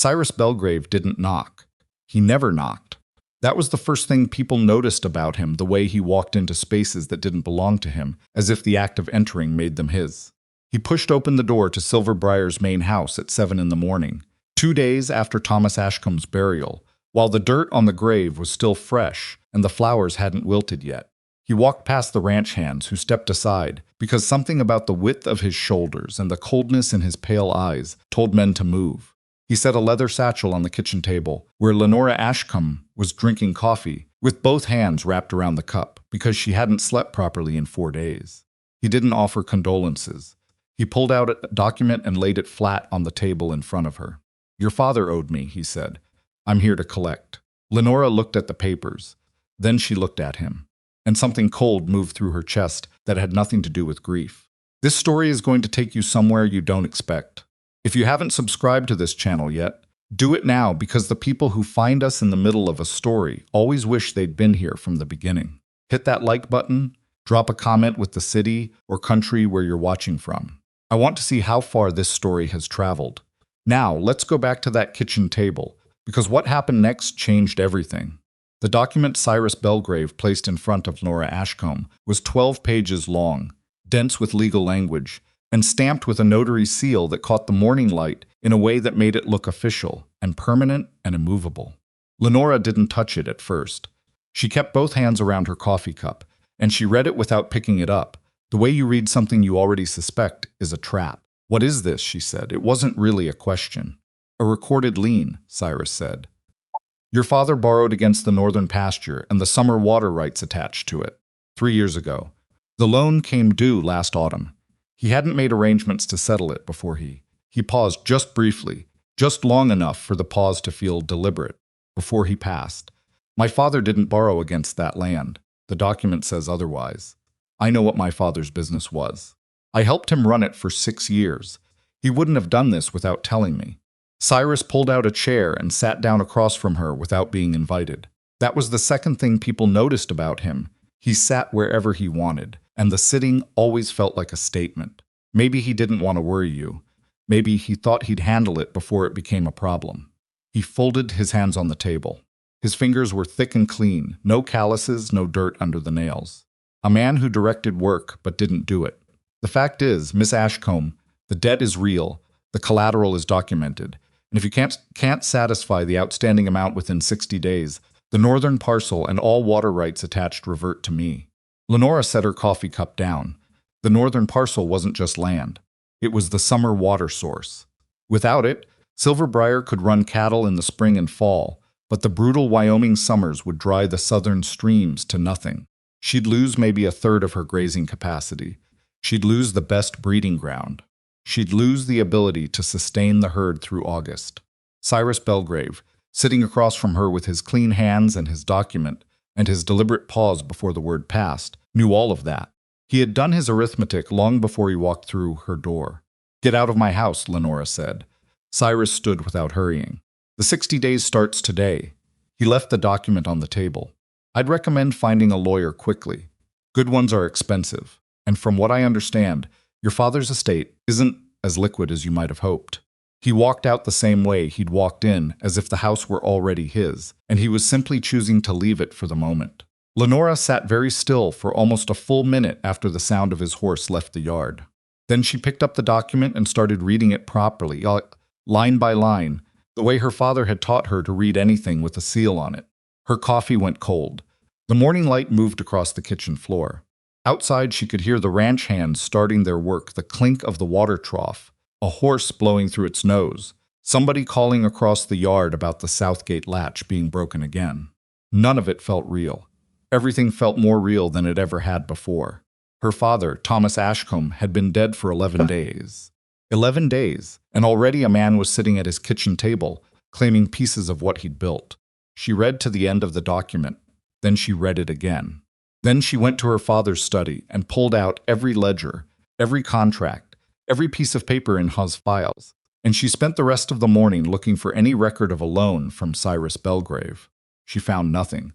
Cyrus Bellgrave didn't knock. He never knocked. That was the first thing people noticed about him, the way he walked into spaces that didn't belong to him, as if the act of entering made them his. He pushed open the door to Silver Briar's main house at 7 in the morning, 2 days after Thomas Ashcombe's burial, while the dirt on the grave was still fresh and the flowers hadn't wilted yet. He walked past the ranch hands, who stepped aside, because something about the width of his shoulders and the coldness in his pale eyes told men to move. He set a leather satchel on the kitchen table, where Lenora Ashcombe was drinking coffee, with both hands wrapped around the cup, because she hadn't slept properly in 4 days. He didn't offer condolences. He pulled out a document and laid it flat on the table in front of her. "Your father owed me," he said. "I'm here to collect." Lenora looked at the papers. Then she looked at him, and something cold moved through her chest that had nothing to do with grief. This story is going to take you somewhere you don't expect. If you haven't subscribed to this channel yet, do it now, because the people who find us in the middle of a story always wish they'd been here from the beginning. Hit that like button, drop a comment with the city or country where you're watching from. I want to see how far this story has traveled. Now, let's go back to that kitchen table, because what happened next changed everything. The document Cyrus Bellgrave placed in front of Lenora Ashcombe was 12 pages long, dense with legal language, and stamped with a notary seal that caught the morning light in a way that made it look official and permanent and immovable. Lenora didn't touch it at first. She kept both hands around her coffee cup, and she read it without picking it up. The way you read something you already suspect is a trap. "What is this?" she said. It wasn't really a question. "A recorded lien," Cyrus said. "Your father borrowed against the northern pasture and the summer water rights attached to it 3 years ago. The loan came due last autumn. He hadn't made arrangements to settle it before he paused just briefly, just long enough for the pause to feel deliberate, before he passed. My father didn't borrow against that land. The document says otherwise. I know what my father's business was. I helped him run it for 6 years. He wouldn't have done this without telling me." Cyrus pulled out a chair and sat down across from her without being invited. That was the second thing people noticed about him. He sat wherever he wanted, and the sitting always felt like a statement. Maybe he didn't want to worry you. Maybe he thought he'd handle it before it became a problem. He folded his hands on the table. His fingers were thick and clean, no calluses, no dirt under the nails. A man who directed work but didn't do it. "The fact is, Miss Ashcombe, the debt is real, the collateral is documented, and if you can't satisfy the outstanding amount within 60 days, the northern parcel and all water rights attached revert to me." Lenora set her coffee cup down. The northern parcel wasn't just land. It was the summer water source. Without it, Silver Briar could run cattle in the spring and fall, but the brutal Wyoming summers would dry the southern streams to nothing. She'd lose maybe a third of her grazing capacity. She'd lose the best breeding ground. She'd lose the ability to sustain the herd through August. Cyrus Bellgrave, sitting across from her with his clean hands and his document, and his deliberate pause before the word passed, knew all of that. He had done his arithmetic long before he walked through her door. "Get out of my house," Lenora said. Cyrus stood without hurrying. "The 60 days starts today." He left the document on the table. "I'd recommend finding a lawyer quickly. Good ones are expensive, and from what I understand, your father's estate isn't as liquid as you might have hoped." He walked out the same way he'd walked in, as if the house were already his, and he was simply choosing to leave it for the moment. Lenora sat very still for almost a full minute after the sound of his horse left the yard. Then she picked up the document and started reading it properly, line by line, the way her father had taught her to read anything with a seal on it. Her coffee went cold. The morning light moved across the kitchen floor. Outside, she could hear the ranch hands starting their work, the clink of the water trough, a horse blowing through its nose, somebody calling across the yard about the south gate latch being broken again. None of it felt real. Everything felt more real than it ever had before. Her father, Thomas Ashcombe, had been dead for 11 days. 11 days, and already a man was sitting at his kitchen table, claiming pieces of what he'd built. She read to the end of the document. Then she read it again. Then she went to her father's study and pulled out every ledger, every contract, every piece of paper in his files, and she spent the rest of the morning looking for any record of a loan from Cyrus Bellgrave. She found nothing.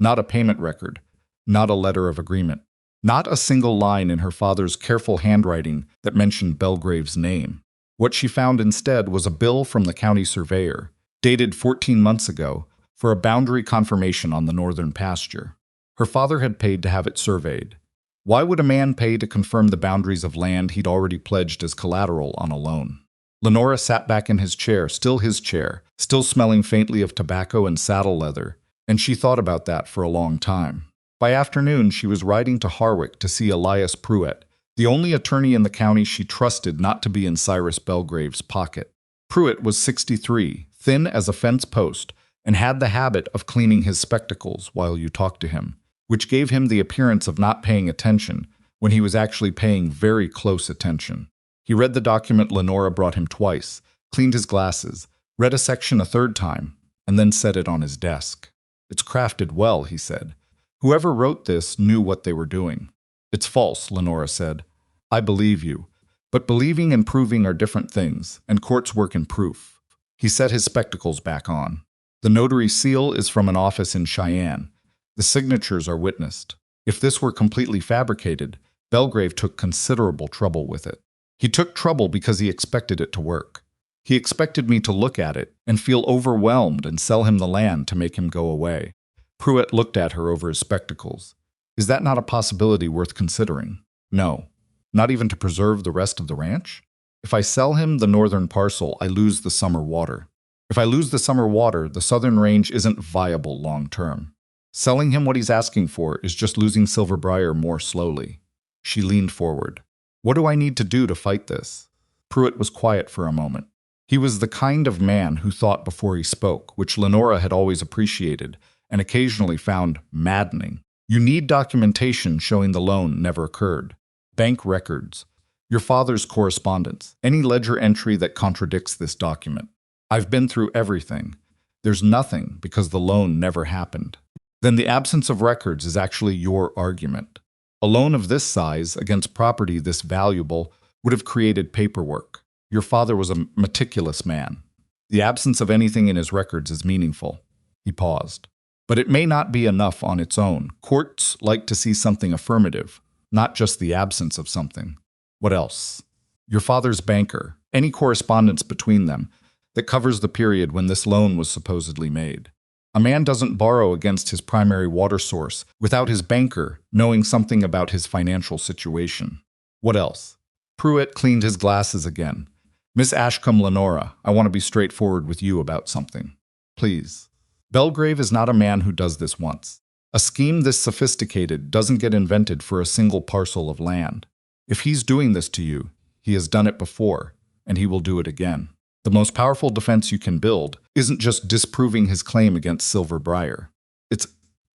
Not a payment record, not a letter of agreement, not a single line in her father's careful handwriting that mentioned Bellgrave's name. What she found instead was a bill from the county surveyor, dated 14 months ago, for a boundary confirmation on the northern pasture. Her father had paid to have it surveyed. Why would a man pay to confirm the boundaries of land he'd already pledged as collateral on a loan? Lenora sat back in his chair, still smelling faintly of tobacco and saddle leather, and she thought about that for a long time. By afternoon, she was riding to Harwick to see Elias Pruitt, the only attorney in the county she trusted not to be in Cyrus Bellgrave's pocket. Pruitt was 63, thin as a fence post, and had the habit of cleaning his spectacles while you talked to him, which gave him the appearance of not paying attention when he was actually paying very close attention. He read the document Lenora brought him twice, cleaned his glasses, read a section a third time, and then set it on his desk. "It's crafted well," he said. "Whoever wrote this knew what they were doing." "It's false," Lenora said. "I believe you. But believing and proving are different things, and courts work in proof." He set his spectacles back on. "The notary seal is from an office in Cheyenne. The signatures are witnessed. If this were completely fabricated, Bellgrave took considerable trouble with it. He took trouble because he expected it to work. He expected me to look at it and feel overwhelmed and sell him the land to make him go away." Pruitt looked at her over his spectacles. "Is that not a possibility worth considering?" "No. Not even to preserve the rest of the ranch? If I sell him the northern parcel, I lose the summer water. If I lose the summer water, the southern range isn't viable long term. Selling him what he's asking for is just losing Silver Briar more slowly." She leaned forward. "What do I need to do to fight this?" Pruitt was quiet for a moment. He was the kind of man who thought before he spoke, which Lenora had always appreciated and occasionally found maddening. "You need documentation showing the loan never occurred. Bank records, your father's correspondence, any ledger entry that contradicts this document. I've been through everything. There's nothing because the loan never happened." "Then the absence of records is actually your argument. A loan of this size against property this valuable would have created paperwork. Your father was a meticulous man. The absence of anything in his records is meaningful." He paused. "But it may not be enough on its own. Courts like to see something affirmative, not just the absence of something." "What else?" "Your father's banker, any correspondence between them that covers the period when this loan was supposedly made. A man doesn't borrow against his primary water source without his banker knowing something about his financial situation." "What else?" Pruitt cleaned his glasses again. "Miss Ashcombe, Lenora, I want to be straightforward with you about something. Please. Bellgrave is not a man who does this once. A scheme this sophisticated doesn't get invented for a single parcel of land. If he's doing this to you, he has done it before, and he will do it again. The most powerful defense you can build isn't just disproving his claim against Silver Briar. It's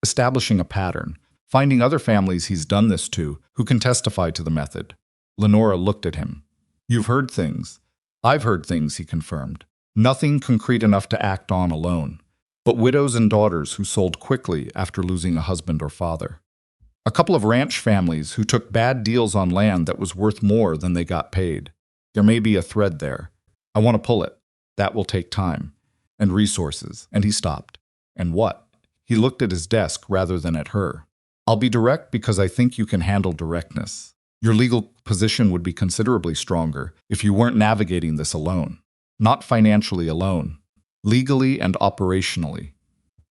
establishing a pattern, finding other families he's done this to who can testify to the method." Lenora looked at him. "You've heard things." "I've heard things," he confirmed. "Nothing concrete enough to act on alone, but widows and daughters who sold quickly after losing a husband or father. A couple of ranch families who took bad deals on land that was worth more than they got paid. There may be a thread there. I want to pull it. That will take time. And resources." And he stopped. "And what?" He looked at his desk rather than at her. "I'll be direct because I think you can handle directness. Your legal position would be considerably stronger if you weren't navigating this alone. Not financially alone. Legally and operationally.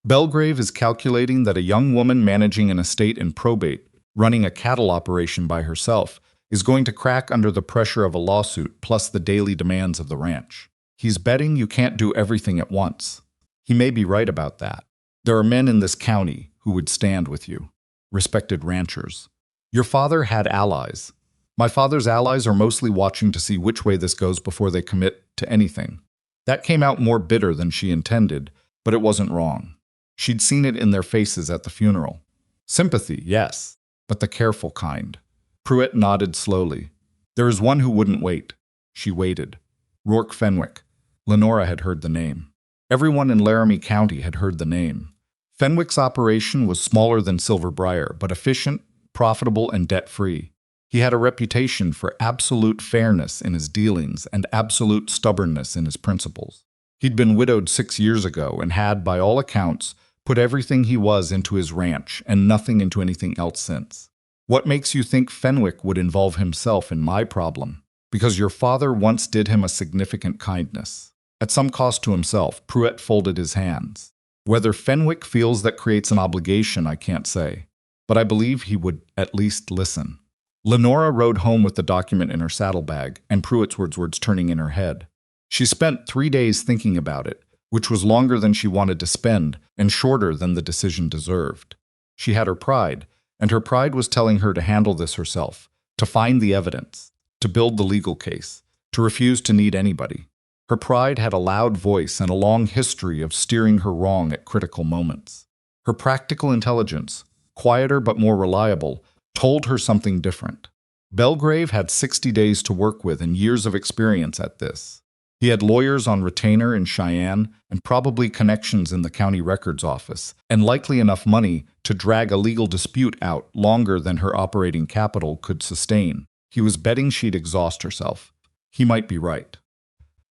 Bellgrave is calculating that a young woman managing an estate in probate, running a cattle operation by herself, is going to crack under the pressure of a lawsuit plus the daily demands of the ranch. He's betting you can't do everything at once. He may be right about that. There are men in this county who would stand with you. Respected ranchers. Your father had allies. My father's allies are mostly watching to see which way this goes before they commit to anything. That came out more bitter than she intended, but it wasn't wrong. She'd seen it in their faces at the funeral. Sympathy, yes, but the careful kind. Pruitt nodded slowly. There is one who wouldn't wait. She waited. Rourke Fenwick. Lenora had heard the name. Everyone in Laramie County had heard the name. Fenwick's operation was smaller than Silver Briar, but efficient, profitable, and debt-free. He had a reputation for absolute fairness in his dealings and absolute stubbornness in his principles. He'd been widowed 6 years ago and had, by all accounts, put everything he was into his ranch and nothing into anything else since. What makes you think Fenwick would involve himself in my problem? Because your father once did him a significant kindness. At some cost to himself, Pruitt folded his hands. Whether Fenwick feels that creates an obligation, I can't say. But I believe he would at least listen. Lenora rode home with the document in her saddlebag, and Pruitt's words turning in her head. She spent 3 days thinking about it, which was longer than she wanted to spend and shorter than the decision deserved. She had her pride, and her pride was telling her to handle this herself, to find the evidence, to build the legal case, to refuse to need anybody. Her pride had a loud voice and a long history of steering her wrong at critical moments. Her practical intelligence, quieter but more reliable, told her something different. Bellgrave had 60 days to work with and years of experience at this. He had lawyers on retainer in Cheyenne and probably connections in the county records office, and likely enough money to drag a legal dispute out longer than her operating capital could sustain. He was betting she'd exhaust herself. He might be right.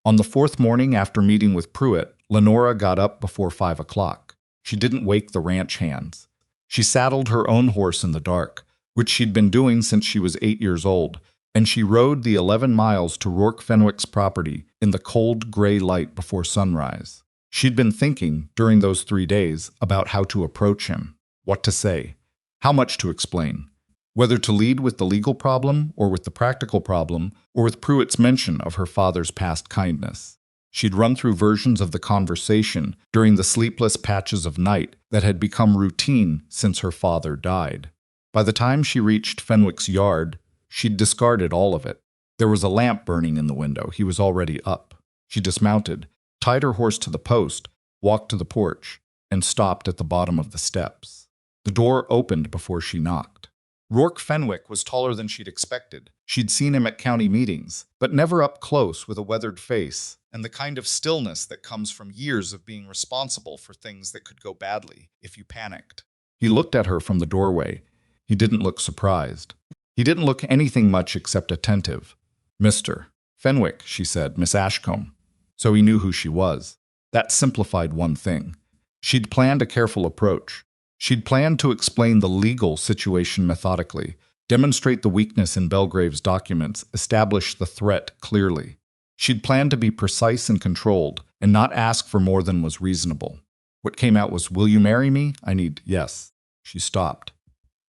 On the 4th morning after meeting with Pruitt, Lenora got up before 5 o'clock. She didn't wake the ranch hands. She saddled her own horse in the dark, which she'd been doing since she was 8 years old, and she rode the 11 miles to Rourke Fenwick's property in the cold gray light before sunrise. She'd been thinking, during those 3 days, about how to approach him, what to say, how much to explain, whether to lead with the legal problem or with the practical problem or with Pruitt's mention of her father's past kindness. She'd run through versions of the conversation during the sleepless patches of night that had become routine since her father died. By the time she reached Fenwick's yard, she'd discarded all of it. There was a lamp burning in the window. He was already up. She dismounted, tied her horse to the post, walked to the porch, and stopped at the bottom of the steps. The door opened before she knocked. Rourke Fenwick was taller than she'd expected. She'd seen him at county meetings, but never up close with a weathered face and the kind of stillness that comes from years of being responsible for things that could go badly if you panicked. He looked at her from the doorway. He didn't look surprised. He didn't look anything much except attentive. "Mr. Fenwick," she said, "Miss Ashcombe." So he knew who she was. That simplified one thing. She'd planned a careful approach. She'd planned to explain the legal situation methodically, demonstrate the weakness in Bellgrave's documents, establish the threat clearly. She'd planned to be precise and controlled, and not ask for more than was reasonable. What came out was, "Will you marry me? I need—" "Yes." She stopped.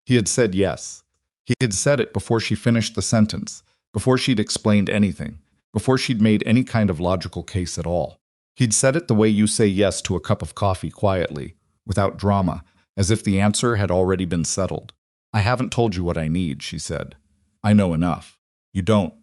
He had said yes. He had said it before she finished the sentence, before she'd explained anything, before she'd made any kind of logical case at all. He'd said it the way you say yes to a cup of coffee quietly, without drama, as if the answer had already been settled. "I haven't told you what I need," she said. "I know enough. You don't.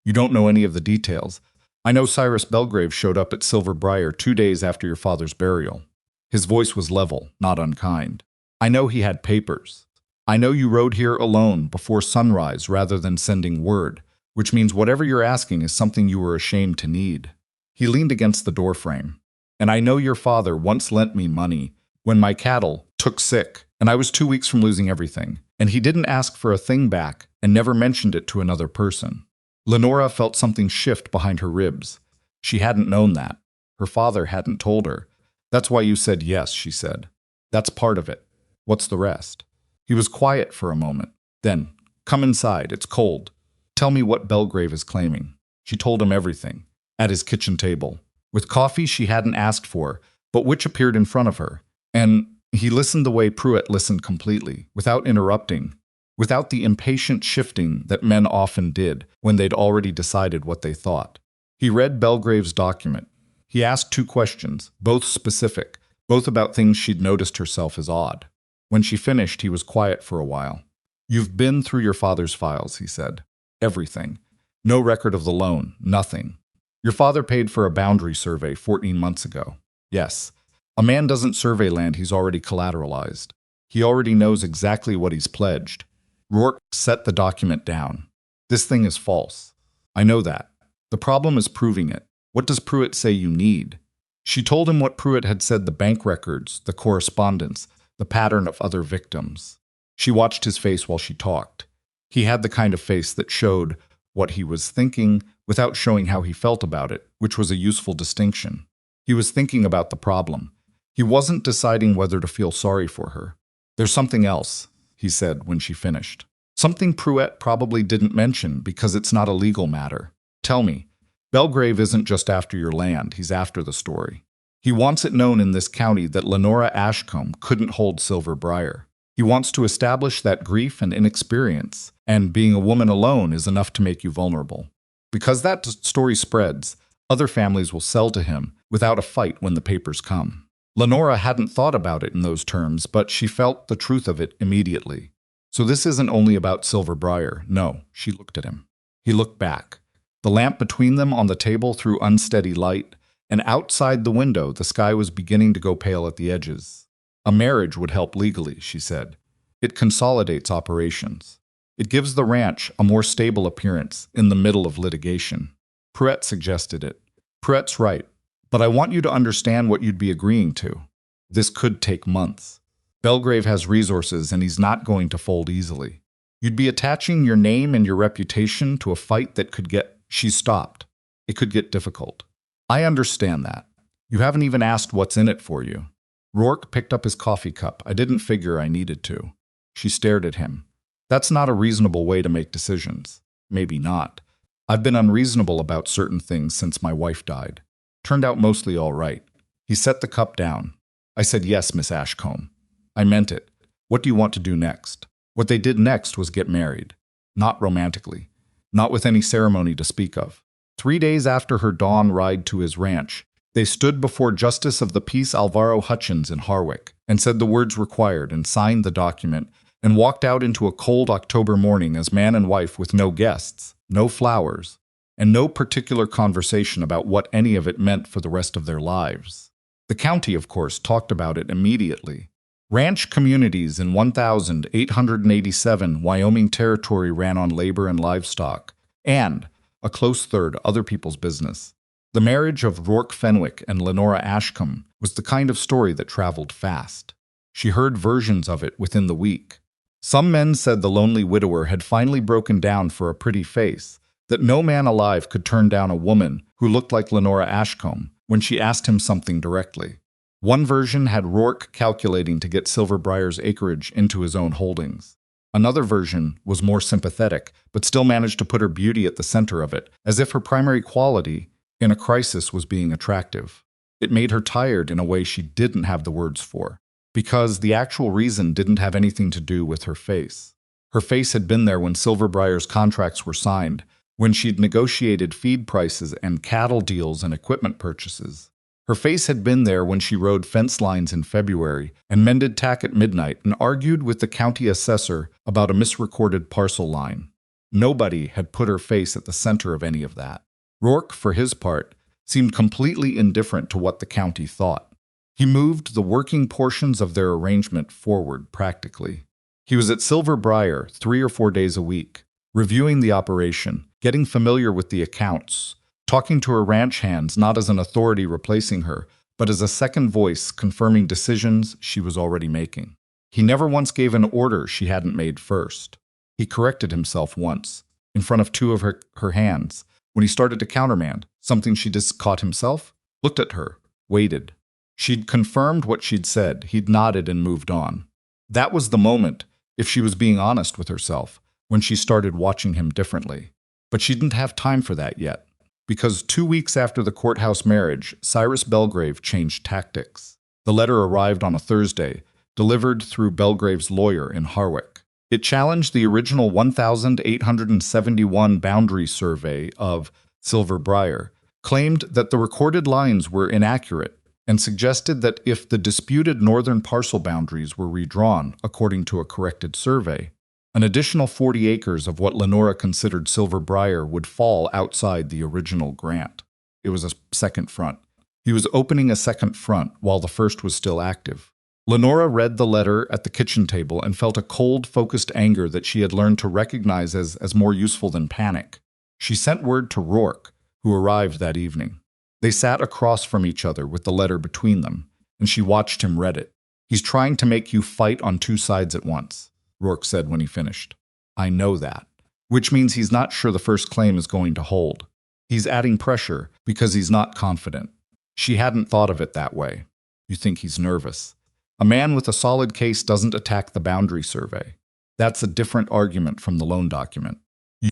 You don't know any of the details. I know Cyrus Bellgrave showed up at Silver Briar 2 days after your father's burial." His voice was level, not unkind. "I know he had papers. I know you rode here alone before sunrise rather than sending word, which means whatever you're asking is something you were ashamed to need." He leaned against the doorframe. "And I know your father once lent me money when my cattle took sick, and I was 2 weeks from losing everything, and he didn't ask for a thing back and never mentioned it to another person." Lenora felt something shift behind her ribs. She hadn't known that. Her father hadn't told her. "That's why you said yes," she said. "That's part of it. What's the rest?" He was quiet for a moment. Then, "Come inside, it's cold. Tell me what Bellgrave is claiming." She told him everything, at his kitchen table, with coffee she hadn't asked for, but which appeared in front of her. And he listened the way Pruitt listened completely, without interrupting, without the impatient shifting that men often did when they'd already decided what they thought. He read Bellgrave's document. He asked 2 questions, both specific, both about things she'd noticed herself as odd. When she finished, he was quiet for a while. "You've been through your father's files," he said. "Everything. No record of the loan, nothing. Your father paid for a boundary survey 14 months ago. Yes. A man doesn't survey land he's already collateralized. He already knows exactly what he's pledged." Rourke set the document down. "This thing is false. I know that. The problem is proving it. What does Pruitt say you need?" She told him what Pruitt had said: the bank records, the correspondence, the pattern of other victims. She watched his face while she talked. He had the kind of face that showed what he was thinking without showing how he felt about it, which was a useful distinction. He was thinking about the problem. He wasn't deciding whether to feel sorry for her. "There's something else," he said when she finished. "Something Pruitt probably didn't mention because it's not a legal matter. Tell me, Bellgrave isn't just after your land, he's after the story. He wants it known in this county that Lenora Ashcombe couldn't hold Silver Briar. He wants to establish that grief and inexperience, and being a woman alone is enough to make you vulnerable. Because that story spreads, other families will sell to him without a fight when the papers come. Lenora hadn't thought about it in those terms, but she felt the truth of it immediately. So this isn't only about Silver Briar. No, she looked at him. He looked back. The lamp between them on the table threw unsteady light, and outside the window the sky was beginning to go pale at the edges. A marriage would help legally, she said. It consolidates operations. It gives the ranch a more stable appearance in the middle of litigation. Pruett suggested it. Pruett's right, but I want you to understand what you'd be agreeing to. This could take months. Bellgrave has resources and he's not going to fold easily. You'd be attaching your name and your reputation to a fight that could get... She stopped. It could get difficult. I understand that. You haven't even asked what's in it for you. Rourke picked up his coffee cup. I didn't figure I needed to. She stared at him. That's not a reasonable way to make decisions. Maybe not. I've been unreasonable about certain things since my wife died. Turned out mostly all right. He set the cup down. I said, yes, Miss Ashcombe. I meant it. What do you want to do next? What they did next was get married. Not romantically. Not with any ceremony to speak of. 3 days after her dawn ride to his ranch, they stood before Justice of the Peace Alvaro Hutchins in Harwick and said the words required and signed the document and walked out into a cold October morning as man and wife with no guests, no flowers, and no particular conversation about what any of it meant for the rest of their lives. The county, of course, talked about it immediately. Ranch communities in 1,887 Wyoming territory ran on labor and livestock, and, a close third, other people's business. The marriage of Rourke Fenwick and Lenora Ashcombe was the kind of story that traveled fast. She heard versions of it within the week. Some men said the lonely widower had finally broken down for a pretty face, that no man alive could turn down a woman who looked like Lenora Ashcombe when she asked him something directly. One version had Rourke calculating to get Silver Briar's acreage into his own holdings. Another version was more sympathetic, but still managed to put her beauty at the center of it, as if her primary quality in a crisis was being attractive. It made her tired in a way she didn't have the words for, because the actual reason didn't have anything to do with her face. Her face had been there when Silver Briar's contracts were signed, when she'd negotiated feed prices and cattle deals and equipment purchases. Her face had been there when she rode fence lines in February and mended tack at midnight and argued with the county assessor about a misrecorded parcel line. Nobody had put her face at the center of any of that. Rourke, for his part, seemed completely indifferent to what the county thought. He moved the working portions of their arrangement forward practically. He was at Silver Briar 3 or 4 days a week, reviewing the operation, getting familiar with the accounts, talking to her ranch hands not as an authority replacing her, but as a second voice confirming decisions she was already making. He never once gave an order she hadn't made first. He corrected himself once, in front of 2 of her hands, when he started to countermand, something she just caught himself, looked at her, waited. She'd confirmed what she'd said, he'd nodded and moved on. That was the moment, if she was being honest with herself, when she started watching him differently. But she didn't have time for that yet. Because 2 weeks after the courthouse marriage, Cyrus Bellgrave changed tactics. The letter arrived on a Thursday, delivered through Bellgrave's lawyer in Harwick. It challenged the original 1,871 boundary survey of Silver Briar, claimed that the recorded lines were inaccurate, and suggested that if the disputed northern parcel boundaries were redrawn according to a corrected survey, an additional 40 acres of what Lenora considered Silver Briar would fall outside the original grant. It was a second front. He was opening a second front while the first was still active. Lenora read the letter at the kitchen table and felt a cold, focused anger that she had learned to recognize as more useful than panic. She sent word to Rourke, who arrived that evening. They sat across from each other with the letter between them, and she watched him read it. He's trying to make you fight on 2 sides at once, Rourke said when he finished. I know that. Which means he's not sure the first claim is going to hold. He's adding pressure because he's not confident. She hadn't thought of it that way. You think he's nervous. A man with a solid case doesn't attack the boundary survey. That's a different argument from the loan document.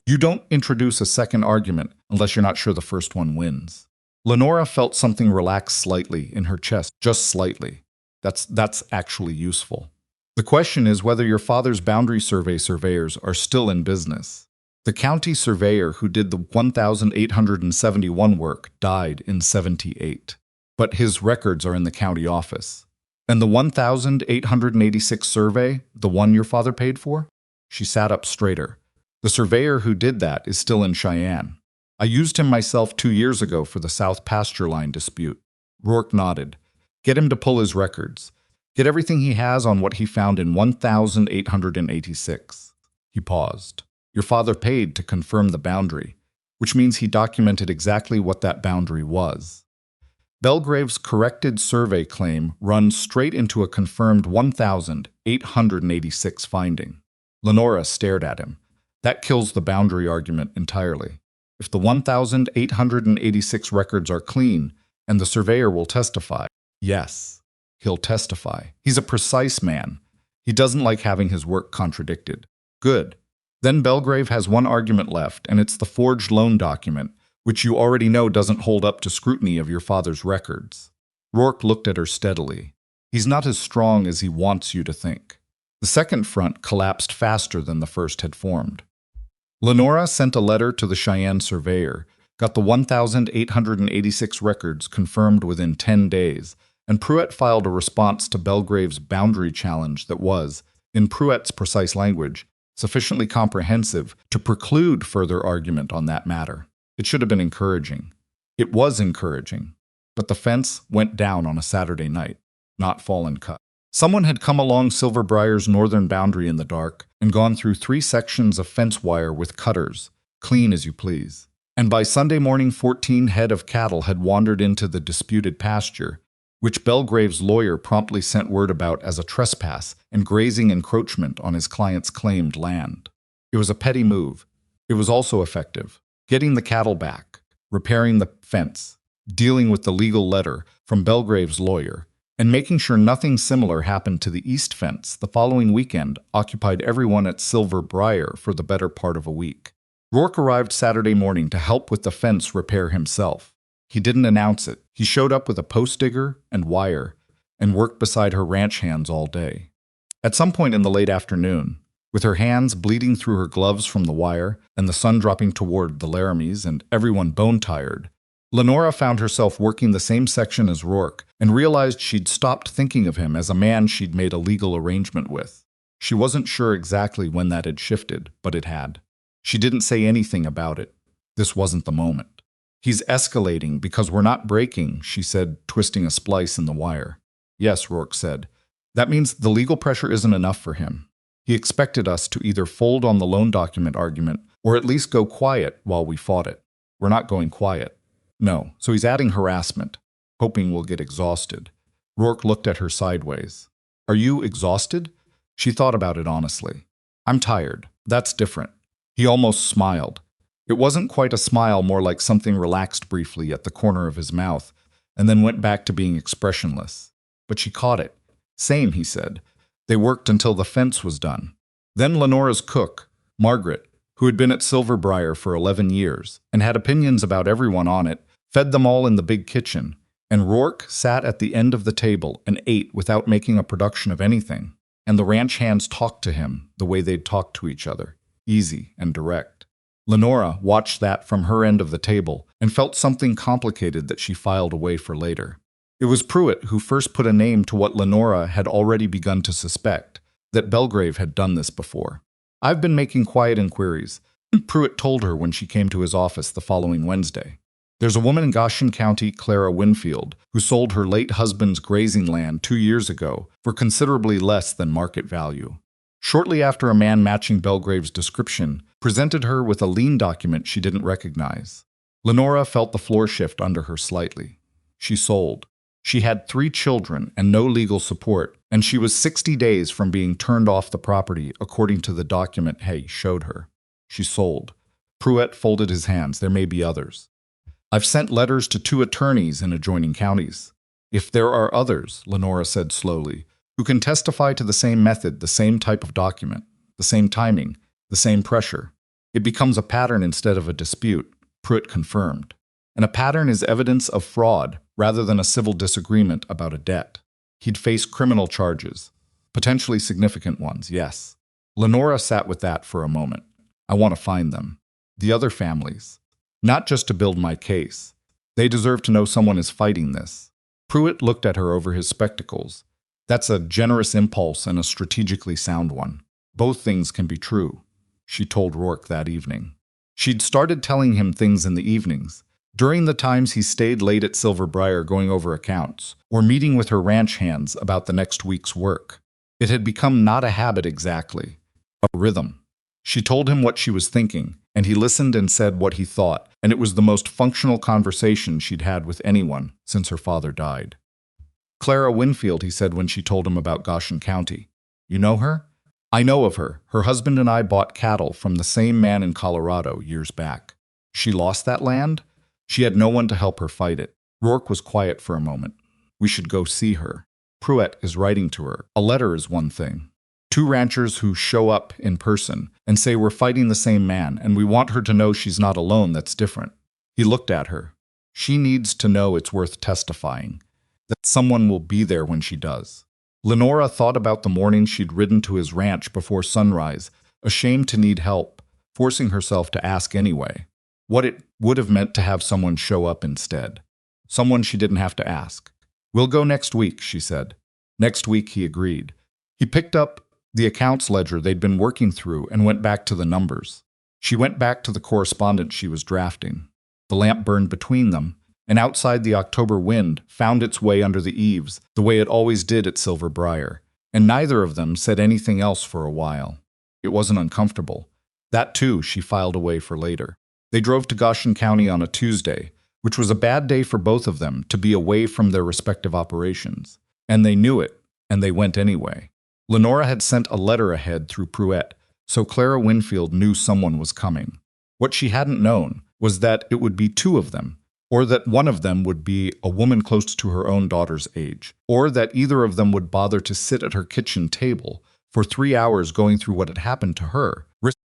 You don't introduce a second argument unless you're not sure the first one wins. Lenora felt something relax slightly in her chest, just slightly. That's actually useful. The question is whether your father's boundary survey surveyors are still in business. The county surveyor who did the 1,871 work died in 78, but his records are in the county office. And the 1,886 survey, the one your father paid for? She sat up straighter. The surveyor who did that is still in Cheyenne. I used him myself 2 years ago for the South Pasture Line dispute. Rourke nodded. Get him to pull his records. Get everything he has on what he found in 1,886. He paused. Your father paid to confirm the boundary, which means he documented exactly what that boundary was. Bellgrave's corrected survey claim runs straight into a confirmed 1,886 finding. Lenora stared at him. That kills the boundary argument entirely. If the 1,886 records are clean, and the surveyor will testify, yes, he'll testify. He's a precise man. He doesn't like having his work contradicted. Good. Then Bellgrave has one argument left, and it's the forged loan document, which you already know doesn't hold up to scrutiny of your father's records. Rourke looked at her steadily. He's not as strong as he wants you to think. The second front collapsed faster than the first had formed. Lenora sent a letter to the Cheyenne surveyor, got the 1,886 records confirmed within 10 days, and Pruett filed a response to Bellgrave's boundary challenge that was, in Pruett's precise language, sufficiently comprehensive to preclude further argument on that matter. It should have been encouraging. It was encouraging. But the fence went down on a Saturday night, not fallen cut. Someone had come along Silver Briar's northern boundary in the dark and gone through 3 sections of fence wire with cutters, clean as you please. And by Sunday morning 14 head of cattle had wandered into the disputed pasture, which Bellgrave's lawyer promptly sent word about as a trespass and grazing encroachment on his client's claimed land. It was a petty move. It was also effective. Getting the cattle back, repairing the fence, dealing with the legal letter from Bellgrave's lawyer, and making sure nothing similar happened to the east fence the following weekend occupied everyone at Silver Briar for the better part of a week. Rourke arrived Saturday morning to help with the fence repair himself. He didn't announce it. He showed up with a post digger and wire and worked beside her ranch hands all day. At some point in the late afternoon, with her hands bleeding through her gloves from the wire and the sun dropping toward the Laramies and everyone bone-tired, Lenora found herself working the same section as Rourke and realized she'd stopped thinking of him as a man she'd made a legal arrangement with. She wasn't sure exactly when that had shifted, but it had. She didn't say anything about it. This wasn't the moment. He's escalating because we're not breaking, she said, twisting a splice in the wire. Yes, Rourke said. That means the legal pressure isn't enough for him. He expected us to either fold on the loan document argument or at least go quiet while we fought it. We're not going quiet. No, so he's adding harassment, hoping we'll get exhausted. Rourke looked at her sideways. Are you exhausted? She thought about it honestly. I'm tired. That's different. He almost smiled. It wasn't quite a smile, more like something relaxed briefly at the corner of his mouth, and then went back to being expressionless. But she caught it. Same, he said. They worked until the fence was done. Then Lenora's cook, Margaret, who had been at Silver Briar for 11 years and had opinions about everyone on it, fed them all in the big kitchen, and Rourke sat at the end of the table and ate without making a production of anything, and the ranch hands talked to him the way they'd talked to each other, easy and direct. Lenora watched that from her end of the table and felt something complicated that she filed away for later. It was Pruett who first put a name to what Lenora had already begun to suspect, that Bellgrave had done this before. I've been making quiet inquiries, Pruett told her when she came to his office the following Wednesday. There's a woman in Goshen County, Clara Winfield, who sold her late husband's grazing land 2 years ago for considerably less than market value. Shortly after, a man matching Bellgrave's description presented her with a lien document she didn't recognize. Lenora felt the floor shift under her slightly. She sold. She had 3 children and no legal support, and she was 60 days from being turned off the property according to the document Hay showed her. She sold. Pruett folded his hands. There may be others. I've sent letters to 2 attorneys in adjoining counties. If there are others, Lenora said slowly, who can testify to the same method, the same type of document, the same timing, the same pressure, It becomes a pattern instead of a dispute, Pruitt confirmed. And a pattern is evidence of fraud rather than a civil disagreement about a debt. He'd face criminal charges, potentially significant ones, yes. Lenora sat with that for a moment. I want to find them. The other families. Not just to build my case. They deserve to know someone is fighting this. Pruitt looked at her over his spectacles. That's a generous impulse and a strategically sound one. Both things can be true, she told Rourke that evening. She'd started telling him things in the evenings, during the times he stayed late at Silver Briar going over accounts, or meeting with her ranch hands about the next week's work. It had become not a habit exactly, a rhythm. She told him what she was thinking, and he listened and said what he thought, and it was the most functional conversation she'd had with anyone since her father died. Clara Winfield, he said when she told him about Goshen County. You know her? I know of her. Her husband and I bought cattle from the same man in Colorado years back. She lost that land? She had no one to help her fight it. Rourke was quiet for a moment. We should go see her. Pruitt is writing to her. A letter is one thing. Two ranchers who show up in person and say we're fighting the same man and we want her to know she's not alone, that's different. He looked at her. She needs to know it's worth testifying, that someone will be there when she does. Lenora thought about the morning she'd ridden to his ranch before sunrise, ashamed to need help, forcing herself to ask anyway. What it would have meant to have someone show up instead. Someone she didn't have to ask. We'll go next week, she said. Next week, he agreed. He picked up the accounts ledger they'd been working through and went back to the numbers. She went back to the correspondence she was drafting. The lamp burned between them, and outside the October wind found its way under the eaves, the way it always did at Silver Briar, and neither of them said anything else for a while. It wasn't uncomfortable. That, too, she filed away for later. They drove to Goshen County on a Tuesday, which was a bad day for both of them to be away from their respective operations. And they knew it, and they went anyway. Lenora had sent a letter ahead through Pruitt, so Clara Winfield knew someone was coming. What she hadn't known was that it would be two of them, or that one of them would be a woman close to her own daughter's age, or that either of them would bother to sit at her kitchen table for 3 hours going through what had happened to her,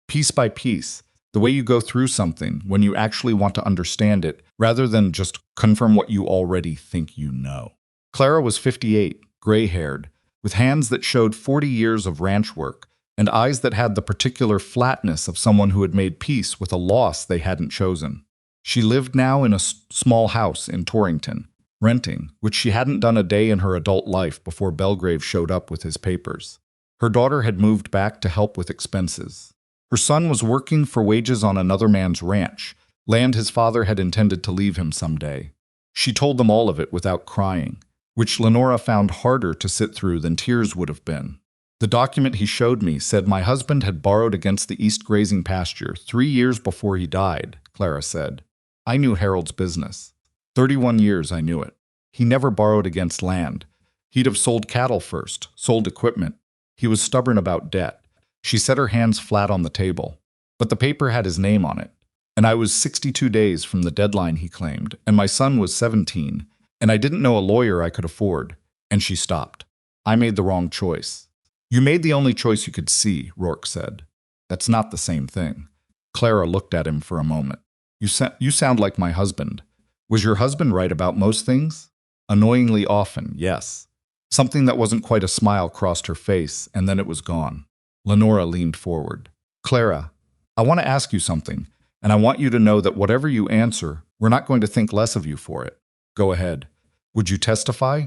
piece by piece, the way you go through something when you actually want to understand it, rather than just confirm what you already think you know. Clara was 58, gray-haired, with hands that showed 40 years of ranch work, and eyes that had the particular flatness of someone who had made peace with a loss they hadn't chosen. She lived now in a small house in Torrington, renting, which she hadn't done a day in her adult life before Bellgrave showed up with his papers. Her daughter had moved back to help with expenses. Her son was working for wages on another man's ranch, land his father had intended to leave him someday. She told them all of it without crying, which Lenora found harder to sit through than tears would have been. The document he showed me said my husband had borrowed against the east grazing pasture 3 years before he died, Clara said. I knew Harold's business. 31 years I knew it. He never borrowed against land. He'd have sold cattle first, sold equipment. He was stubborn about debt. She set her hands flat on the table. But the paper had his name on it. And I was 62 days from the deadline, he claimed, and my son was 17, and I didn't know a lawyer I could afford. And she stopped. I made the wrong choice. You made the only choice you could see, Rourke said. That's not the same thing. Clara looked at him for a moment. You sound like my husband. Was your husband right about most things? Annoyingly often, yes. Something that wasn't quite a smile crossed her face, and then it was gone. Lenora leaned forward. Clara, I want to ask you something, and I want you to know that whatever you answer, we're not going to think less of you for it. Go ahead. Would you testify?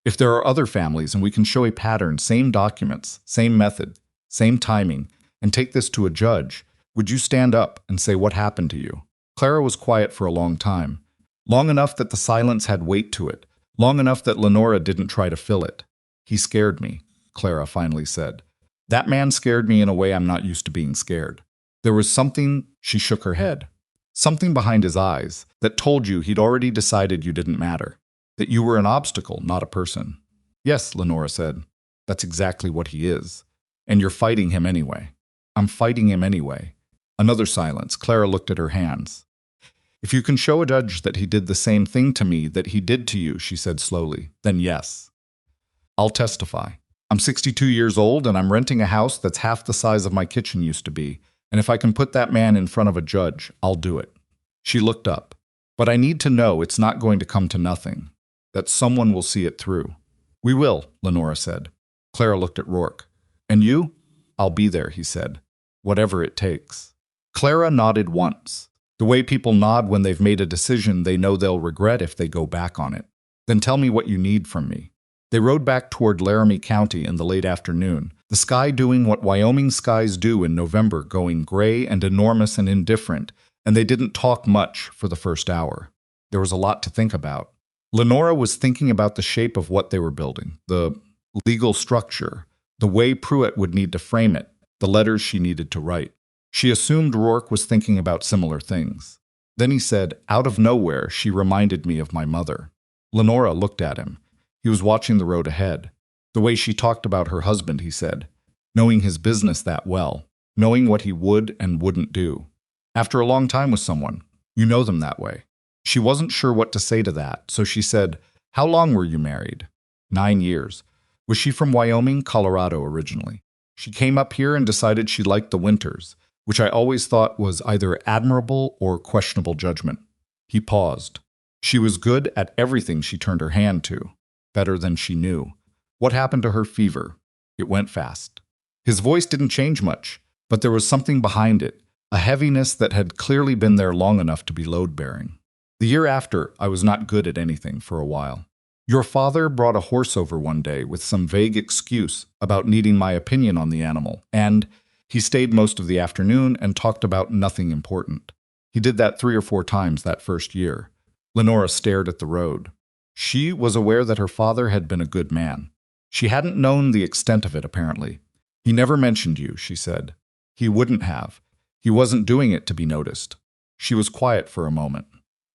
If there are other families and we can show a pattern, same documents, same method, same timing, and take this to a judge, would you stand up and say what happened to you? Clara was quiet for a long time. Long enough that the silence had weight to it. Long enough that Lenora didn't try to fill it. He scared me, Clara finally said. That man scared me in a way I'm not used to being scared. There was something, she shook her head, something behind his eyes that told you he'd already decided you didn't matter, that you were an obstacle, not a person. Yes, Lenora said, that's exactly what he is. And you're fighting him anyway. I'm fighting him anyway. Another silence. Clara looked at her hands. If you can show a judge that he did the same thing to me that he did to you, she said slowly, then yes. I'll testify. I'm 62 years old and I'm renting a house that's half the size of my kitchen used to be, And if I can put that man in front of a judge, I'll do it. She looked up. But I need to know it's not going to come to nothing, that someone will see it through. We will, Lenora said. Clara looked at Rourke. And you? I'll be there, he said. Whatever it takes. Clara nodded once. The way people nod when they've made a decision they know they'll regret if they go back on it. Then tell me what you need from me. They rode back toward Laramie County in the late afternoon, the sky doing what Wyoming skies do in November, going gray and enormous and indifferent, and they didn't talk much for the first hour. There was a lot to think about. Lenora was thinking about the shape of what they were building, the legal structure, the way Pruitt would need to frame it, the letters she needed to write. She assumed Rourke was thinking about similar things. Then he said, out of nowhere, she reminded me of my mother. Lenora looked at him. He was watching the road ahead. The way she talked about her husband, he said, knowing his business that well, knowing what he would and wouldn't do. After a long time with someone, you know them that way. She wasn't sure what to say to that, so she said, how long were you married? 9 years. Was she from Wyoming, Colorado originally? She came up here and decided she liked the winters, which I always thought was either admirable or questionable judgment. He paused. She was good at everything she turned her hand to, better than she knew. What happened to her fever? It went fast. His voice didn't change much, but there was something behind it, a heaviness that had clearly been there long enough to be load-bearing. The year after, I was not good at anything for a while. Your father brought a horse over one day with some vague excuse about needing my opinion on the animal, and he stayed most of the afternoon and talked about nothing important. He did that 3 or 4 times that first year. Lenora stared at the road. She was aware that her father had been a good man. She hadn't known the extent of it, apparently. He never mentioned you, she said. He wouldn't have. He wasn't doing it to be noticed. She was quiet for a moment.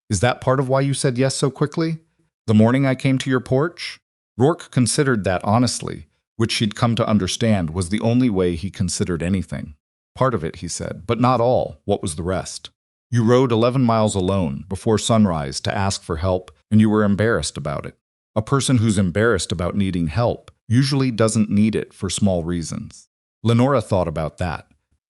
Is that part of why you said yes so quickly? The morning I came to your porch? Rourke considered that honestly, which she'd come to understand was the only way he considered anything. Part of it, he said, but not all. What was the rest? You rode 11 miles alone, before sunrise, to ask for help, and you were embarrassed about it. A person who's embarrassed about needing help usually doesn't need it for small reasons. Lenora thought about that.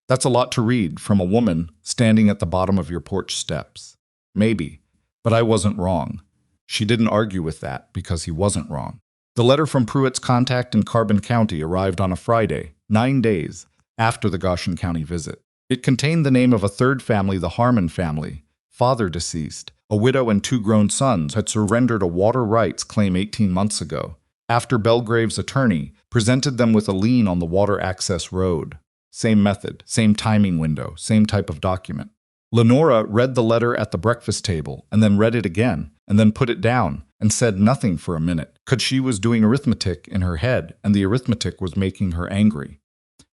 That's a lot to read from a woman standing at the bottom of your porch steps. Maybe, but I wasn't wrong. She didn't argue with that because he wasn't wrong. The letter from Pruitt's contact in Carbon County arrived on a Friday, 9 days after the Goshen County visit. It contained the name of a third family, the Harmon family. Father deceased. A widow and 2 grown sons had surrendered a water rights claim 18 months ago, after Bellgrave's attorney presented them with a lien on the water access road. Same method, same timing window, same type of document. Lenora read the letter at the breakfast table and then read it again and then put it down and said nothing for a minute, because she was doing arithmetic in her head and the arithmetic was making her angry.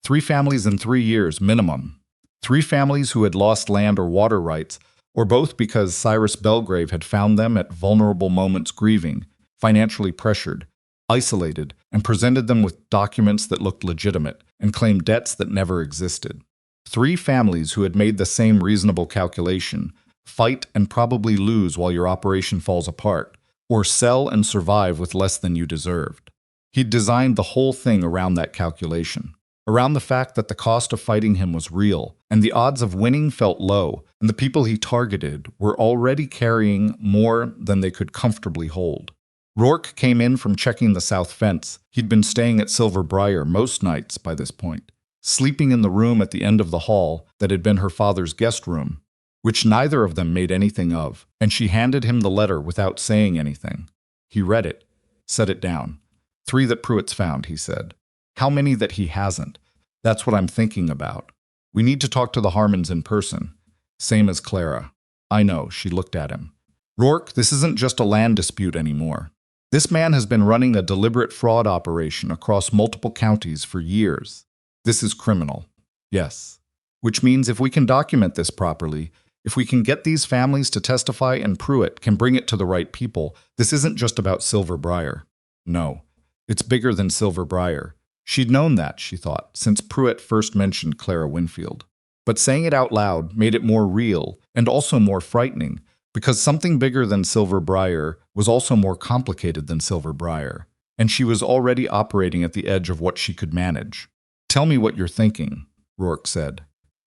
3 families in 3 years minimum. 3 families who had lost land or water rights, or both because Cyrus Bellgrave had found them at vulnerable moments grieving, financially pressured, isolated, and presented them with documents that looked legitimate and claimed debts that never existed. 3 families who had made the same reasonable calculation, fight and probably lose while your operation falls apart, or sell and survive with less than you deserved. He'd designed the whole thing around that calculation, around the fact that the cost of fighting him was real, and the odds of winning felt low, and the people he targeted were already carrying more than they could comfortably hold. Rourke came in from checking the south fence. He'd been staying at Silver Briar most nights by this point, sleeping in the room at the end of the hall that had been her father's guest room, which neither of them made anything of, and she handed him the letter without saying anything. He read it, set it down. 3 that Pruitt's found, he said. How many that he hasn't? That's what I'm thinking about. We need to talk to the Harmons in person. Same as Clara. I know, she looked at him. Rourke, this isn't just a land dispute anymore. This man has been running a deliberate fraud operation across multiple counties for years. This is criminal. Yes. Which means if we can document this properly, if we can get these families to testify and Pruitt can bring it to the right people, this isn't just about Silver Briar. No, it's bigger than Silver Briar. She'd known that, she thought, since Pruitt first mentioned Clara Winfield. But saying it out loud made it more real and also more frightening, because something bigger than Silver Briar was also more complicated than Silver Briar, and she was already operating at the edge of what she could manage. Tell me what you're thinking, Rourke said.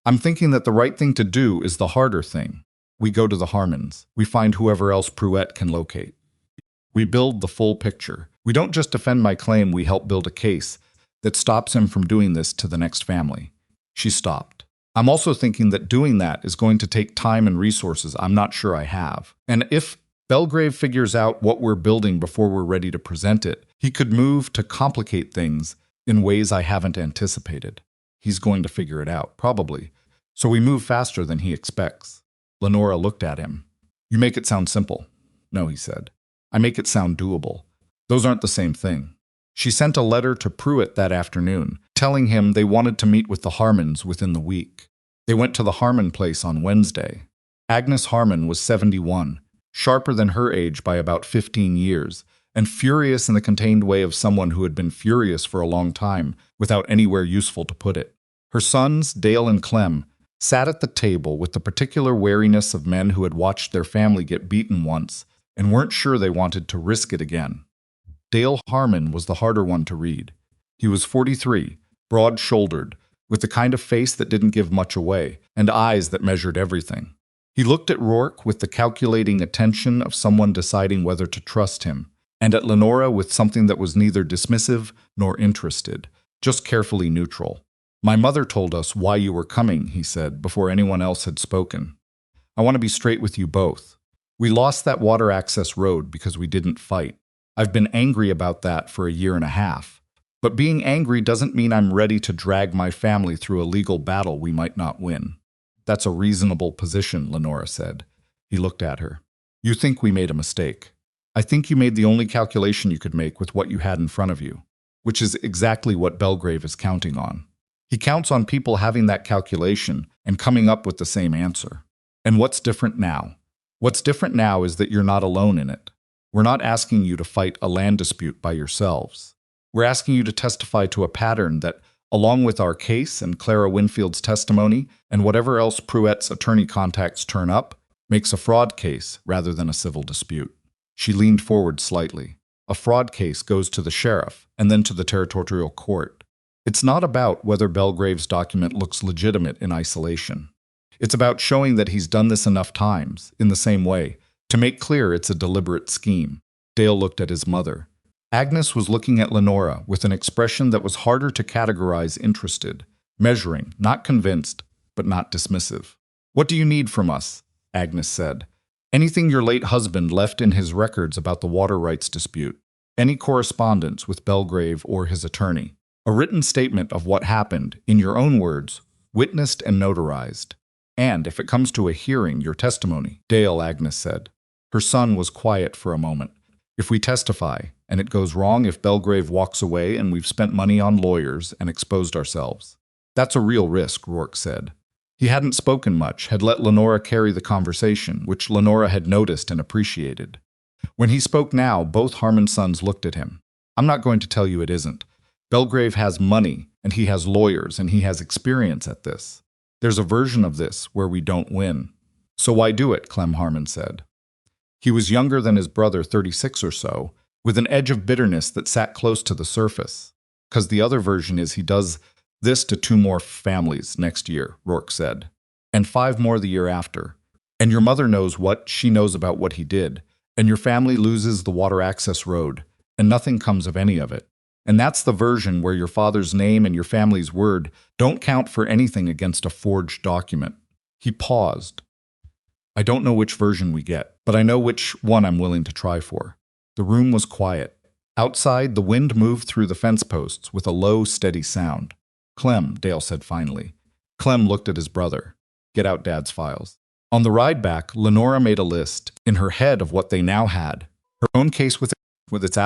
I'm thinking that the right thing to do is the harder thing. We go to the Harmons. We find whoever else Pruett can locate. We build the full picture. We don't just defend my claim, we help build a case that stops him from doing this to the next family. She stopped. I'm also thinking that doing that is going to take time and resources I'm not sure I have. And if Bellgrave figures out what we're building before we're ready to present it, he could move to complicate things in ways I haven't anticipated. He's going to figure it out, probably. So we move faster than he expects. Lenora looked at him. You make it sound simple. No, he said. I make it sound doable. Those aren't the same thing. She sent a letter to Pruett that afternoon, telling him they wanted to meet with the Harmons within the week. They went to the Harmon place on Wednesday. Agnes Harmon was 71, sharper than her age by about 15 years, and furious in the contained way of someone who had been furious for a long time without anywhere useful to put it. Her sons, Dale and Clem, sat at the table with the particular wariness of men who had watched their family get beaten once and weren't sure they wanted to risk it again. Dale Harmon was the harder one to read. He was 43, broad-shouldered, with the kind of face that didn't give much away, and eyes that measured everything. He looked at Rourke with the calculating attention of someone deciding whether to trust him, and at Lenora with something that was neither dismissive nor interested, just carefully neutral. My mother told us why you were coming, he said, before anyone else had spoken. I want to be straight with you both. We lost that water access road because we didn't fight. I've been angry about that for a year and a half. But being angry doesn't mean I'm ready to drag my family through a legal battle we might not win. That's a reasonable position, Lenora said. He looked at her. You think we made a mistake. I think you made the only calculation you could make with what you had in front of you, which is exactly what Bellgrave is counting on. He counts on people having that calculation and coming up with the same answer. And what's different now? What's different now is that you're not alone in it. We're not asking you to fight a land dispute by yourselves. We're asking you to testify to a pattern that, along with our case and Clara Winfield's testimony and whatever else Pruett's attorney contacts turn up, makes a fraud case rather than a civil dispute. She leaned forward slightly. A fraud case goes to the sheriff and then to the territorial court. It's not about whether Bellgrave's document looks legitimate in isolation. It's about showing that he's done this enough times, in the same way, to make clear it's a deliberate scheme. Dale looked at his mother. Agnes was looking at Lenora with an expression that was harder to categorize interested, measuring, not convinced, but not dismissive. What do you need from us? Agnes said. Anything your late husband left in his records about the water rights dispute. Any correspondence with Bellgrave or his attorney. A written statement of what happened, in your own words, witnessed and notarized. And, if it comes to a hearing, your testimony. Dale, Agnes said. Her son was quiet for a moment. If we testify, and it goes wrong if Bellgrave walks away and we've spent money on lawyers and exposed ourselves. That's a real risk, Rourke said. He hadn't spoken much, had let Lenora carry the conversation, which Lenora had noticed and appreciated. When he spoke now, both Harmon sons looked at him. I'm not going to tell you it isn't. Bellgrave has money, and he has lawyers, and he has experience at this. There's a version of this where we don't win. So why do it, Clem Harmon said. He was younger than his brother, 36 or so, with an edge of bitterness that sat close to the surface. 'Cause the other version is he does this to 2 more families next year, Rourke said, and 5 more the year after. And your mother knows what she knows about what he did, and your family loses the water access road, and nothing comes of any of it. And that's the version where your father's name and your family's word don't count for anything against a forged document. He paused. I don't know which version we get, but I know which one I'm willing to try for. The room was quiet. Outside, the wind moved through the fence posts with a low, steady sound. Clem, Dale said finally. Clem looked at his brother. Get out Dad's files. On the ride back, Lenora made a list in her head of what they now had. Her own case with its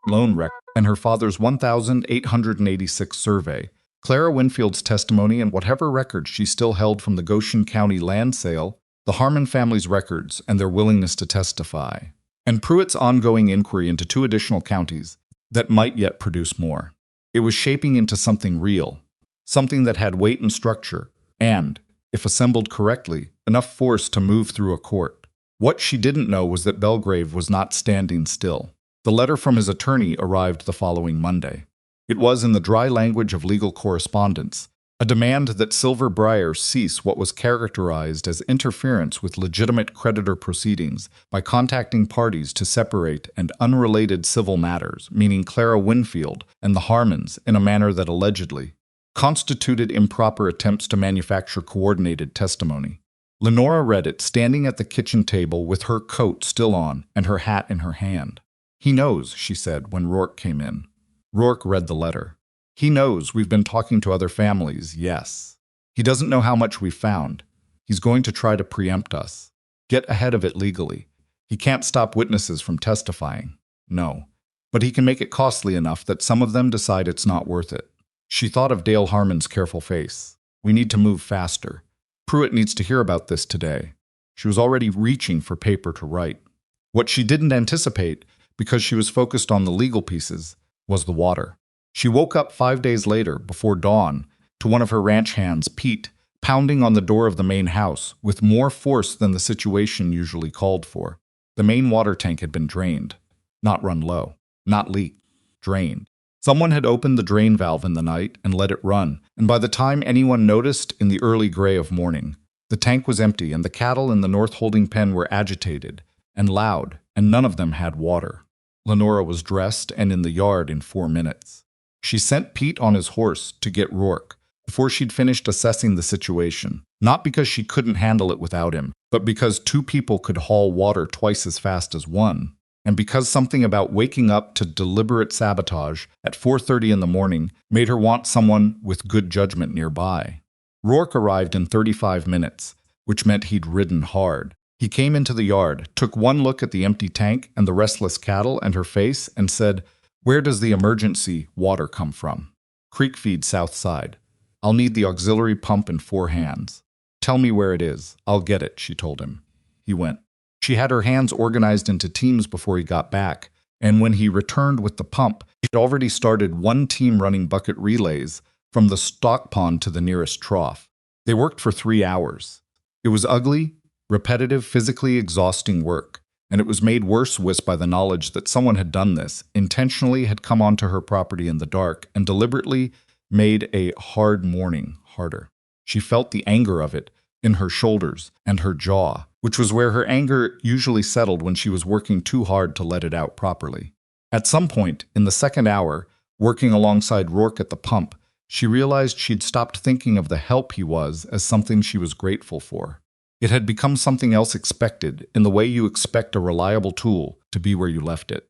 loan record, and her father's 1,886 survey, Clara Winfield's testimony, and whatever records she still held from the Goshen County land sale, the Harmon family's records, and their willingness to testify, and Pruett's ongoing inquiry into 2 additional counties that might yet produce more. It was shaping into something real, something that had weight and structure, and, if assembled correctly, enough force to move through a court. What she didn't know was that Bellgrave was not standing still. The letter from his attorney arrived the following Monday. It was, in the dry language of legal correspondence, A demand that Silver Briar cease what was characterized as interference with legitimate creditor proceedings by contacting parties to separate and unrelated civil matters, meaning Clara Winfield and the Harmons, in a manner that allegedly constituted improper attempts to manufacture coordinated testimony. Lenora read it, standing at the kitchen table with her coat still on and her hat in her hand. "He knows," she said when Rourke came in. Rourke read the letter. "He knows we've been talking to other families, yes. He doesn't know how much we've found. He's going to try to preempt us. Get ahead of it legally. He can't stop witnesses from testifying. No. But he can make it costly enough that some of them decide it's not worth it." She thought of Dale Harmon's careful face. "We need to move faster. Pruitt needs to hear about this today." She was already reaching for paper to write. What she didn't anticipate, because she was focused on the legal pieces, was the water. She woke up 5 days later, before dawn, to one of her ranch hands, Pete, pounding on the door of the main house with more force than the situation usually called for. The main water tank had been drained. Not run low. Not leaked. Drained. Someone had opened the drain valve in the night and let it run, and by the time anyone noticed in the early gray of morning, the tank was empty and the cattle in the north holding pen were agitated and loud, and none of them had water. Lenora was dressed and in the yard in 4 minutes. She sent Pete on his horse to get Rourke before she'd finished assessing the situation, not because she couldn't handle it without him, but because 2 people could haul water twice as fast as one, and because something about waking up to deliberate sabotage at 4:30 in the morning made her want someone with good judgment nearby. Rourke arrived in 35 minutes, which meant he'd ridden hard. He came into the yard, took one look at the empty tank and the restless cattle and her face, and said, "Where does the emergency water come from?" "Creek feed south side. I'll need the auxiliary pump in 4 hands." "Tell me where it is. I'll get it," she told him. He went. She had her hands organized into teams before he got back, and when he returned with the pump, she had already started one team running bucket relays from the stock pond to the nearest trough. They worked for 3 hours. It was ugly, repetitive, physically exhausting work, and it was made worse by the knowledge that someone had done this, intentionally had come onto her property in the dark, and deliberately made a hard morning harder. She felt the anger of it in her shoulders and her jaw, which was where her anger usually settled when she was working too hard to let it out properly. At some point, in the second hour, working alongside Rourke at the pump, she realized she'd stopped thinking of the help he was as something she was grateful for. It had become something else expected, in the way you expect a reliable tool to be where you left it.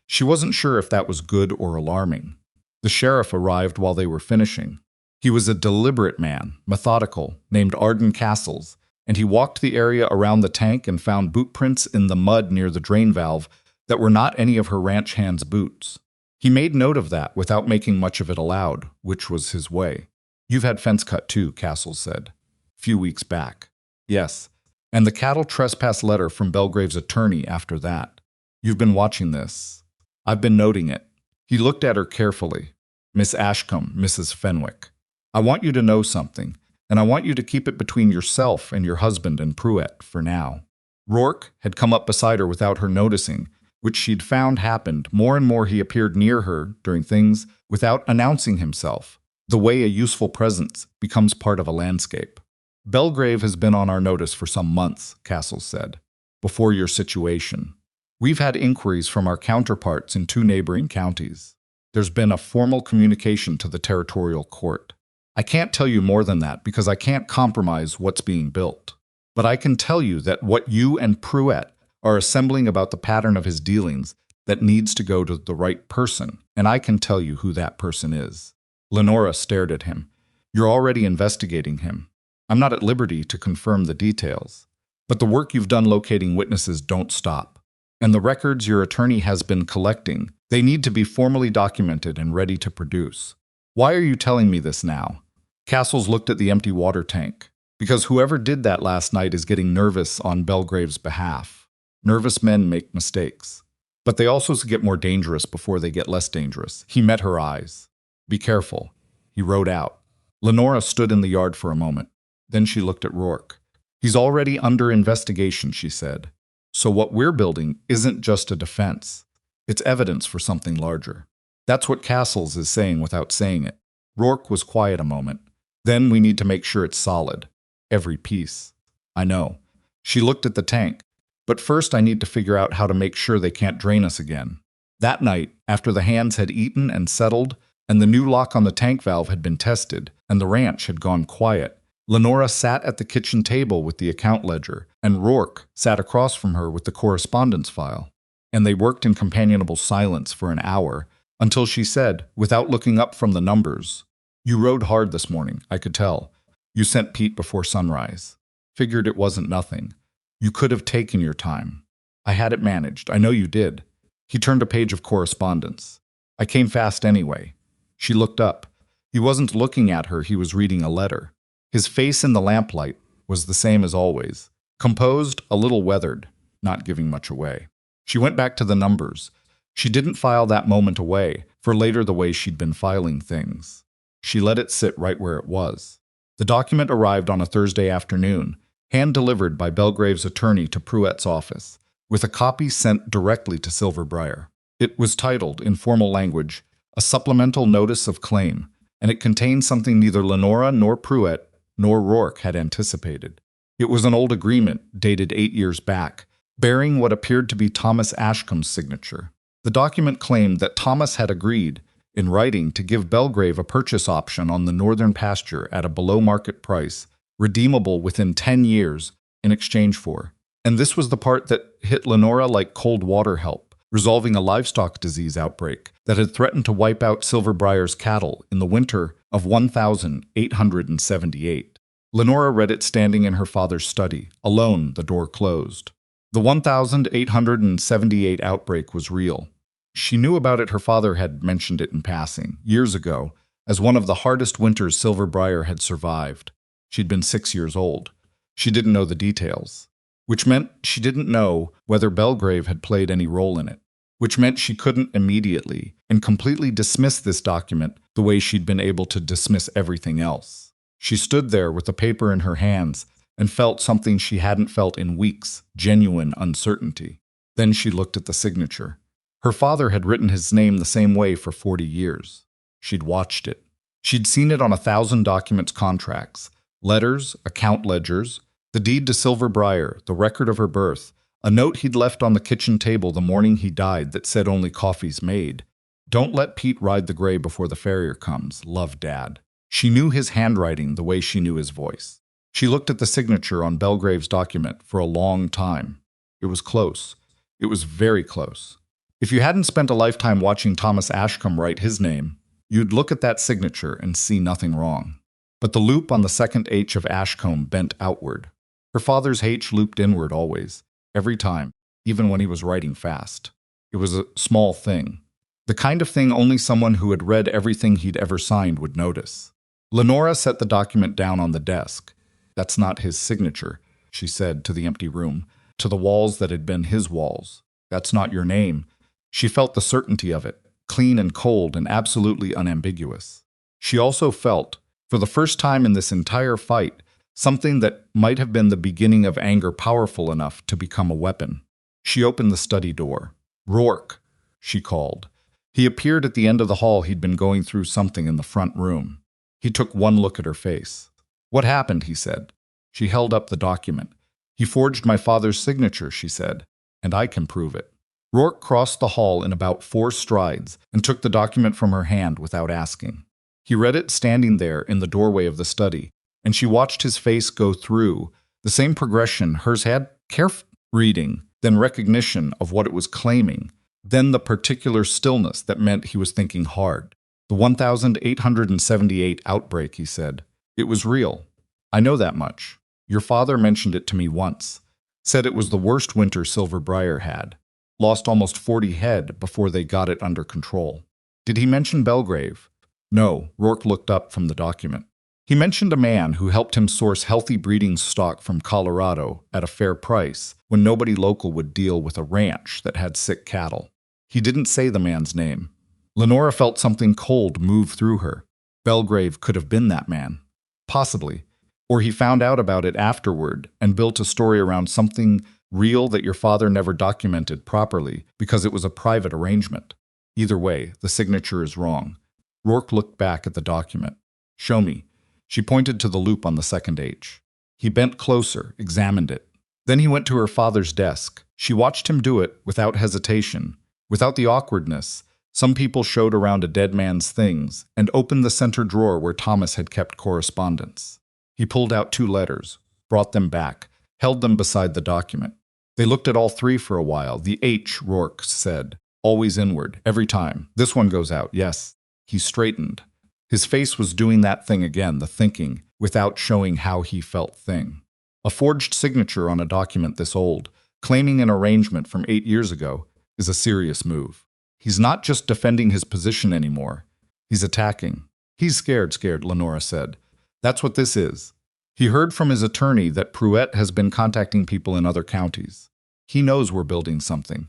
She wasn't sure if that was good or alarming. The sheriff arrived while they were finishing. He was a deliberate man, methodical, named Arden Castles, and he walked the area around the tank and found boot prints in the mud near the drain valve that were not any of her ranch hands' boots. He made note of that without making much of it aloud, which was his way. "You've had fence cut too," Castles said. "Few weeks back." "Yes, and the cattle trespass letter from Bellgrave's attorney after that. You've been watching this." "I've been noting it." He looked at her carefully. "Miss Ashcombe, Mrs. Fenwick. I want you to know something, and I want you to keep it between yourself and your husband and Pruitt for now." Rourke had come up beside her without her noticing, which she'd found happened. More and more he appeared near her during things without announcing himself, the way a useful presence becomes part of a landscape. "Bellgrave has been on our notice for some months," Castles said, "before your situation. We've had inquiries from our counterparts in 2 neighboring counties. There's been a formal communication to the territorial court. I can't tell you more than that because I can't compromise what's being built. But I can tell you that what you and Pruitt are assembling about the pattern of his dealings that needs to go to the right person, and I can tell you who that person is." Lenora stared at him. "You're already investigating him. I'm not at liberty to confirm the details. But the work you've done locating witnesses don't stop. And the records your attorney has been collecting, they need to be formally documented and ready to produce. Why are you telling me this now?" Castles looked at the empty water tank. "Because whoever did that last night is getting nervous on Bellgrave's behalf. Nervous men make mistakes. But they also get more dangerous before they get less dangerous." He met her eyes. "Be careful." He rode out. Lenora stood in the yard for a moment. Then she looked at Rourke. "He's already under investigation," she said. "So what we're building isn't just a defense. It's evidence for something larger." That's what Castles is saying without saying it. Rourke was quiet a moment. Then we need to make sure it's solid. Every piece. I know. She looked at the tank. But first I need to figure out how to make sure they can't drain us again. That night, after the hands had eaten and settled, and the new lock on the tank valve had been tested, and the ranch had gone quiet, Lenora sat at the kitchen table with the account ledger, and Rourke sat across from her with the correspondence file. And they worked in companionable silence for an hour, until she said, without looking up from the numbers, "You rode hard this morning, I could tell. You sent Pete before sunrise. Figured it wasn't nothing. You could have taken your time. I had it managed, I know you did." He turned a page of correspondence. "I came fast anyway." She looked up. He wasn't looking at her, he was reading a letter. His face in the lamplight was the same as always. Composed, a little weathered, not giving much away. She went back to the numbers. She didn't file that moment away, for later the way she'd been filing things. She let it sit right where it was. The document arrived on a Thursday afternoon, hand-delivered by Bellgrave's attorney to Pruett's office, with a copy sent directly to Silver Briar. It was titled, in formal language, "A Supplemental Notice of Claim," and it contained something neither Lenora nor Pruett nor Rourke had anticipated. It was an old agreement, dated 8 years back, bearing what appeared to be Thomas Ashcombe's signature. The document claimed that Thomas had agreed, in writing, to give Bellgrave a purchase option on the northern pasture at a below-market price, redeemable within 10 years, in exchange for. And this was the part that hit Lenora like cold water help, resolving a livestock disease outbreak that had threatened to wipe out Silver Briar's cattle in the winter of 1878. Lenora read it standing in her father's study, alone, the door closed. The 1878 outbreak was real. She knew about it, her father had mentioned it in passing, years ago, as one of the hardest winters Silver Briar had survived. She'd been 6 years old. She didn't know the details. Which meant she didn't know whether Bellgrave had played any role in it. Which meant she couldn't immediately and completely dismiss this document the way she'd been able to dismiss everything else. She stood there with the paper in her hands and felt something she hadn't felt in weeks, genuine uncertainty. Then she looked at the signature. Her father had written his name the same way for 40 years. She'd watched it. She'd seen it on 1,000 documents, contracts, letters, account ledgers, the deed to Silver Briar, the record of her birth, a note he'd left on the kitchen table the morning he died that said only coffee's made. "Don't let Pete ride the gray before the farrier comes. Love, Dad." She knew his handwriting the way she knew his voice. She looked at the signature on Bellgrave's document for a long time. It was close. It was very close. If you hadn't spent a lifetime watching Thomas Ashcombe write his name, you'd look at that signature and see nothing wrong. But the loop on the second H of Ashcombe bent outward. Her father's H looped inward always, every time, even when he was writing fast. It was a small thing. The kind of thing only someone who had read everything he'd ever signed would notice. Lenora set the document down on the desk. "That's not his signature," she said to the empty room, to the walls that had been his walls. "That's not your name." She felt the certainty of it, clean and cold and absolutely unambiguous. She also felt, for the first time in this entire fight, something that might have been the beginning of anger powerful enough to become a weapon. She opened the study door. "Rourke," she called. He appeared at the end of the hall. He'd been going through something in the front room. He took one look at her face. "What happened?" he said. She held up the document. "He forged my father's signature," she said, "and I can prove it." Rourke crossed the hall in about 4 strides and took the document from her hand without asking. He read it standing there in the doorway of the study, and she watched his face go through the same progression hers had, careful reading, then recognition of what it was claiming, then the particular stillness that meant he was thinking hard. "The 1878 outbreak," he said. "It was real. I know that much. Your father mentioned it to me once. Said it was the worst winter Silver Briar had. Lost almost 40 head before they got it under control." "Did he mention Bellgrave?" "No," Rourke looked up from the document. "He mentioned a man who helped him source healthy breeding stock from Colorado at a fair price when nobody local would deal with a ranch that had sick cattle. He didn't say the man's name." Lenora felt something cold move through her. Bellgrave could have been that man. Possibly. Or he found out about it afterward and built a story around something real that your father never documented properly because it was a private arrangement. Either way, the signature is wrong. Rourke looked back at the document. "Show me." She pointed to the loop on the second H. He bent closer, examined it. Then he went to her father's desk. She watched him do it without hesitation, without the awkwardness some people showed around a dead man's things, and opened the center drawer where Thomas had kept correspondence. He pulled out 2 letters, brought them back, held them beside the document. They looked at all 3 for a while. The H, Rourke said, always inward, every time. This one goes out, yes. He straightened. His face was doing that thing again, the thinking, without showing how he felt thing. A forged signature on a document this old, claiming an arrangement from 8 years ago, is a serious move. He's not just defending his position anymore. He's attacking. He's scared, Lenora said. That's what this is. He heard from his attorney that Pruitt has been contacting people in other counties. He knows we're building something.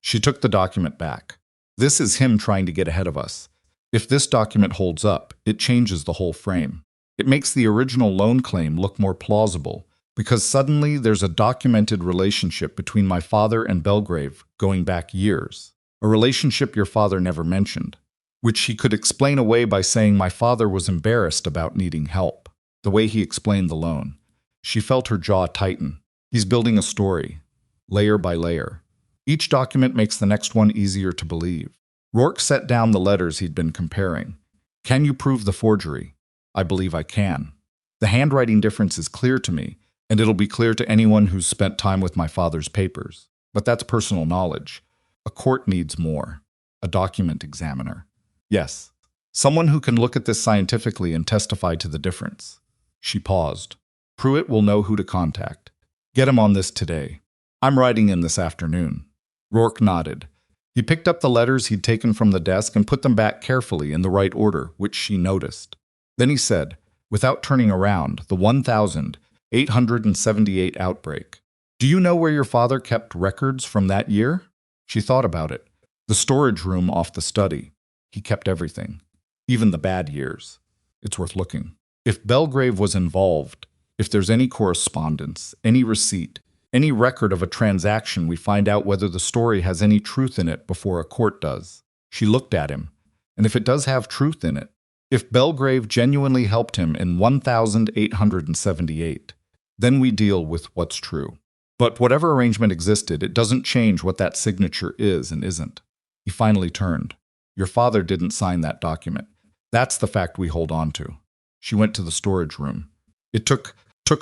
She took the document back. This is him trying to get ahead of us. If this document holds up, it changes the whole frame. It makes the original loan claim look more plausible, because suddenly there's a documented relationship between my father and Bellgrave going back years. A relationship your father never mentioned, which he could explain away by saying my father was embarrassed about needing help, the way he explained the loan. She felt her jaw tighten. He's building a story, layer by layer. Each document makes the next one easier to believe. Rourke set down the letters he'd been comparing. Can you prove the forgery? I believe I can. The handwriting difference is clear to me, and it'll be clear to anyone who's spent time with my father's papers. But that's personal knowledge. A court needs more. A document examiner. Yes. Someone who can look at this scientifically and testify to the difference. She paused. Pruitt will know who to contact. Get him on this today. I'm writing in this afternoon. Rourke nodded. He picked up the letters he'd taken from the desk and put them back carefully in the right order, which she noticed. Then he said, without turning around, the 1,878 outbreak. Do you know where your father kept records from that year? She thought about it. The storage room off the study. He kept everything, even the bad years. It's worth looking. If Bellgrave was involved, if there's any correspondence, any receipt, any record of a transaction, we find out whether the story has any truth in it before a court does. She looked at him, and if it does have truth in it, if Bellgrave genuinely helped him in 1,878, then we deal with what's true. But whatever arrangement existed, it doesn't change what that signature is and isn't. He finally turned. Your father didn't sign that document. That's the fact we hold on to. She went to the storage room. It took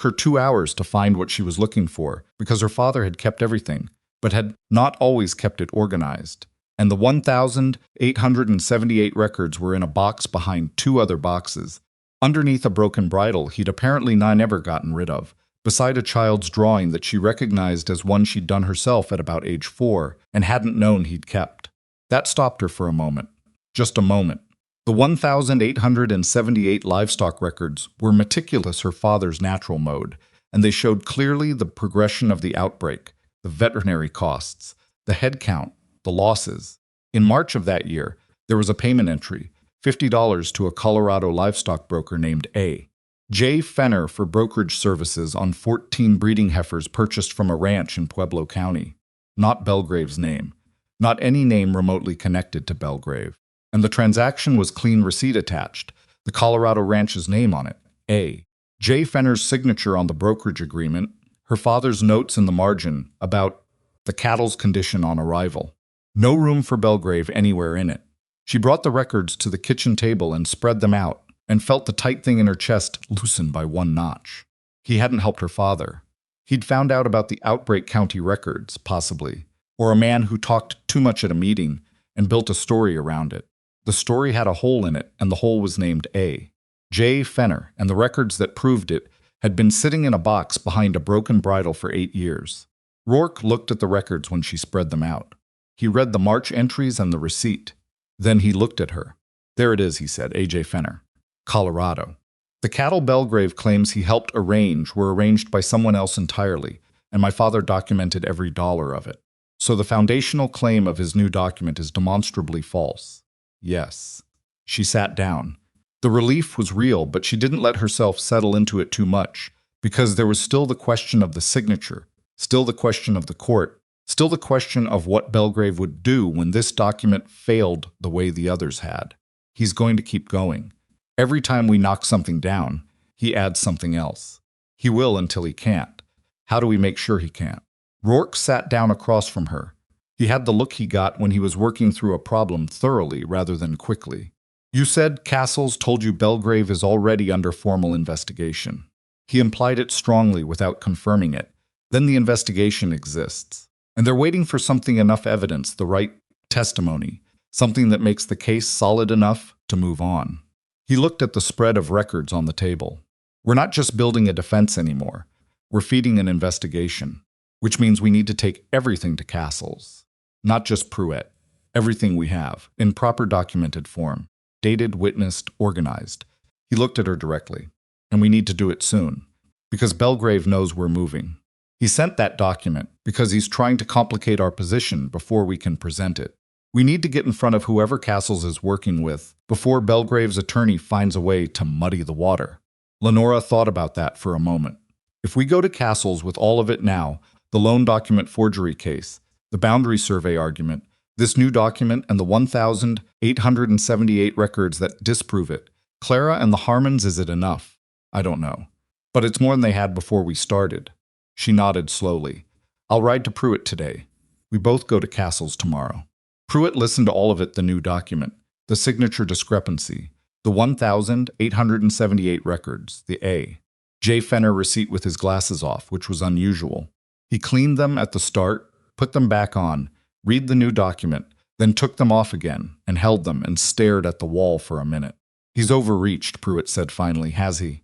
her 2 hours to find what she was looking for, because her father had kept everything, but had not always kept it organized. And the 1,878 records were in a box behind 2 other boxes, underneath a broken bridle he'd apparently never gotten rid of, beside a child's drawing that she recognized as one she'd done herself at about age 4 and hadn't known he'd kept. That stopped her for a moment. Just a moment. The 1,878 livestock records were meticulous, her father's natural mode, and they showed clearly the progression of the outbreak, the veterinary costs, the head count, the losses. In March of that year, there was a payment entry, $50 to a Colorado livestock broker named A. J. Fenner for brokerage services on 14 breeding heifers purchased from a ranch in Pueblo County. Not Bellgrave's name. Not any name remotely connected to Bellgrave. And the transaction was clean receipt attached, the Colorado ranch's name on it, A. J. Fenner's signature on the brokerage agreement, her father's notes in the margin about the cattle's condition on arrival. No room for Bellgrave anywhere in it. She brought the records to the kitchen table and spread them out, and felt the tight thing in her chest loosen by 1 notch. He hadn't helped her father. He'd found out about the Outbreak County records, possibly, or a man who talked too much at a meeting and built a story around it. The story had a hole in it, and the hole was named A. J. Fenner, and the records that proved it had been sitting in a box behind a broken bridle for 8 years. Rourke looked at the records when she spread them out. He read the March entries and the receipt. Then he looked at her. There it is, he said, A.J. Fenner. Colorado. The cattle Bellgrave claims he helped arrange were arranged by someone else entirely, and my father documented every dollar of it. So the foundational claim of his new document is demonstrably false. Yes. She sat down. The relief was real, but she didn't let herself settle into it too much, because there was still the question of the signature, still the question of the court, still the question of what Bellgrave would do when this document failed the way the others had. He's going to keep going. Every time we knock something down, he adds something else. He will until he can't. How do we make sure he can't? Rourke sat down across from her. He had the look he got when he was working through a problem thoroughly rather than quickly. You said Castles told you Bellgrave is already under formal investigation. He implied it strongly without confirming it. Then the investigation exists. And they're waiting for enough evidence, the right testimony, something that makes the case solid enough to move on. He looked at the spread of records on the table. We're not just building a defense anymore. We're feeding an investigation, which means we need to take everything to Castles. Not just Pruitt. Everything we have, in proper documented form. Dated, witnessed, organized. He looked at her directly. And we need to do it soon. Because Bellgrave knows we're moving. He sent that document because he's trying to complicate our position before we can present it. We need to get in front of whoever Castles is working with before Bellgrave's attorney finds a way to muddy the water. Lenora thought about that for a moment. If we go to Castles with all of it now, the loan document forgery case, the boundary survey argument, this new document and the 1,878 records that disprove it, Clara and the Harmons, is it enough? I don't know. But it's more than they had before we started. She nodded slowly. I'll ride to Pruitt today. We both go to Castles tomorrow. Pruitt listened to all of it, the new document, the signature discrepancy, the 1,878 records, the A. J. Fenner receipt with his glasses off, which was unusual. He cleaned them at the start, put them back on, read the new document, then took them off again and held them and stared at the wall for a minute. He's overreached, Pruitt said finally, has he?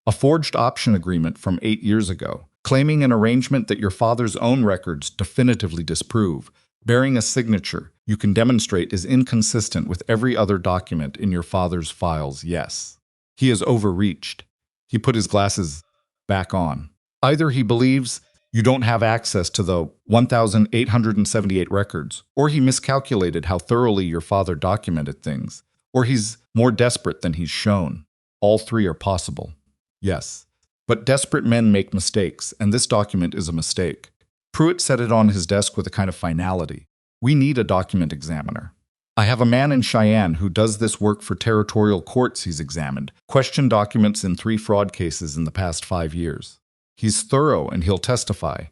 A forged option agreement from 8 years ago, claiming an arrangement that your father's own records definitively disprove, bearing a signature you can demonstrate is inconsistent with every other document in your father's files, yes. He has overreached. He put his glasses back on. Either he believes you don't have access to the 1,878 records, or he miscalculated how thoroughly your father documented things, or he's more desperate than he's shown. All three are possible. Yes. But desperate men make mistakes, and this document is a mistake. Pruitt set it on his desk with a kind of finality. We need a document examiner. I have a man in Cheyenne who does this work for territorial courts he's examined, questioned documents in 3 fraud cases in the past 5 years. He's thorough and he'll testify.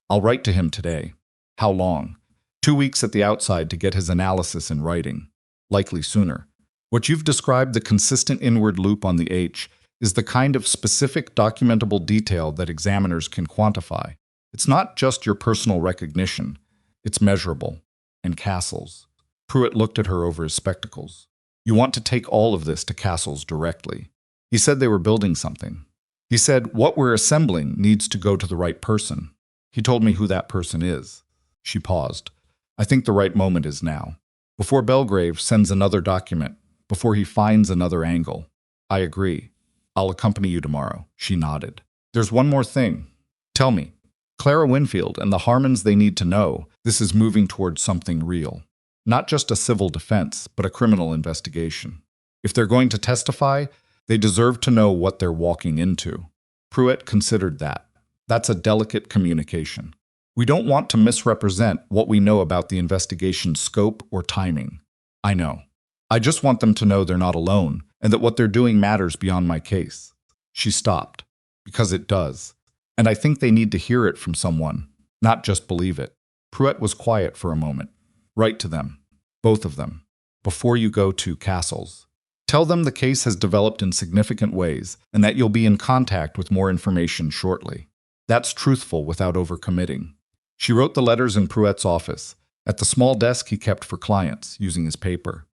I'll write to him today. How long? 2 weeks at the outside to get his analysis in writing. Likely sooner. What you've described, the consistent inward loop on the H, is the kind of specific documentable detail that examiners can quantify. It's not just your personal recognition. It's measurable. And Castles. Pruitt looked at her over his spectacles. You want to take all of this to Castles directly. He said they were building something. He said, what we're assembling needs to go to the right person. He told me who that person is. She paused. I think the right moment is now. Before Bellgrave sends another document, before he finds another angle. I agree. I'll accompany you tomorrow. She nodded. There's one more thing. Tell me. Clara Winfield and the Harmons, they need to know this is moving towards something real. Not just a civil defense, but a criminal investigation. If they're going to testify, they deserve to know what they're walking into. Pruitt considered that. That's a delicate communication. We don't want to misrepresent what we know about the investigation's scope or timing. I know. I just want them to know they're not alone, and that what they're doing matters beyond my case. She stopped. Because it does. And I think they need to hear it from someone, not just believe it. Pruitt was quiet for a moment. Write to them. Both of them. Before you go to Castles. Tell them the case has developed in significant ways, and that you'll be in contact with more information shortly. That's truthful without overcommitting. She wrote the letters in Pruitt's office, at the small desk he kept for clients, using his paper.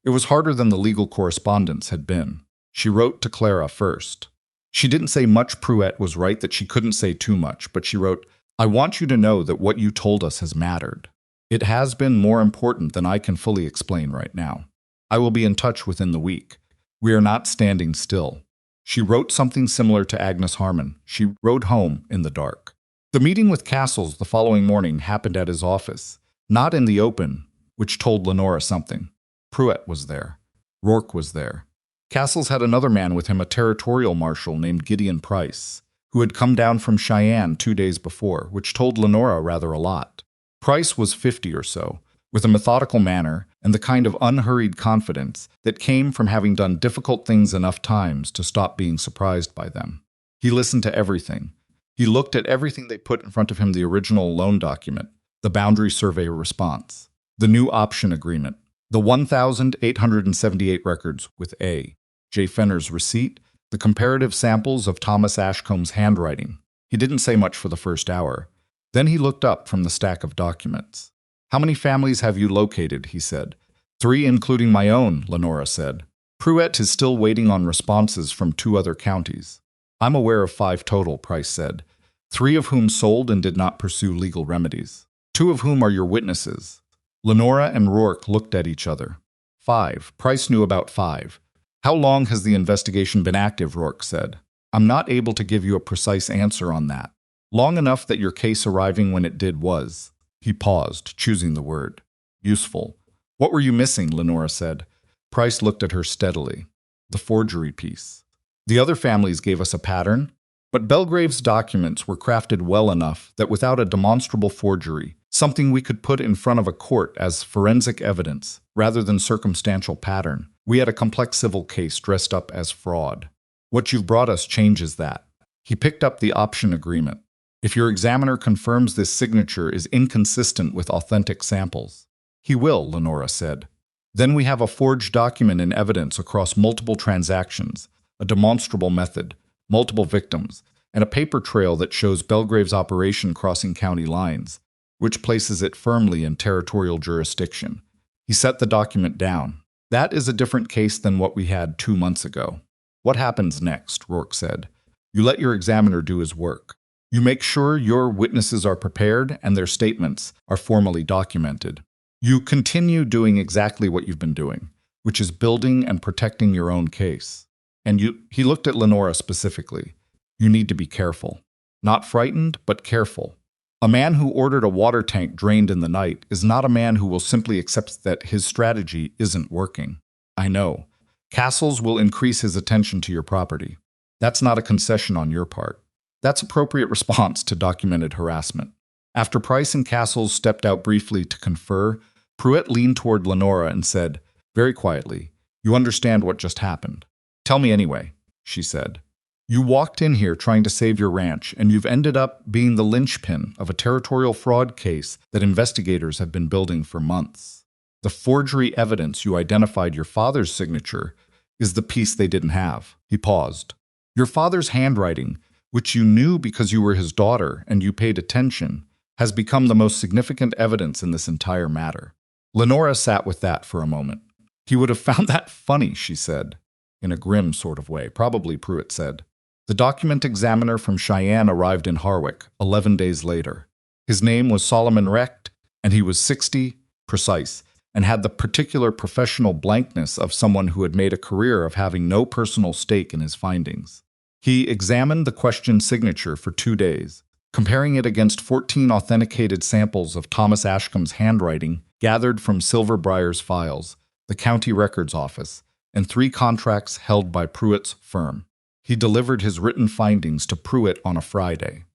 It was harder than the legal correspondence had been. She wrote to Clara first. She didn't say much. Pruitt was right that she couldn't say too much, but she wrote, I want you to know that what you told us has mattered. It has been more important than I can fully explain right now. I will be in touch within the week. We are not standing still. She wrote something similar to Agnes Harmon. She rode home in the dark. The meeting with Castles the following morning happened at his office, not in the open, which told Lenora something. Pruitt was there. Rourke was there. Castles had another man with him, a territorial marshal named Gideon Price, who had come down from Cheyenne 2 days before, which told Lenora rather a lot. Price was 50 or so, with a methodical manner and the kind of unhurried confidence that came from having done difficult things enough times to stop being surprised by them. He listened to everything. He looked at everything they put in front of him: the original loan document, the boundary survey response, the new option agreement, the 1,878 records with A. J. Fenner's receipt, the comparative samples of Thomas Ashcombe's handwriting. He didn't say much for the first hour. Then he looked up from the stack of documents. "How many families have you located?" he said. "3, including my own," Lenora said. "Pruitt is still waiting on responses from 2 other counties." "I'm aware of 5 total," Price said, 3 of whom sold and did not pursue legal remedies. 2 of whom are your witnesses." Lenora and Rourke looked at each other. 5. Price knew about 5. "How long has the investigation been active?" Rourke said. "I'm not able to give you a precise answer on that. Long enough that your case arriving when it did was." He paused, choosing the word. "Useful." "What were you missing?" Lenora said. Price looked at her steadily. "The forgery piece. The other families gave us a pattern, but Bellgrave's documents were crafted well enough that without a demonstrable forgery, something we could put in front of a court as forensic evidence, rather than circumstantial pattern, we had a complex civil case dressed up as fraud. What you've brought us changes that." He picked up the option agreement. "If your examiner confirms this signature is inconsistent with authentic samples." "He will," Lenora said. "Then we have a forged document in evidence across multiple transactions, a demonstrable method, multiple victims, and a paper trail that shows Bellgrave's operation crossing county lines, which places it firmly in territorial jurisdiction." He set the document down. "That is a different case than what we had 2 months ago." "What happens next?" Rourke said. "You let your examiner do his work. You make sure your witnesses are prepared and their statements are formally documented. You continue doing exactly what you've been doing, which is building and protecting your own case. And he looked at Lenora specifically. "You need to be careful. Not frightened, but careful. A man who ordered a water tank drained in the night is not a man who will simply accept that his strategy isn't working. I know. Castles will increase his attention to your property. That's not a concession on your part. That's appropriate response to documented harassment." After Price and Castles stepped out briefly to confer, Pruitt leaned toward Lenora and said, very quietly, "You understand what just happened." "Tell me anyway," she said. "You walked in here trying to save your ranch, and you've ended up being the linchpin of a territorial fraud case that investigators have been building for months. The forgery evidence you identified your father's signature is the piece they didn't have." He paused. "Your father's handwriting, which you knew because you were his daughter and you paid attention, has become the most significant evidence in this entire matter." Lenora sat with that for a moment. "He would have found that funny," she said, in a grim sort of way. "Probably," Pruitt said. The document examiner from Cheyenne arrived in Harwick 11 days later. His name was Solomon Recht, and he was 60, precise, and had the particular professional blankness of someone who had made a career of having no personal stake in his findings. He examined the questioned signature for 2 days, comparing it against 14 authenticated samples of Thomas Ashcombe's handwriting gathered from Silver Briar's files, the county records office, and 3 contracts held by Pruitt's firm. He delivered his written findings to Pruitt on a Friday.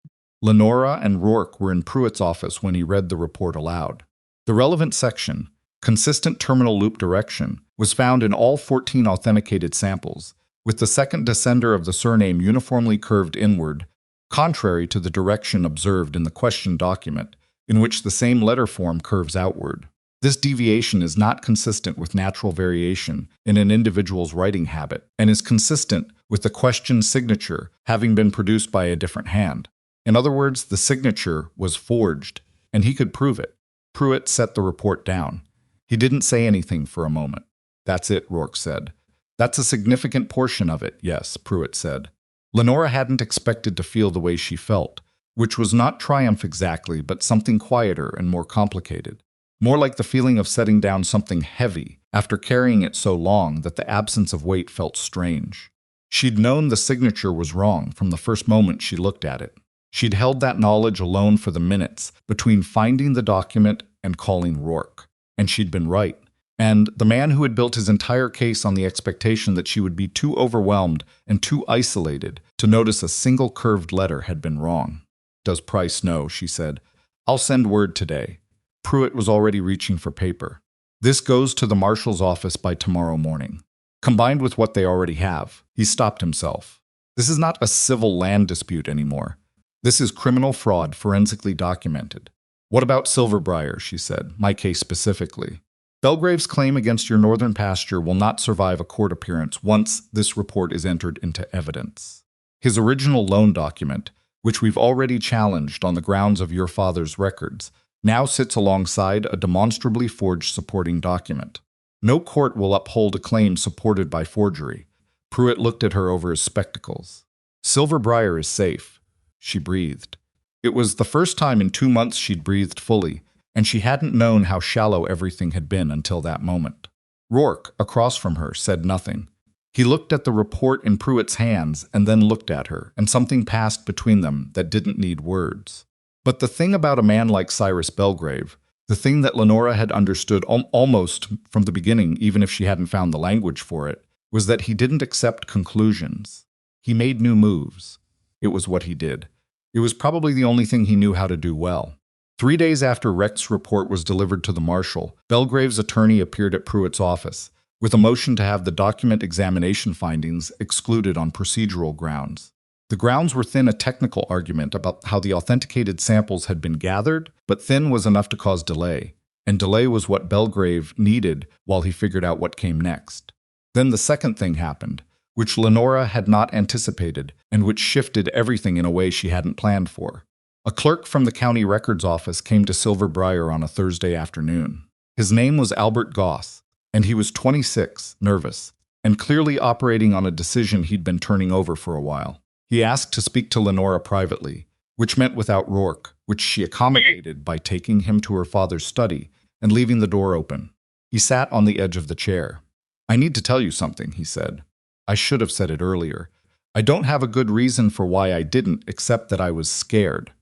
Lenora and Rourke were in Pruitt's office when he read the report aloud. The relevant section, consistent terminal loop direction, was found in all 14 authenticated samples, with the second descender of the surname uniformly curved inward, contrary to the direction observed in the question document, in which the same letter form curves outward. This deviation is not consistent with natural variation in an individual's writing habit, and is consistent with the question signature having been produced by a different hand. In other words, the signature was forged, and he could prove it. Pruitt set the report down. He didn't say anything for a moment. "That's it," Rourke said. "That's a significant portion of it, yes," Pruitt said. Lenora hadn't expected to feel the way she felt, which was not triumph exactly, but something quieter and more complicated. More like the feeling of setting down something heavy after carrying it so long that the absence of weight felt strange. She'd known the signature was wrong from the first moment she looked at it. She'd held that knowledge alone for the minutes between finding the document and calling Rourke. And she'd been right. And the man who had built his entire case on the expectation that she would be too overwhelmed and too isolated to notice a single curved letter had been wrong. "Does Price know?" she said. "I'll send word today." Pruitt was already reaching for paper. This goes to the marshal's office by tomorrow morning. Combined with what they already have, he stopped himself. This is not a civil land dispute anymore. This is criminal fraud forensically documented. What about Silver Briar, she said, my case specifically. Bellgrave's claim against your northern pasture will not survive a court appearance once this report is entered into evidence. His original loan document, which we've already challenged on the grounds of your father's records, now sits alongside a demonstrably forged supporting document. No court will uphold a claim supported by forgery. Pruitt looked at her over his spectacles. Silver Briar is safe, she breathed. It was the first time in 2 months she'd breathed fully, and she hadn't known how shallow everything had been until that moment. Rourke, across from her, said nothing. He looked at the report in Pruitt's hands and then looked at her, and something passed between them that didn't need words. But the thing about a man like Cyrus Bellgrave, the thing that Lenora had understood almost from the beginning, even if she hadn't found the language for it, was that he didn't accept conclusions. He made new moves. It was what he did. It was probably the only thing he knew how to do well. 3 days after Recht's report was delivered to the marshal, Bellgrave's attorney appeared at Pruitt's office, with a motion to have the document examination findings excluded on procedural grounds. The grounds were thin, a technical argument about how the authenticated samples had been gathered, but thin was enough to cause delay, and delay was what Bellgrave needed while he figured out what came next. Then the second thing happened, which Lenora had not anticipated, and which shifted everything in a way she hadn't planned for. A clerk from the county records office came to Silver Briar on a Thursday afternoon. His name was Albert Goss, and he was 26, nervous, and clearly operating on a decision he'd been turning over for a while. He asked to speak to Lenora privately, which meant without Rourke, which she accommodated by taking him to her father's study and leaving the door open. He sat on the edge of the chair. I need to tell you something, he said. I should have said it earlier. I don't have a good reason for why I didn't, except that I was scared.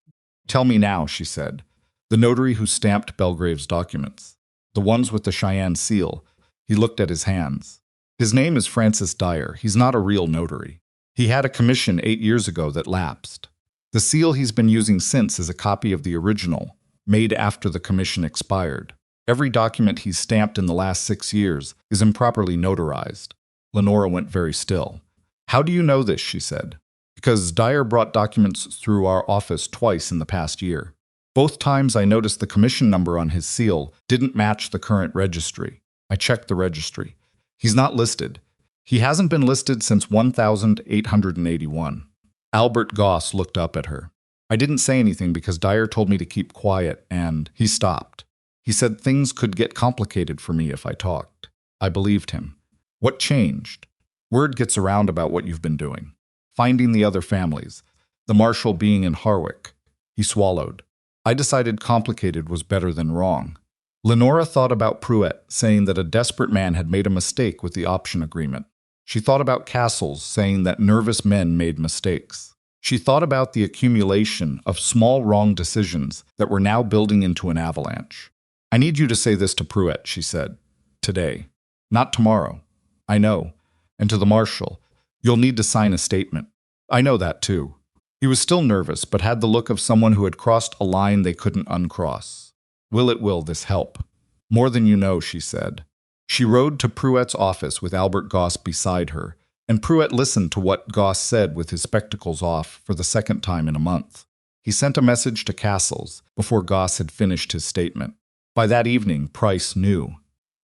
Tell me now, she said. The notary who stamped Bellgrave's documents. The ones with the Cheyenne seal. He looked at his hands. His name is Francis Dyer. He's not a real notary. He had a commission 8 years ago that lapsed. The seal he's been using since is a copy of the original, made after the commission expired. Every document he's stamped in the last 6 years is improperly notarized. Lenora went very still. How do you know this, she said. Because Dyer brought documents through our office twice in the past year. Both times I noticed the commission number on his seal didn't match the current registry. I checked the registry. He's not listed. He hasn't been listed since 1881. Albert Goss looked up at her. I didn't say anything because Dyer told me to keep quiet, and he stopped. He said things could get complicated for me if I talked. I believed him. What changed? Word gets around about what you've been doing. Finding the other families. The marshal being in Harwick. He swallowed. I decided complicated was better than wrong. Lenora thought about Pruitt saying that a desperate man had made a mistake with the option agreement. She thought about Castles saying that nervous men made mistakes. She thought about the accumulation of small wrong decisions that were now building into an avalanche. I need you to say this to Pruitt, she said. Today. Not tomorrow. I know. And to the marshal. You'll need to sign a statement. I know that too. He was still nervous, but had the look of someone who had crossed a line they couldn't uncross. Will this help? More than you know, she said. She rode to Pruitt's office with Albert Goss beside her, and Pruitt listened to what Goss said with his spectacles off for the second time in a month. He sent a message to Castles before Goss had finished his statement. By that evening, Price knew.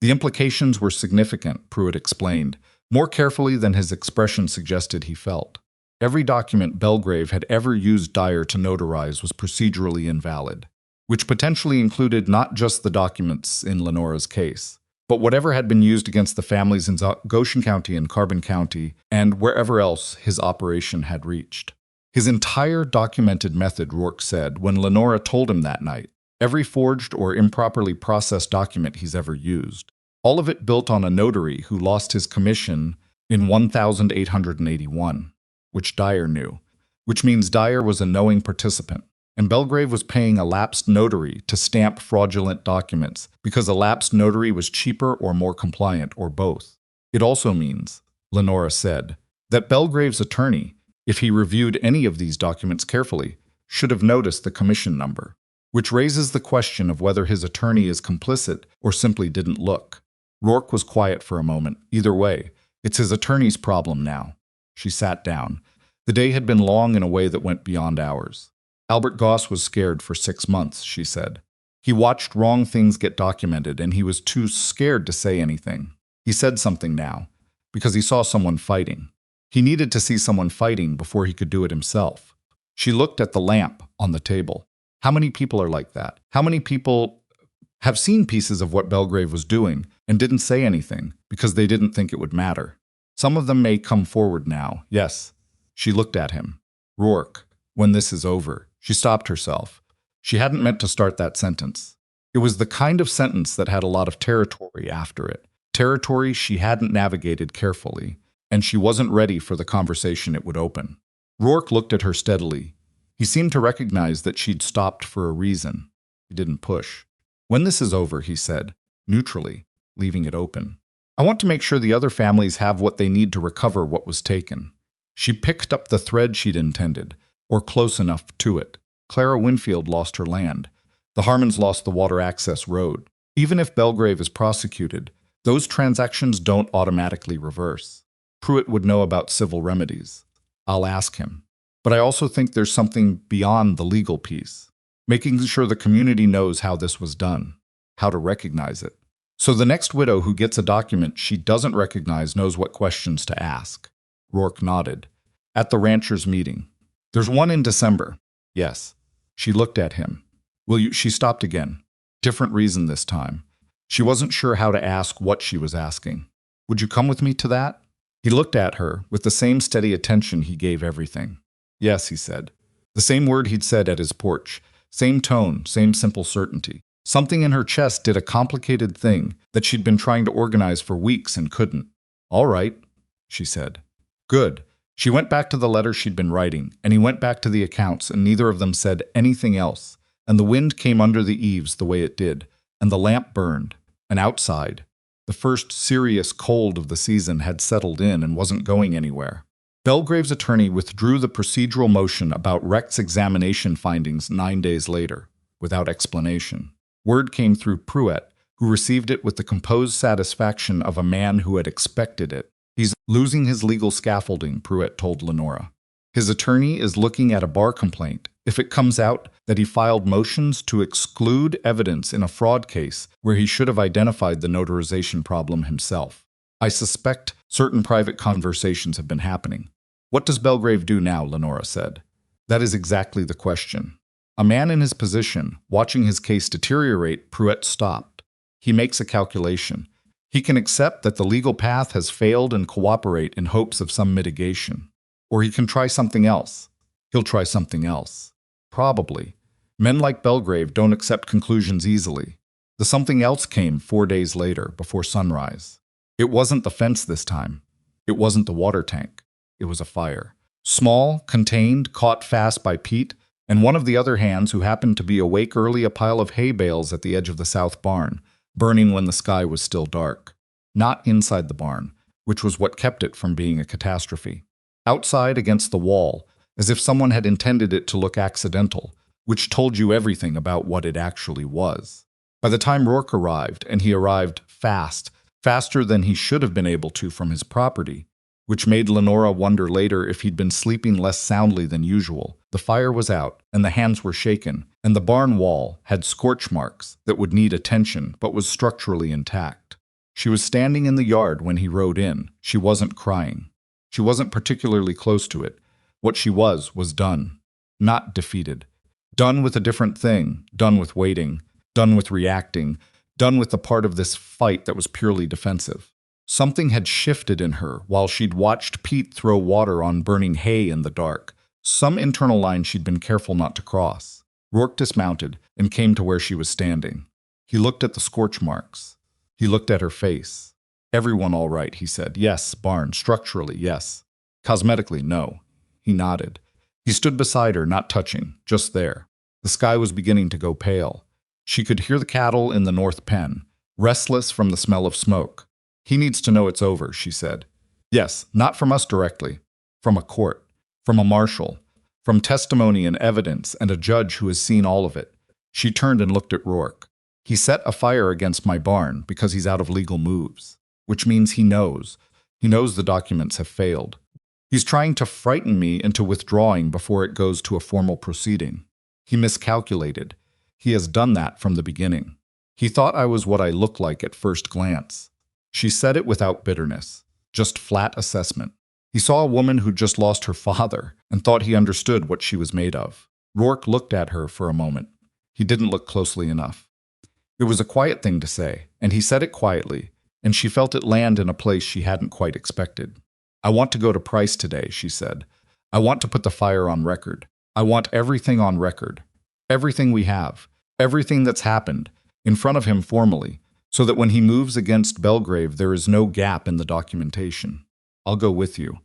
The implications were significant, Pruitt explained, more carefully than his expression suggested he felt. Every document Bellgrave had ever used Dyer to notarize was procedurally invalid, which potentially included not just the documents in Lenora's case, but whatever had been used against the families in Goshen County and Carbon County and wherever else his operation had reached. His entire documented method, Rourke said, when Lenora told him that night, every forged or improperly processed document he's ever used, all of it built on a notary who lost his commission in 1881, which Dyer knew, which means Dyer was a knowing participant. And Bellgrave was paying a lapsed notary to stamp fraudulent documents because a lapsed notary was cheaper or more compliant, or both. It also means, Lenora said, that Bellgrave's attorney, if he reviewed any of these documents carefully, should have noticed the commission number. which raises the question of whether his attorney is complicit or simply didn't look. Rourke was quiet for a moment. Either way, it's his attorney's problem now. She sat down. The day had been long in a way that went beyond hours. Albert Goss was scared for 6 months, she said. He watched wrong things get documented, and he was too scared to say anything. He said something now, because he saw someone fighting. He needed to see someone fighting before he could do it himself. She looked at the lamp on the table. How many people are like that? How many people have seen pieces of what Bellgrave was doing and didn't say anything because they didn't think it would matter? Some of them may come forward now, yes. She looked at him. Rourke, when this is over. She stopped herself. She hadn't meant to start that sentence. It was the kind of sentence that had a lot of territory after it. Territory she hadn't navigated carefully, and she wasn't ready for the conversation it would open. Rourke looked at her steadily. He seemed to recognize that she'd stopped for a reason. He didn't push. When this is over, he said, neutrally, leaving it open. I want to make sure the other families have what they need to recover what was taken. She picked up the thread she'd intended, or close enough to it. Clara Winfield lost her land. The Harmons lost the water access road. Even if Bellgrave is prosecuted, those transactions don't automatically reverse. Pruitt would know about civil remedies. I'll ask him. But I also think there's something beyond the legal piece. Making sure the community knows how this was done, how to recognize it. So the next widow who gets a document she doesn't recognize knows what questions to ask. Rourke nodded. At the ranchers' meeting. There's one in December. Yes. She looked at him. Will you? She stopped again. Different reason this time. She wasn't sure how to ask what she was asking. Would you come with me to that? He looked at her with the same steady attention he gave everything. Yes, he said. The same word he'd said at his porch. Same tone, same simple certainty. Something in her chest did a complicated thing that she'd been trying to organize for weeks and couldn't. All right, she said. Good. She went back to the letter she'd been writing, and he went back to the accounts, and neither of them said anything else. And the wind came under the eaves the way it did, and the lamp burned. And outside, the first serious cold of the season had settled in and wasn't going anywhere. Bellgrave's attorney withdrew the procedural motion about Recht's examination findings 9 days later, without explanation. Word came through Pruitt, who received it with the composed satisfaction of a man who had expected it. He's losing his legal scaffolding, Pruitt told Lenora. His attorney is looking at a bar complaint. If it comes out that he filed motions to exclude evidence in a fraud case where he should have identified the notarization problem himself. I suspect certain private conversations have been happening. What does Bellgrave do now? Lenora said. That is exactly the question. A man in his position, watching his case deteriorate, Pruitt stopped. He makes a calculation. He can accept that the legal path has failed and cooperate in hopes of some mitigation. Or he can try something else. He'll try something else. Probably. Men like Bellgrave don't accept conclusions easily. The something else came 4 days later, before sunrise. It wasn't the fence this time. It wasn't the water tank. It was a fire. Small, contained, caught fast by Pete, and one of the other hands who happened to be awake early, a pile of hay bales at the edge of the south barn, burning when the sky was still dark. Not inside the barn, which was what kept it from being a catastrophe. Outside against the wall, as if someone had intended it to look accidental, which told you everything about what it actually was. By the time Rourke arrived, and he arrived fast, faster than he should have been able to from his property, which made Lenora wonder later if he'd been sleeping less soundly than usual, the fire was out, and the hands were shaken, and the barn wall had scorch marks that would need attention but was structurally intact. She was standing in the yard when he rode in. She wasn't crying. She wasn't particularly close to it. What she was done. Not defeated. Done with a different thing. Done with waiting. Done with reacting. Done with the part of this fight that was purely defensive. Something had shifted in her while she'd watched Pete throw water on burning hay in the dark. Some internal line she'd been careful not to cross. Rourke dismounted and came to where she was standing. He looked at the scorch marks. He looked at her face. Everyone all right, he said. Yes, barn. Structurally, yes. Cosmetically, no. He nodded. He stood beside her, not touching, just there. The sky was beginning to go pale. She could hear the cattle in the north pen, restless from the smell of smoke. He needs to know it's over, she said. Yes, not from us directly. From a court. From a marshal. From testimony and evidence and a judge who has seen all of it. She turned and looked at Rourke. He set a fire against my barn because he's out of legal moves, which means he knows. He knows the documents have failed. He's trying to frighten me into withdrawing before it goes to a formal proceeding. He miscalculated. He has done that from the beginning. He thought I was what I looked like at first glance. She said it without bitterness, just flat assessment. He saw a woman who just lost her father and thought he understood what she was made of. Rourke looked at her for a moment. He didn't look closely enough. It was a quiet thing to say, and he said it quietly, and she felt it land in a place she hadn't quite expected. I want to go to Price today, she said. I want to put the fire on record. I want everything on record. Everything we have, everything that's happened, in front of him formally, so that when he moves against Bellgrave, there is no gap in the documentation. I'll go with you.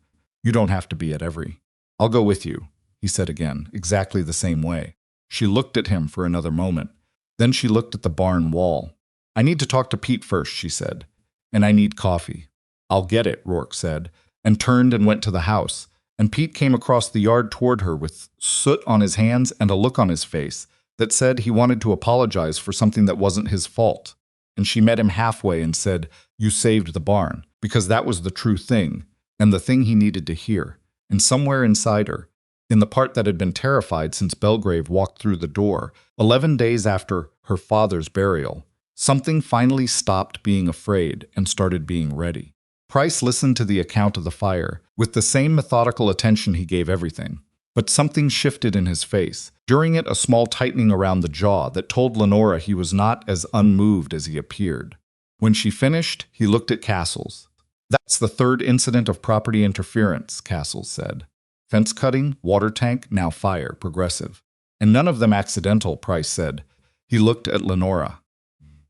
You don't have to be at every. I'll go with you, he said again, exactly the same way. She looked at him for another moment. Then she looked at the barn wall. I need to talk to Pete first, she said, and I need coffee. I'll get it, Rourke said, and turned and went to the house, and Pete came across the yard toward her with soot on his hands and a look on his face that said he wanted to apologize for something that wasn't his fault. And she met him halfway and said, "You saved the barn," because that was the true thing, and the thing he needed to hear. And somewhere inside her, in the part that had been terrified since Bellgrave walked through the door, 11 days after her father's burial, something finally stopped being afraid and started being ready. Price listened to the account of the fire with the same methodical attention he gave everything. But something shifted in his face, during it a small tightening around the jaw that told Lenora he was not as unmoved as he appeared. When she finished, he looked at Castles. "That's the third incident of property interference," Castles said. "Fence cutting, water tank, now fire, progressive. And none of them accidental," Price said. He looked at Lenora.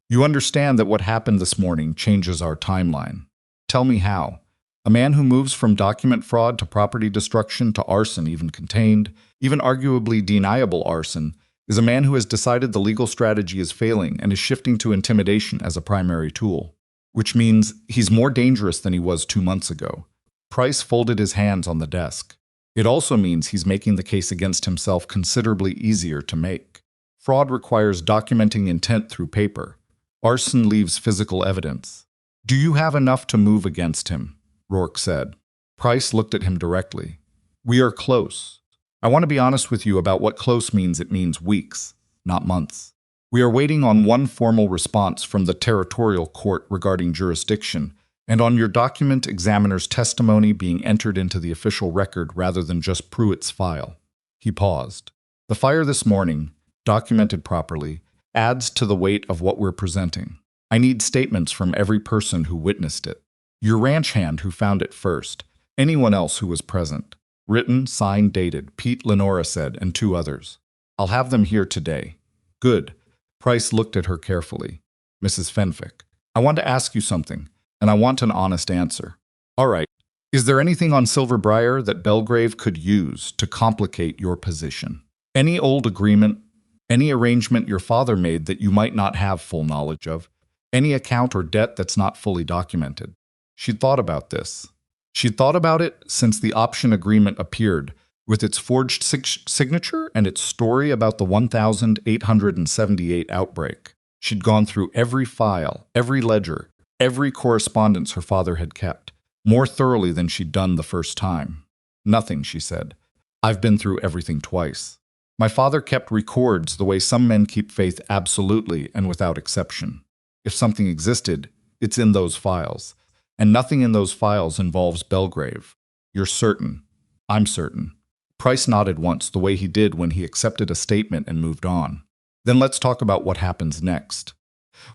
"You understand that what happened this morning changes our timeline. Tell me how. A man who moves from document fraud to property destruction to arson, even contained, even arguably deniable arson, is a man who has decided the legal strategy is failing and is shifting to intimidation as a primary tool. Which means he's more dangerous than he was 2 months ago." Price folded his hands on the desk. "It also means he's making the case against himself considerably easier to make. Fraud requires documenting intent through paper. Arson leaves physical evidence. Do you have enough to move against him?" Rourke said. Price looked at him directly. "We are close. I want to be honest with you about what close means. It means weeks, not months. We are waiting on one formal response from the territorial court regarding jurisdiction, and on your document examiner's testimony being entered into the official record rather than just Pruitt's file." He paused. "The fire this morning, documented properly, adds to the weight of what we're presenting. I need statements from every person who witnessed it. Your ranch hand who found it first, anyone else who was present. Written, signed, dated, Pete, Lenora said, and 2 others. I'll have them here today." "Good." Price looked at her carefully. "Mrs. Fenwick, I want to ask you something, and I want an honest answer." "All right. Is there anything on Silver Briar that Bellgrave could use to complicate your position? Any old agreement, any arrangement your father made that you might not have full knowledge of? Any account or debt that's not fully documented?" She'd thought about this. She'd thought about it since the option agreement appeared, with its forged signature and its story about the 1878 outbreak. She'd gone through every file, every ledger, every correspondence her father had kept, more thoroughly than she'd done the first time. "Nothing," she said. "I've been through everything twice. My father kept records the way some men keep faith, absolutely and without exception. If something existed, it's in those files. And nothing in those files involves Bellgrave. You're certain?" "I'm certain." Price nodded once, the way he did when he accepted a statement and moved on. "Then let's talk about what happens next."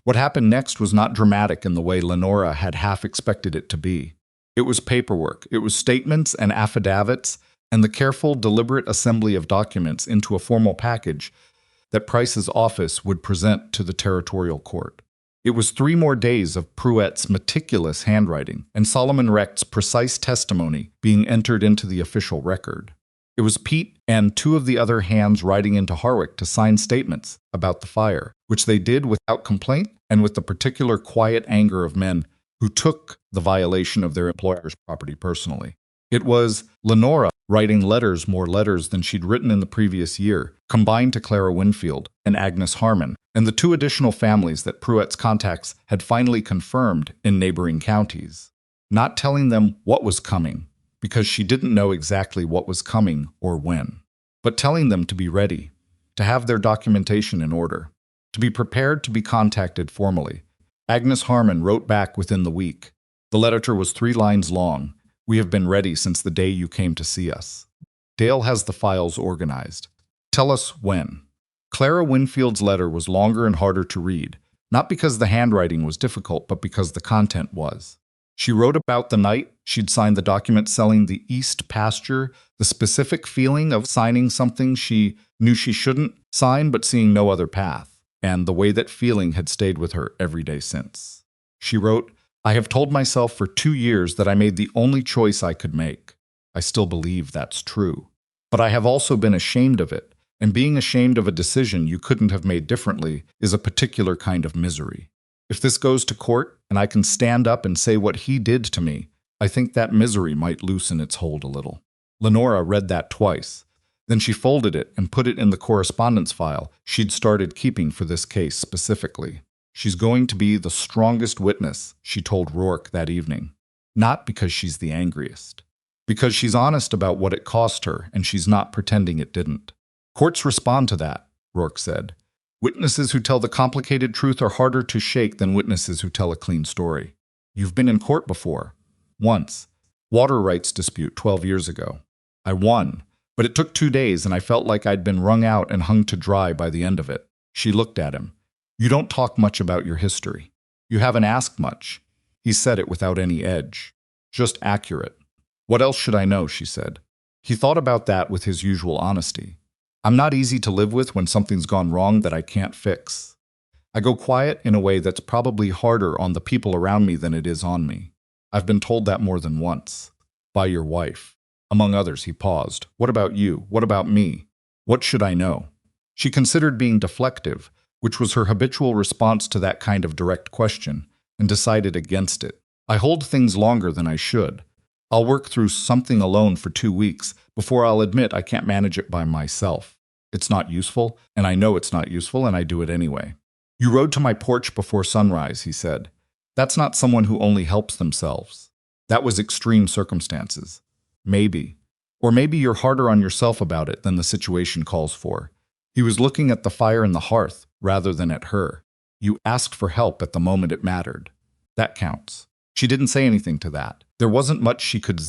What happened next was not dramatic in the way Lenora had half expected it to be. It was paperwork. It was statements and affidavits and the careful, deliberate assembly of documents into a formal package that Price's office would present to the territorial court. It was 3 more days of Pruitt's meticulous handwriting and Solomon Recht's precise testimony being entered into the official record. It was Pete and 2 of the other hands riding into Harwick to sign statements about the fire, which they did without complaint and with the particular quiet anger of men who took the violation of their employer's property personally. It was Lenora writing letters, more letters than she'd written in the previous year, combined to Clara Winfield and Agnes Harmon, and the two additional families that Pruett's contacts had finally confirmed in neighboring counties. Not telling them what was coming, because she didn't know exactly what was coming or when, but telling them to be ready, to have their documentation in order, to be prepared to be contacted formally. Agnes Harmon wrote back within the week. The letter was 3 lines long. We have been ready since the day you came to see us. Dale has the files organized. Tell us when. Clara Winfield's letter was longer and harder to read, not because the handwriting was difficult, but because the content was. She wrote about the night she'd signed the document selling the East pasture, the specific feeling of signing something she knew she shouldn't sign but seeing no other path, and the way that feeling had stayed with her every day since. She wrote, I have told myself for 2 years that I made the only choice I could make. I still believe that's true. But I have also been ashamed of it, and being ashamed of a decision you couldn't have made differently is a particular kind of misery. If this goes to court and I can stand up and say what he did to me, I think that misery might loosen its hold a little. Lenora read that twice. Then she folded it and put it in the correspondence file she'd started keeping for this case specifically. She's going to be the strongest witness, she told Rourke that evening. Not because she's the angriest. Because she's honest about what it cost her, and she's not pretending it didn't. Courts respond to that, Rourke said. Witnesses who tell the complicated truth are harder to shake than witnesses who tell a clean story. You've been in court before. Once. Water rights dispute 12 years ago. I won, but it took 2 days and I felt like I'd been wrung out and hung to dry by the end of it. She looked at him. You don't talk much about your history. You haven't asked much. He said it without any edge. Just accurate. What else should I know, she said. He thought about that with his usual honesty. I'm not easy to live with when something's gone wrong that I can't fix. I go quiet in a way that's probably harder on the people around me than it is on me. I've been told that more than once. By your wife. Among others, he paused. What about you? What about me? What should I know? She considered being deflective, which was her habitual response to that kind of direct question, and decided against it. I hold things longer than I should. I'll work through something alone for 2 weeks before I'll admit I can't manage it by myself. It's not useful, and I know it's not useful, and I do it anyway. You rode to my porch before sunrise, he said. That's not someone who only helps themselves. That was extreme circumstances. Maybe. Or maybe you're harder on yourself about it than the situation calls for. He was looking at the fire in the hearth rather than at her. You asked for help at the moment it mattered. That counts. She didn't say anything to that. There wasn't much she could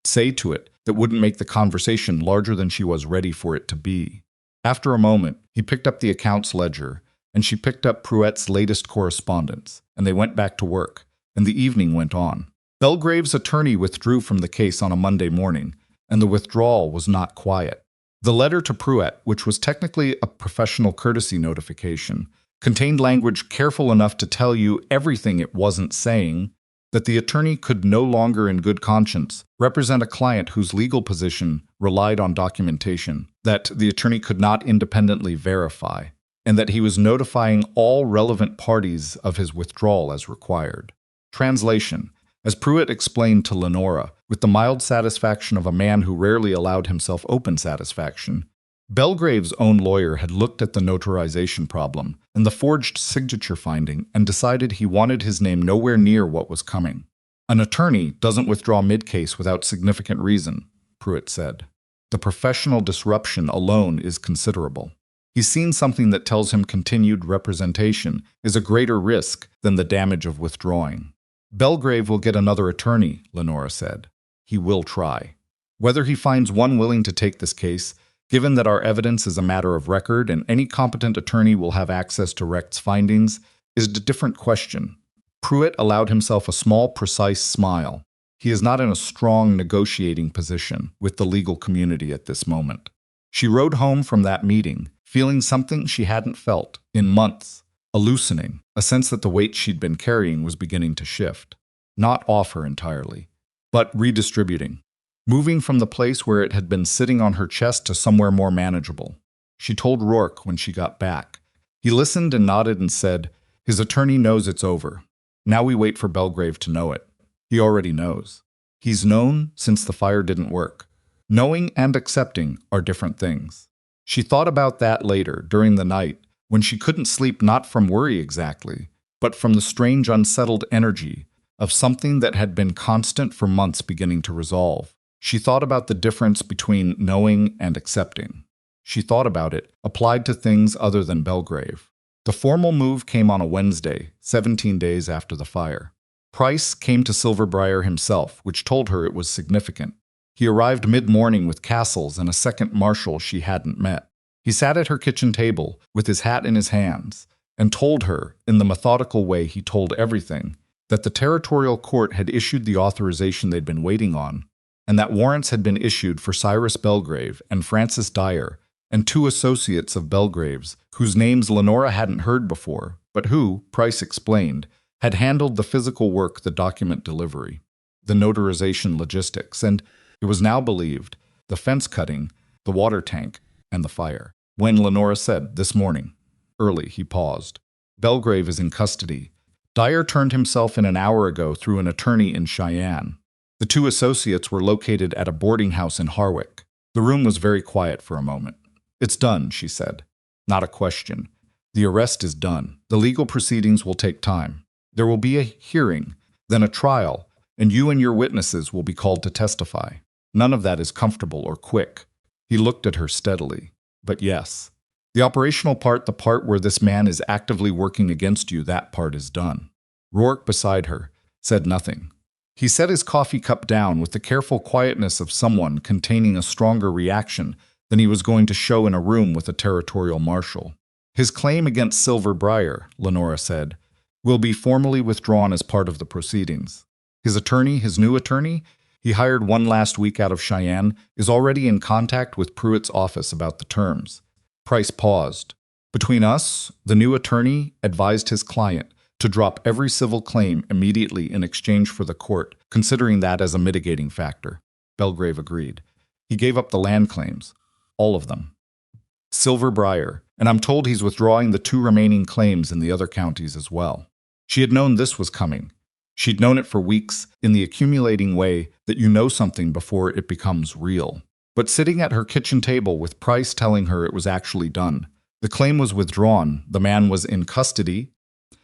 say to it that wouldn't make the conversation larger than she was ready for it to be. After a moment, he picked up the accounts ledger, and she picked up Pruett's latest correspondence, and they went back to work, and the evening went on. Bellgrave's attorney withdrew from the case on a Monday morning, and the withdrawal was not quiet. The letter to Pruett, which was technically a professional courtesy notification, contained language careful enough to tell you everything it wasn't saying, that the attorney could no longer in good conscience represent a client whose legal position relied on documentation that the attorney could not independently verify, and that he was notifying all relevant parties of his withdrawal as required. Translation. As Pruett explained to Lenora, with the mild satisfaction of a man who rarely allowed himself open satisfaction, Bellgrave's own lawyer had looked at the notarization problem and the forged signature finding and decided he wanted his name nowhere near what was coming. An attorney doesn't withdraw mid-case without significant reason, Pruett said. The professional disruption alone is considerable. He's seen something that tells him continued representation is a greater risk than the damage of withdrawing. Bellgrave will get another attorney, Lenora said. He will try. Whether he finds one willing to take this case, given that our evidence is a matter of record and any competent attorney will have access to Recht's findings, is a different question. Pruett allowed himself a small, precise smile. He is not in a strong negotiating position with the legal community at this moment. She rode home from that meeting, feeling something she hadn't felt in months, a loosening, a sense that the weight she'd been carrying was beginning to shift. Not off her entirely, but redistributing. Moving from the place where it had been sitting on her chest to somewhere more manageable. She told Rourke when she got back. He listened and nodded and said, his attorney knows it's over. Now we wait for Bellgrave to know it. He already knows. He's known since the fire didn't work. Knowing and accepting are different things. She thought about that later, during the night, when she couldn't sleep, not from worry exactly, but from the strange unsettled energy of something that had been constant for months beginning to resolve. She thought about the difference between knowing and accepting. She thought about it, applied to things other than Bellgrave. The formal move came on a Wednesday, 17 days after the fire. Price came to Silver Briar himself, which told her it was significant. He arrived mid-morning with Castles and a second marshal she hadn't met. He sat at her kitchen table with his hat in his hands and told her, in the methodical way he told everything, that the territorial court had issued the authorization they'd been waiting on, and that warrants had been issued for Cyrus Bellgrave and Francis Dyer and 2 associates of Bellgrave's, whose names Lenora hadn't heard before, but who, Price explained, had handled the physical work, the document delivery, the notarization logistics, and, it was now believed, the fence cutting, the water tank, and the fire. When Lenora said, "This morning," early, he paused. "Bellgrave is in custody. Dyer turned himself in an hour ago through an attorney in Cheyenne. The 2 associates were located at a boarding house in Harwick." The room was very quiet for a moment. "It's done," she said. "Not a question. The arrest is done. The legal proceedings will take time. There will be a hearing, then a trial, and you and your witnesses will be called to testify. None of that is comfortable or quick." He looked at her steadily. "But yes. The operational part, the part where this man is actively working against you, that part is done." Rourke, beside her, said nothing. He set his coffee cup down with the careful quietness of someone containing a stronger reaction than he was going to show in a room with a territorial marshal. "His claim against Silver Briar," Lenora said, "will be formally withdrawn as part of the proceedings. His attorney, his new attorney, he hired one last week out of Cheyenne, is already in contact with Pruitt's office about the terms." Price paused. "Between us, the new attorney advised his client to drop every civil claim immediately in exchange for the court, considering that as a mitigating factor." Bellgrave agreed. "He gave up the land claims. All of them. Silver Briar, and I'm told he's withdrawing the 2 remaining claims in the other counties as well." She had known this was coming. She'd known it for weeks, in the accumulating way that you know something before it becomes real. But sitting at her kitchen table with Price telling her it was actually done, the claim was withdrawn, the man was in custody,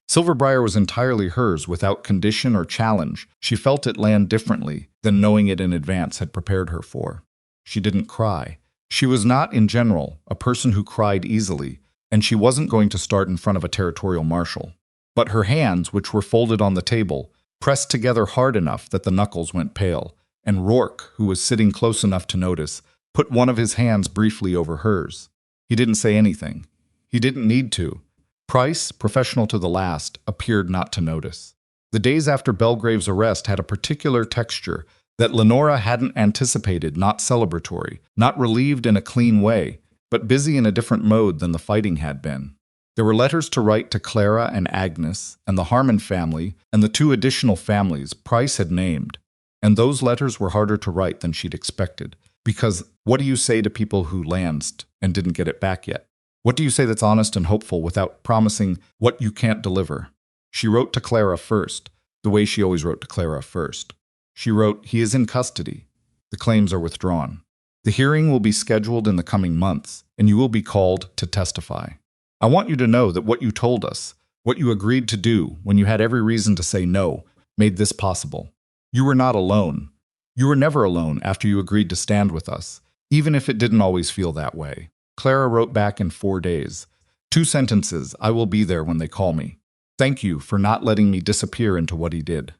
Silver Briar was entirely hers without condition or challenge, she felt it land differently than knowing it in advance had prepared her for. She didn't cry. She was not, in general, a person who cried easily, and she wasn't going to start in front of a territorial marshal. But her hands, which were folded on the table, pressed together hard enough that the knuckles went pale, and Rourke, who was sitting close enough to notice, put one of his hands briefly over hers. He didn't say anything. He didn't need to. Price, professional to the last, appeared not to notice. The days after Bellgrave's arrest had a particular texture that Lenora hadn't anticipated, not celebratory, not relieved in a clean way, but busy in a different mode than the fighting had been. There were letters to write to Clara and Agnes and the Harmon family and the 2 additional families Price had named, and those letters were harder to write than she'd expected, because what do you say to people who lanced and didn't get it back yet? What do you say that's honest and hopeful without promising what you can't deliver? She wrote to Clara first, the way she always wrote to Clara first. She wrote, "He is in custody. The claims are withdrawn. The hearing will be scheduled in the coming months, and you will be called to testify. I want you to know that what you told us, what you agreed to do when you had every reason to say no, made this possible. You were not alone. You were never alone after you agreed to stand with us, even if it didn't always feel that way." Clara wrote back in 4 days. 2 sentences, "I will be there when they call me. Thank you for not letting me disappear into what he did."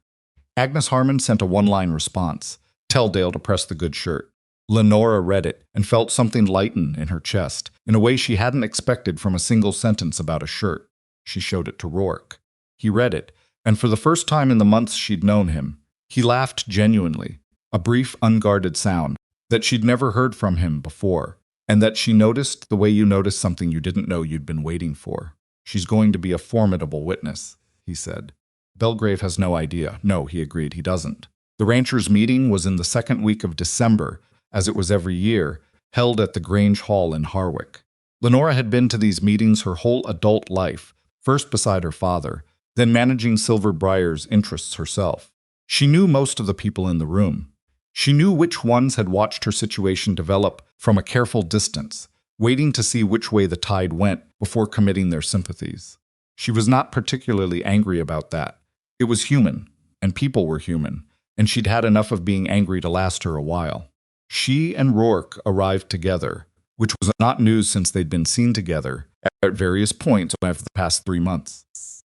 Agnes Harmon sent a 1-line response. "Tell Dale to press the good shirt." Lenora read it and felt something lighten in her chest, in a way she hadn't expected from a single sentence about a shirt. She showed it to Rourke. He read it, and for the first time in the months she'd known him, he laughed genuinely, a brief, unguarded sound that she'd never heard from him before, and that she noticed the way you notice something you didn't know you'd been waiting for. "She's going to be a formidable witness," he said. "Bellgrave has no idea." "No," he agreed, "he doesn't." The ranchers' meeting was in the 2nd week of December, as it was every year, held at the Grange Hall in Harwick. Lenora had been to these meetings her whole adult life, first beside her father, then managing Silver Briar's interests herself. She knew most of the people in the room. She knew which ones had watched her situation develop from a careful distance, waiting to see which way the tide went before committing their sympathies. She was not particularly angry about that. It was human, and people were human, and she'd had enough of being angry to last her a while. She and Rourke arrived together, which was not news since they'd been seen together at various points over the past 3 months.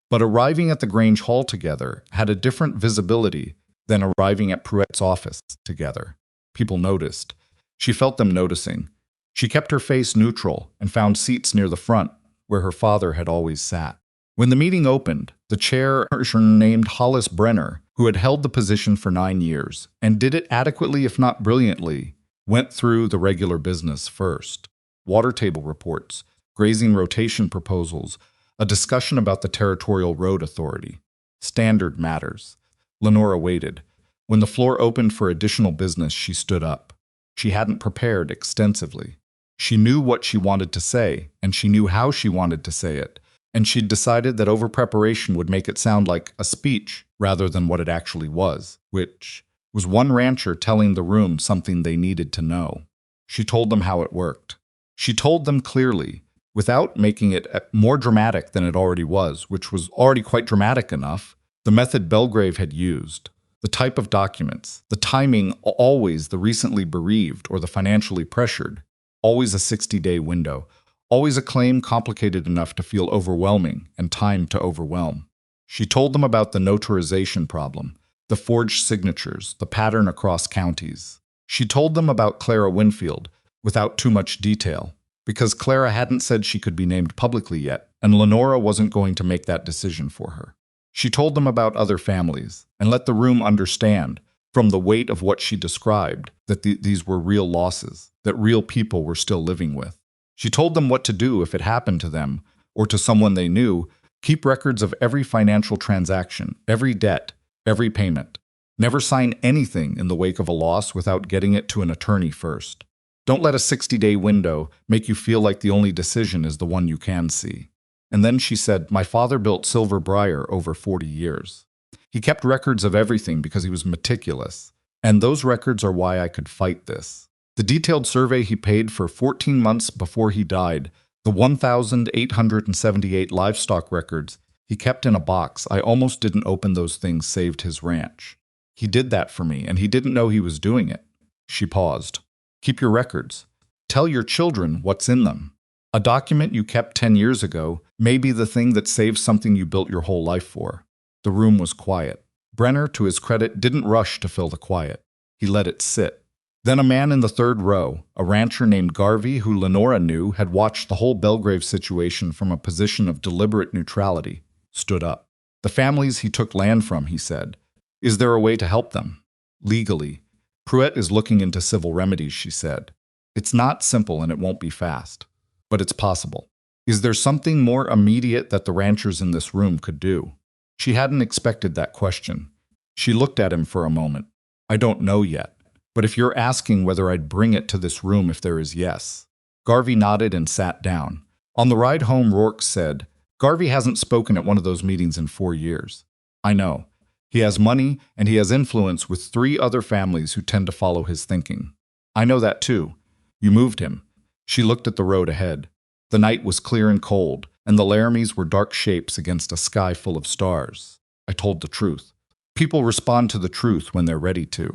But arriving at the Grange Hall together had a different visibility than arriving at Pruett's office together. People noticed. She felt them noticing. She kept her face neutral and found seats near the front, where her father had always sat. When the meeting opened, the chair named Hollis Brenner, who had held the position for 9 years, and did it adequately if not brilliantly, went through the regular business first. Water table reports, grazing rotation proposals, a discussion about the Territorial Road Authority. Standard matters. Lenora waited. When the floor opened for additional business, she stood up. She hadn't prepared extensively. She knew what she wanted to say, and she knew how she wanted to say it, and she'd decided that over-preparation would make it sound like a speech rather than what it actually was, which was one rancher telling the room something they needed to know. She told them how it worked. She told them clearly, without making it more dramatic than it already was, which was already quite dramatic enough, the method Bellgrave had used, the type of documents, the timing, always the recently bereaved or the financially pressured, always a 60-day window, always a claim complicated enough to feel overwhelming and timed to overwhelm. She told them about the notarization problem, the forged signatures, the pattern across counties. She told them about Clara Winfield, without too much detail, because Clara hadn't said she could be named publicly yet, and Lenora wasn't going to make that decision for her. She told them about other families, and let the room understand, from the weight of what she described, that these were real losses, that real people were still living with. She told them what to do if it happened to them, or to someone they knew. Keep records of every financial transaction, every debt, every payment. Never sign anything in the wake of a loss without getting it to an attorney first. Don't let a 60-day window make you feel like the only decision is the one you can see. And then she said, my father built Silver Briar over 40 years. He kept records of everything because he was meticulous, and those records are why I could fight this. The detailed survey he paid for 14 months before he died, the 1,878 livestock records he kept in a box. I almost didn't open those things, saved his ranch. He did that for me, and he didn't know he was doing it. She paused. Keep your records. Tell your children what's in them. A document you kept 10 years ago may be the thing that saves something you built your whole life for. The room was quiet. Brenner, to his credit, didn't rush to fill the quiet. He let it sit. Then a man in the third row, a rancher named Garvey, who Lenora knew had watched the whole Bellgrave situation from a position of deliberate neutrality, stood up. The families he took land from, he said. Is there a way to help them? Legally. Pruett is looking into civil remedies, she said. It's not simple and it won't be fast. But it's possible. Is there something more immediate that the ranchers in this room could do? She hadn't expected that question. She looked at him for a moment. I don't know yet, but if you're asking whether I'd bring it to this room if there is yes. Garvey nodded and sat down. On the ride home, Rourke said, Garvey hasn't spoken at one of those meetings in 4 years. I know. He has money and he has influence with 3 other families who tend to follow his thinking. I know that too. You moved him. She looked at the road ahead. The night was clear and cold, and the Laramies were dark shapes against a sky full of stars. I told the truth. People respond to the truth when they're ready to.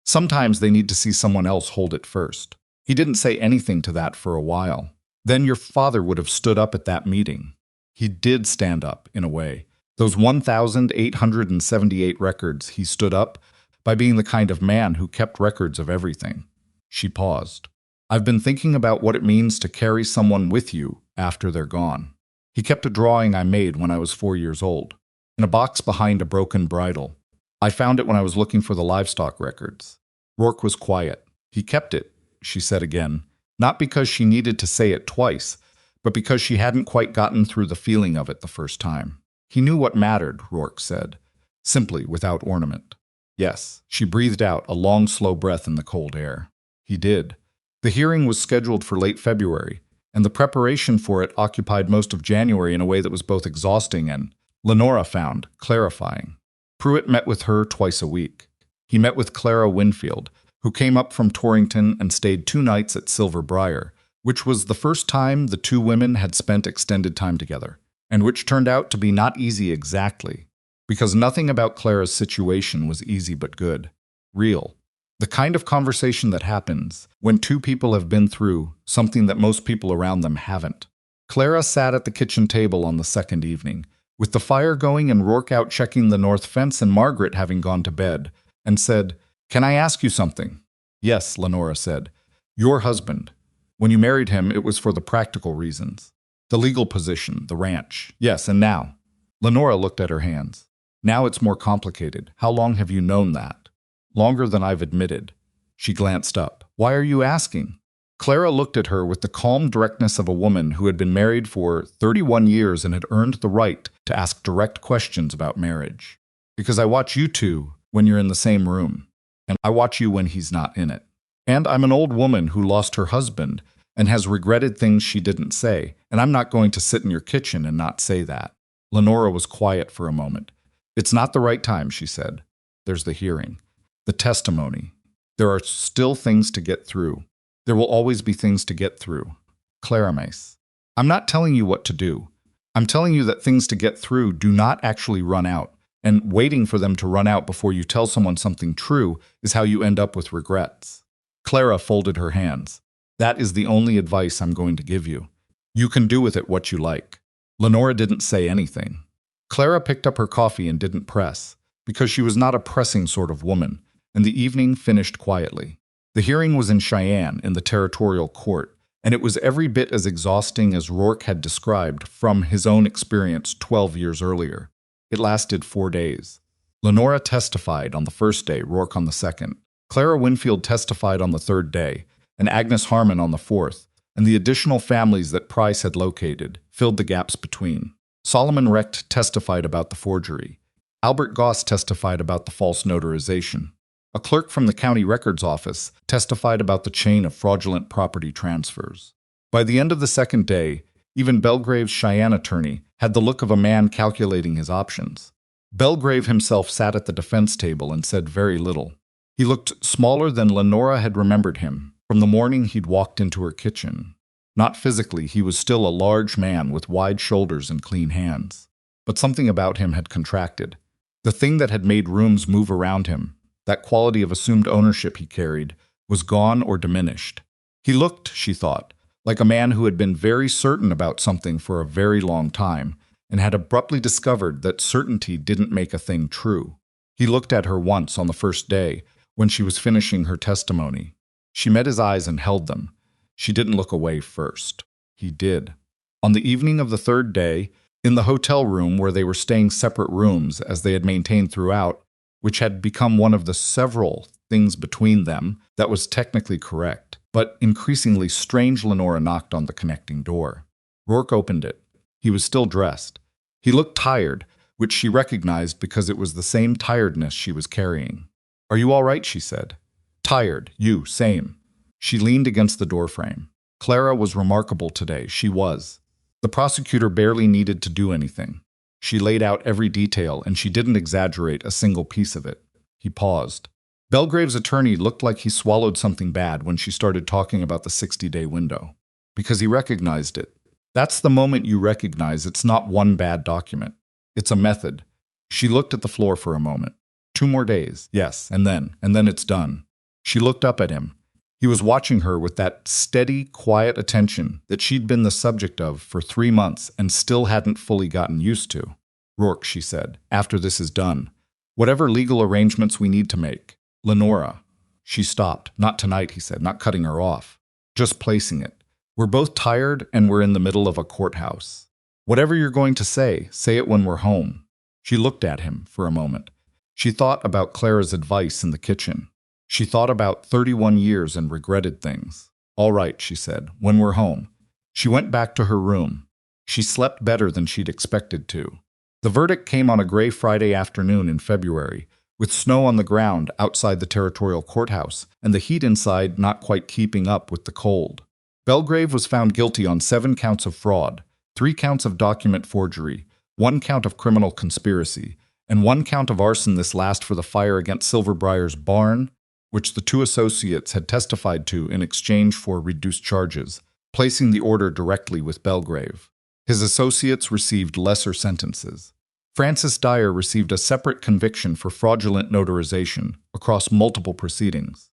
Sometimes they need to see someone else hold it first. He didn't say anything to that for a while. Then your father would have stood up at that meeting. He did stand up, in a way. Those 1,878 records, he stood up by being the kind of man who kept records of everything. She paused. I've been thinking about what it means to carry someone with you after they're gone. He kept a drawing I made when I was 4 years old, in a box behind a broken bridle. I found it when I was looking for the livestock records. Rourke was quiet. He kept it, she said again, not because she needed to say it twice, but because she hadn't quite gotten through the feeling of it the first time. He knew what mattered, Rourke said, simply, without ornament. Yes, she breathed out a long, slow breath in the cold air. He did. The hearing was scheduled for late February, and the preparation for it occupied most of January in a way that was both exhausting and, Lenora found, clarifying. Pruitt met with her twice a week. He met with Clara Winfield, who came up from Torrington and stayed 2 nights at Silver Briar, which was the first time the two women had spent extended time together, and which turned out to be not easy exactly, because nothing about Clara's situation was easy but good, real. The kind of conversation that happens when two people have been through something that most people around them haven't. Clara sat at the kitchen table on the second evening, with the fire going and Rourke out checking the north fence and Margaret having gone to bed, and said, "Can I ask you something?" "Yes," Lenora said. "Your husband. When you married him, it was for the practical reasons. The legal position, the ranch. Yes, and now?" Lenora looked at her hands. "Now it's more complicated. How long have you known that?" "Longer than I've admitted." She glanced up. "Why are you asking?" Clara looked at her with the calm directness of a woman who had been married for 31 years and had earned the right to ask direct questions about marriage. "Because I watch you two when you're in the same room, and I watch you when he's not in it. And I'm an old woman who lost her husband and has regretted things she didn't say, and I'm not going to sit in your kitchen and not say that." Lenora was quiet for a moment. "It's not the right time," she said. "There's the hearing, the testimony. There are still things to get through. There will always be things to get through. Clara Mace, I'm not telling you what to do. I'm telling you that things to get through do not actually run out, and waiting for them to run out before you tell someone something true is how you end up with regrets." Clara folded her hands. "That is the only advice I'm going to give you. You can do with it what you like." Lenora didn't say anything. Clara picked up her coffee and didn't press, because she was not a pressing sort of woman, and the evening finished quietly. The hearing was in Cheyenne, in the territorial court, and it was every bit as exhausting as Rourke had described from his own experience 12 years earlier. It lasted 4 days. Lenora testified on the first day, Rourke on the second. Clara Winfield testified on the third day, and Agnes Harmon on the fourth, and the additional families that Price had located filled the gaps between. Solomon Recht testified about the forgery. Albert Goss testified about the false notarization. A clerk from the county records office testified about the chain of fraudulent property transfers. By the end of the second day, even Bellgrave's Cheyenne attorney had the look of a man calculating his options. Bellgrave himself sat at the defense table and said very little. He looked smaller than Lenora had remembered him from the morning he'd walked into her kitchen. Not physically, he was still a large man with wide shoulders and clean hands. But something about him had contracted. The thing that had made rooms move around him, that quality of assumed ownership he carried, was gone or diminished. He looked, she thought, like a man who had been very certain about something for a very long time and had abruptly discovered that certainty didn't make a thing true. He looked at her once on the first day when she was finishing her testimony. She met his eyes and held them. She didn't look away first. He did. On the evening of the third day, in the hotel room where they were staying separate rooms as they had maintained throughout, which had become one of the several things between them that was technically correct, but increasingly strange, Lenora knocked on the connecting door. Rourke opened it. He was still dressed. He looked tired, which she recognized because it was the same tiredness she was carrying. "Are you all right?" she said. "Tired. You, same." She leaned against the doorframe. Clara was remarkable today. She was. The prosecutor barely needed to do anything. She laid out every detail, and she didn't exaggerate a single piece of it. He paused. Bellgrave's attorney looked like he swallowed something bad when she started talking about the 60-day window, because he recognized it. That's the moment you recognize it's not one bad document. It's a method. She looked at the floor for a moment. 2 more days, yes, and then it's done. She looked up at him. He was watching her with that steady, quiet attention that she'd been the subject of for 3 months and still hadn't fully gotten used to. "Rourke," she said, "after this is done, whatever legal arrangements we need to make, Lenora." She stopped. "Not tonight," he said, not cutting her off. "Just placing it. We're both tired and we're in the middle of a courthouse. Whatever you're going to say it when we're home." She looked at him for a moment. She thought about Clara's advice in the kitchen. She thought about 31 years and regretted things. "All right," she said, "when we're home." She went back to her room. She slept better than she'd expected to. The verdict came on a gray Friday afternoon in February, with snow on the ground outside the territorial courthouse and the heat inside not quite keeping up with the cold. Bellgrave was found guilty on 7 counts of fraud, 3 counts of document forgery, 1 count of criminal conspiracy, and one count of arson this last for the fire against Silver Briar's barn, which the two associates had testified to in exchange for reduced charges, placing the order directly with Bellgrave. His associates received lesser sentences. Francis Dyer received a separate conviction for fraudulent notarization across multiple proceedings.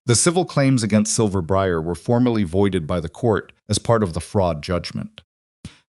The civil claims against Silver Briar were formally voided by the court as part of the fraud judgment.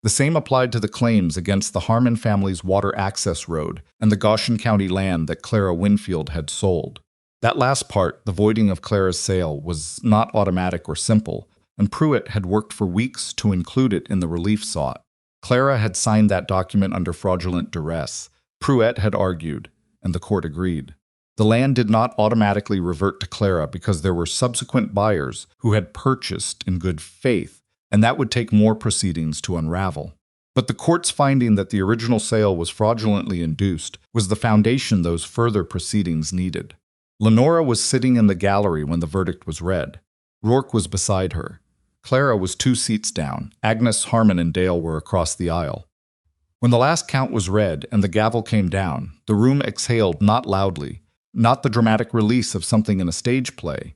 The same applied to the claims against the Harmon family's water access road and the Goshen County land that Clara Winfield had sold. That last part, the voiding of Clara's sale, was not automatic or simple, and Pruitt had worked for weeks to include it in the relief sought. Clara had signed that document under fraudulent duress. Pruitt had argued, and the court agreed. The land did not automatically revert to Clara because there were subsequent buyers who had purchased in good faith, and that would take more proceedings to unravel. But the court's finding that the original sale was fraudulently induced was the foundation those further proceedings needed. Lenora was sitting in the gallery when the verdict was read. Rourke was beside her. Clara was 2 seats down. Agnes, Harmon, and Dale were across the aisle. When the last count was read and the gavel came down, the room exhaled not loudly, not the dramatic release of something in a stage play,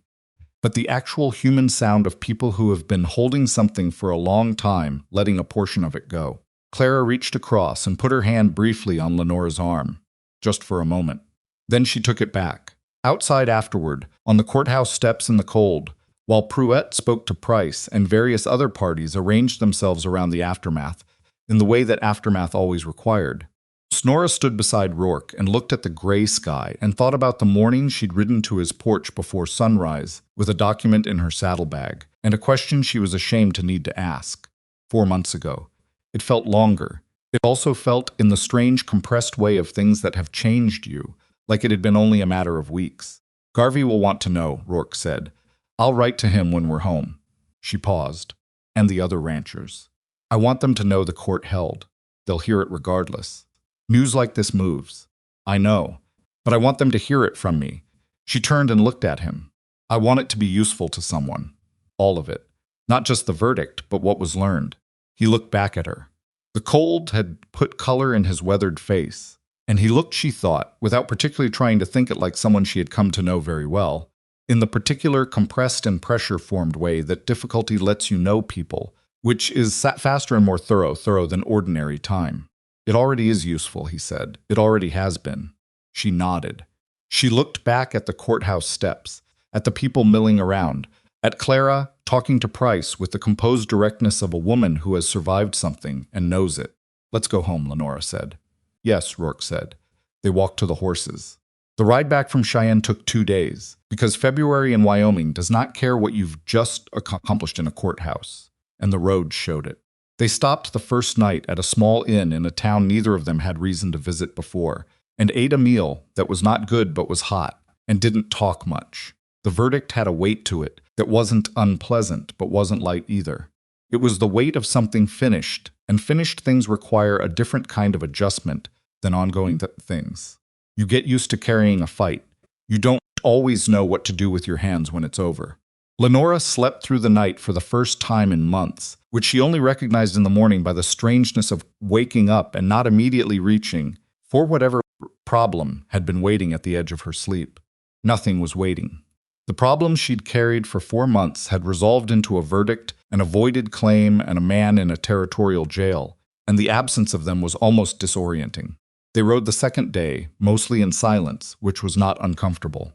but the actual human sound of people who have been holding something for a long time, letting a portion of it go. Clara reached across and put her hand briefly on Lenora's arm, just for a moment. Then she took it back. Outside afterward, on the courthouse steps in the cold, while Pruitt spoke to Price and various other parties arranged themselves around the aftermath, in the way that aftermath always required. Snora stood beside Rourke and looked at the gray sky and thought about the morning she'd ridden to his porch before sunrise with a document in her saddlebag and a question she was ashamed to need to ask. 4 months ago. It felt longer. It also felt in the strange compressed way of things that have changed you, like it had been only a matter of weeks. Garvey will want to know, Rourke said. I'll write to him when we're home. She paused. And the other ranchers. I want them to know the court held. They'll hear it regardless. News like this moves. I know. But I want them to hear it from me. She turned and looked at him. I want it to be useful to someone. All of it. Not just the verdict, but what was learned. He looked back at her. The cold had put color in his weathered face, and he looked, she thought, without particularly trying to think it like someone she had come to know very well, in the particular compressed and pressure-formed way that difficulty lets you know people, which is faster and more thorough than ordinary time. It already is useful, he said. It already has been. She nodded. She looked back at the courthouse steps, at the people milling around, at Clara talking to Price with the composed directness of a woman who has survived something and knows it. Let's go home, Lenora said. Yes, Rourke said. They walked to the horses. The ride back from Cheyenne took 2 days, because February in Wyoming does not care what you've just accomplished in a courthouse, and the road showed it. They stopped the first night at a small inn in a town neither of them had reason to visit before, and ate a meal that was not good but was hot, and didn't talk much. The verdict had a weight to it that wasn't unpleasant but wasn't light either. It was the weight of something finished, and finished things require a different kind of adjustment than ongoing things. You get used to carrying a fight. You don't always know what to do with your hands when it's over. Lenora slept through the night for the first time in months, which she only recognized in the morning by the strangeness of waking up and not immediately reaching for whatever problem had been waiting at the edge of her sleep. Nothing was waiting. The problems she'd carried for 4 months had resolved into a verdict, an avoided claim, and a man in a territorial jail, and the absence of them was almost disorienting. They rode the second day, mostly in silence, which was not uncomfortable.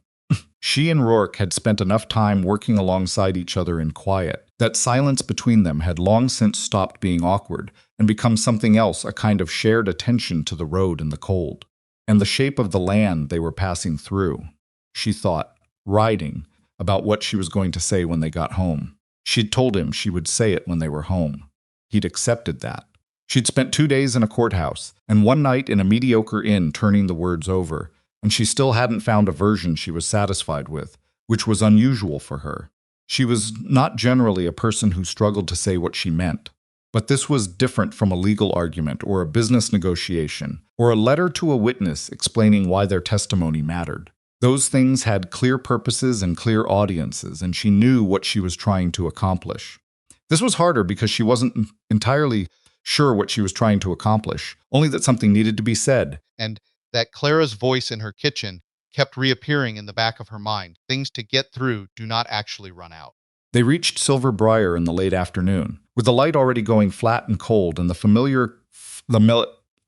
She and Rourke had spent enough time working alongside each other in quiet that silence between them had long since stopped being awkward and become something else, a kind of shared attention to the road and the cold, and the shape of the land they were passing through. She thought, riding, about what she was going to say when they got home. She'd told him she would say it when they were home. He'd accepted that. She'd spent 2 days in a courthouse, and 1 night in a mediocre inn turning the words over, and she still hadn't found a version she was satisfied with, which was unusual for her. She was not generally a person who struggled to say what she meant, but this was different from a legal argument or a business negotiation or a letter to a witness explaining why their testimony mattered. Those things had clear purposes and clear audiences, and she knew what she was trying to accomplish. This was harder because she wasn't entirely sure what she was trying to accomplish, only that something needed to be said, and That Clara's voice in her kitchen kept reappearing in the back of her mind. Things to get through do not actually run out. They reached Silver Briar in the late afternoon, with the light already going flat and cold and the familiar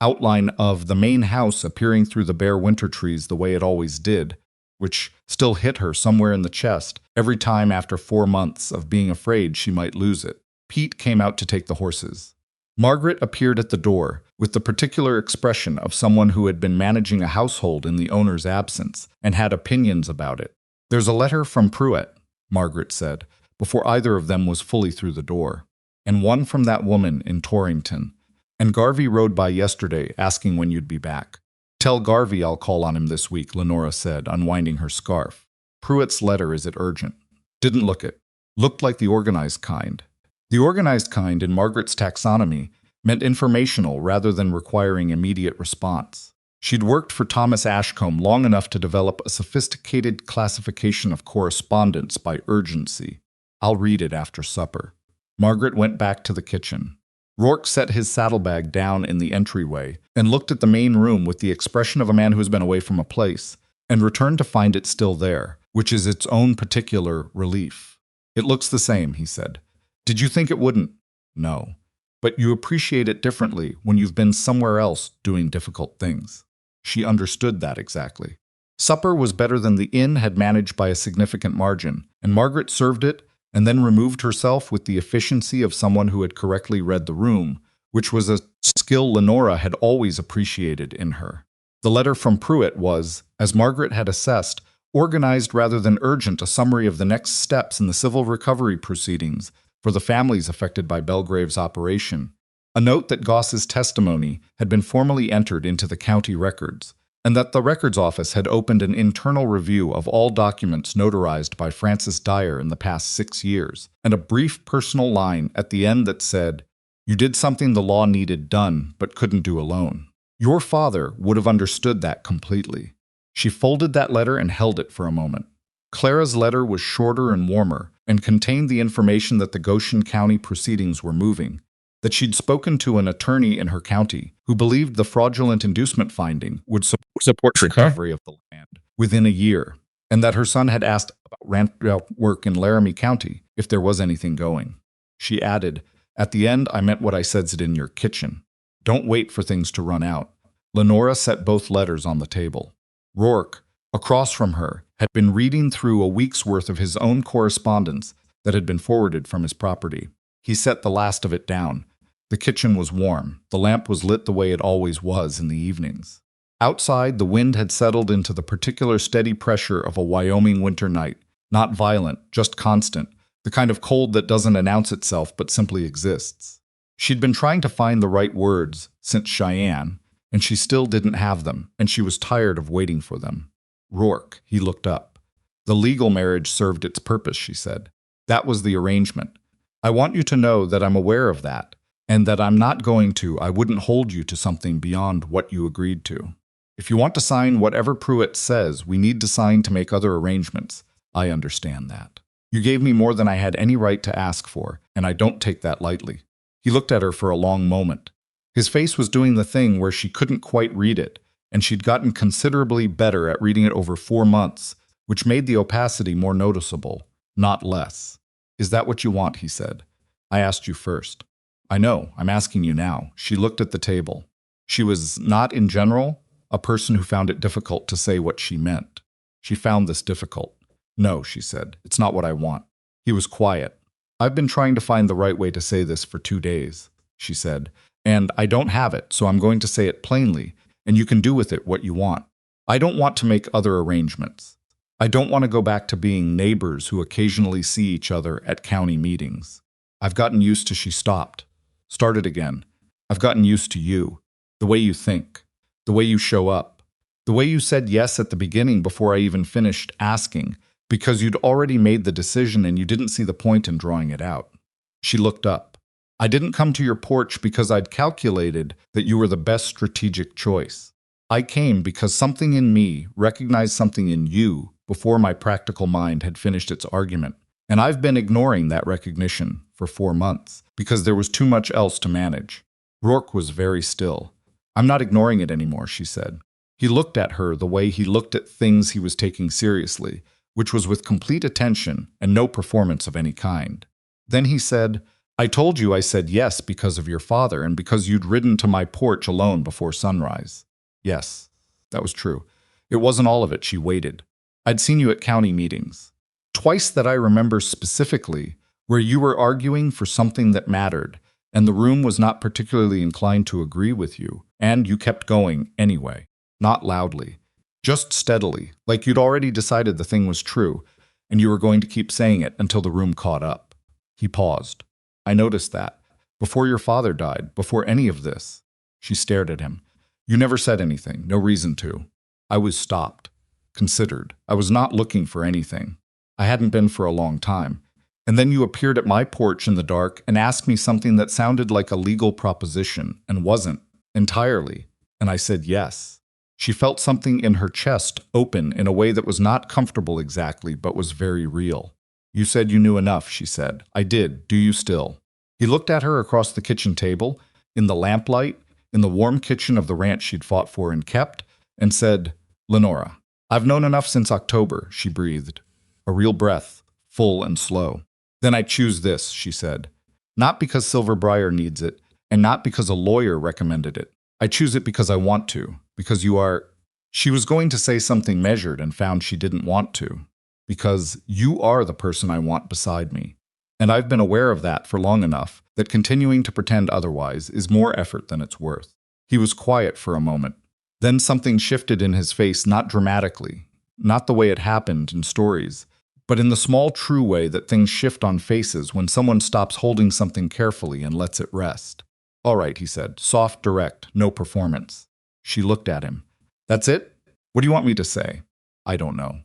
outline of the main house appearing through the bare winter trees the way it always did, which still hit her somewhere in the chest every time after 4 months of being afraid she might lose it. Pete came out to take the horses. Margaret appeared at the door with the particular expression of someone who had been managing a household in the owner's absence and had opinions about it. "There's a letter from Pruitt," Margaret said, before either of them was fully through the door. "And one from that woman in Torrington. And Garvey rode by yesterday asking when you'd be back." "Tell Garvey I'll call on him this week," Lenora said, unwinding her scarf. "Pruitt's letter, is it urgent?" "Didn't look it. Looked like the organized kind." The organized kind in Margaret's taxonomy meant informational rather than requiring immediate response. She'd worked for Thomas Ashcombe long enough to develop a sophisticated classification of correspondence by urgency. "I'll read it after supper." Margaret went back to the kitchen. Rourke set his saddlebag down in the entryway and looked at the main room with the expression of a man who has been away from a place and returned to find it still there, which is its own particular relief. "It looks the same," he said. "Did you think it wouldn't?" "No. But you appreciate it differently when you've been somewhere else doing difficult things." She understood that exactly. Supper was better than the inn had managed by a significant margin, and Margaret served it and then removed herself with the efficiency of someone who had correctly read the room, which was a skill Lenora had always appreciated in her. The letter from Pruitt was, as Margaret had assessed, organized rather than urgent, a summary of the next steps in the civil recovery proceedings for the families affected by Bellgrave's operation, a note that Goss's testimony had been formally entered into the county records, and that the records office had opened an internal review of all documents notarized by Francis Dyer in the past 6 years, and a brief personal line at the end that said, "You did something the law needed done, but couldn't do alone." Your father would have understood that completely. She folded that letter and held it for a moment. Clara's letter was shorter and warmer, and contained the information that the Goshen County proceedings were moving, that she'd spoken to an attorney in her county who believed the fraudulent inducement finding would support recovery of the land within a year, and that her son had asked about ranch work in Laramie County if there was anything going. She added, "At the end, I meant what I said's in your kitchen. Don't wait for things to run out." Lenora set both letters on the table. Rourke, across from her, had been reading through a week's worth of his own correspondence that had been forwarded from his property. He set the last of it down. The kitchen was warm. The lamp was lit the way it always was in the evenings. Outside, the wind had settled into the particular steady pressure of a Wyoming winter night, not violent, just constant, the kind of cold that doesn't announce itself but simply exists. She'd been trying to find the right words since Cheyenne, and she still didn't have them, and she was tired of waiting for them. "Rourke," he looked up. "The legal marriage served its purpose," she said. "That was the arrangement. I want you to know that I'm aware of that, and that I wouldn't hold you to something beyond what you agreed to. If you want to sign whatever Pruitt says we need to sign to make other arrangements, I understand that. You gave me more than I had any right to ask for, and I don't take that lightly." He looked at her for a long moment. His face was doing the thing where she couldn't quite read it, and she'd gotten considerably better at reading it over 4 months, which made the opacity more noticeable, not less. "Is that what you want?" he said. "I asked you first." "I know, I'm asking you now." She looked at the table. She was not, in general, a person who found it difficult to say what she meant. She found this difficult. "No," she said, "it's not what I want." He was quiet. "I've been trying to find the right way to say this for 2 days, she said, "and I don't have it, so I'm going to say it plainly, and you can do with it what you want. I don't want to make other arrangements. I don't want to go back to being neighbors who occasionally see each other at county meetings. I've gotten used to..." She stopped. Started again. "I've gotten used to you, the way you think, the way you show up, the way you said yes at the beginning before I even finished asking, because you'd already made the decision and you didn't see the point in drawing it out." She looked up. "I didn't come to your porch because I'd calculated that you were the best strategic choice. I came because something in me recognized something in you before my practical mind had finished its argument, and I've been ignoring that recognition for 4 months because there was too much else to manage." Rourke was very still. "I'm not ignoring it anymore," she said. He looked at her the way he looked at things he was taking seriously, which was with complete attention and no performance of any kind. Then he said, I told you I said yes because of your father and because you'd ridden to my porch alone before sunrise. Yes, that was true. It wasn't all of it, she waited. I'd seen you at county meetings. Twice that I remember specifically, where you were arguing for something that mattered, and the room was not particularly inclined to agree with you, and you kept going anyway. Not loudly. Just steadily, like you'd already decided the thing was true, and you were going to keep saying it until the room caught up. He paused. I noticed that. Before your father died, before any of this. She stared at him. You never said anything, no reason to. I was stopped. Considered. I was not looking for anything. I hadn't been for a long time. And then you appeared at my porch in the dark and asked me something that sounded like a legal proposition, and wasn't. Entirely. And I said yes. She felt something in her chest open in a way that was not comfortable exactly, but was very real. You said you knew enough, she said. I did. Do you still? He looked at her across the kitchen table, in the lamplight, in the warm kitchen of the ranch she'd fought for and kept, and said, Lenora, I've known enough since October, she breathed. A real breath, full and slow. Then I choose this, she said. Not because Silver Briar needs it, and not because a lawyer recommended it. I choose it because I want to, because you are... She was going to say something measured and found she didn't want to. Because you are the person I want beside me. And I've been aware of that for long enough that continuing to pretend otherwise is more effort than it's worth. He was quiet for a moment. Then something shifted in his face, not dramatically, not the way it happened in stories, but in the small true way that things shift on faces when someone stops holding something carefully and lets it rest. All right, he said, soft, direct, no performance. She looked at him. That's it? What do you want me to say? I don't know.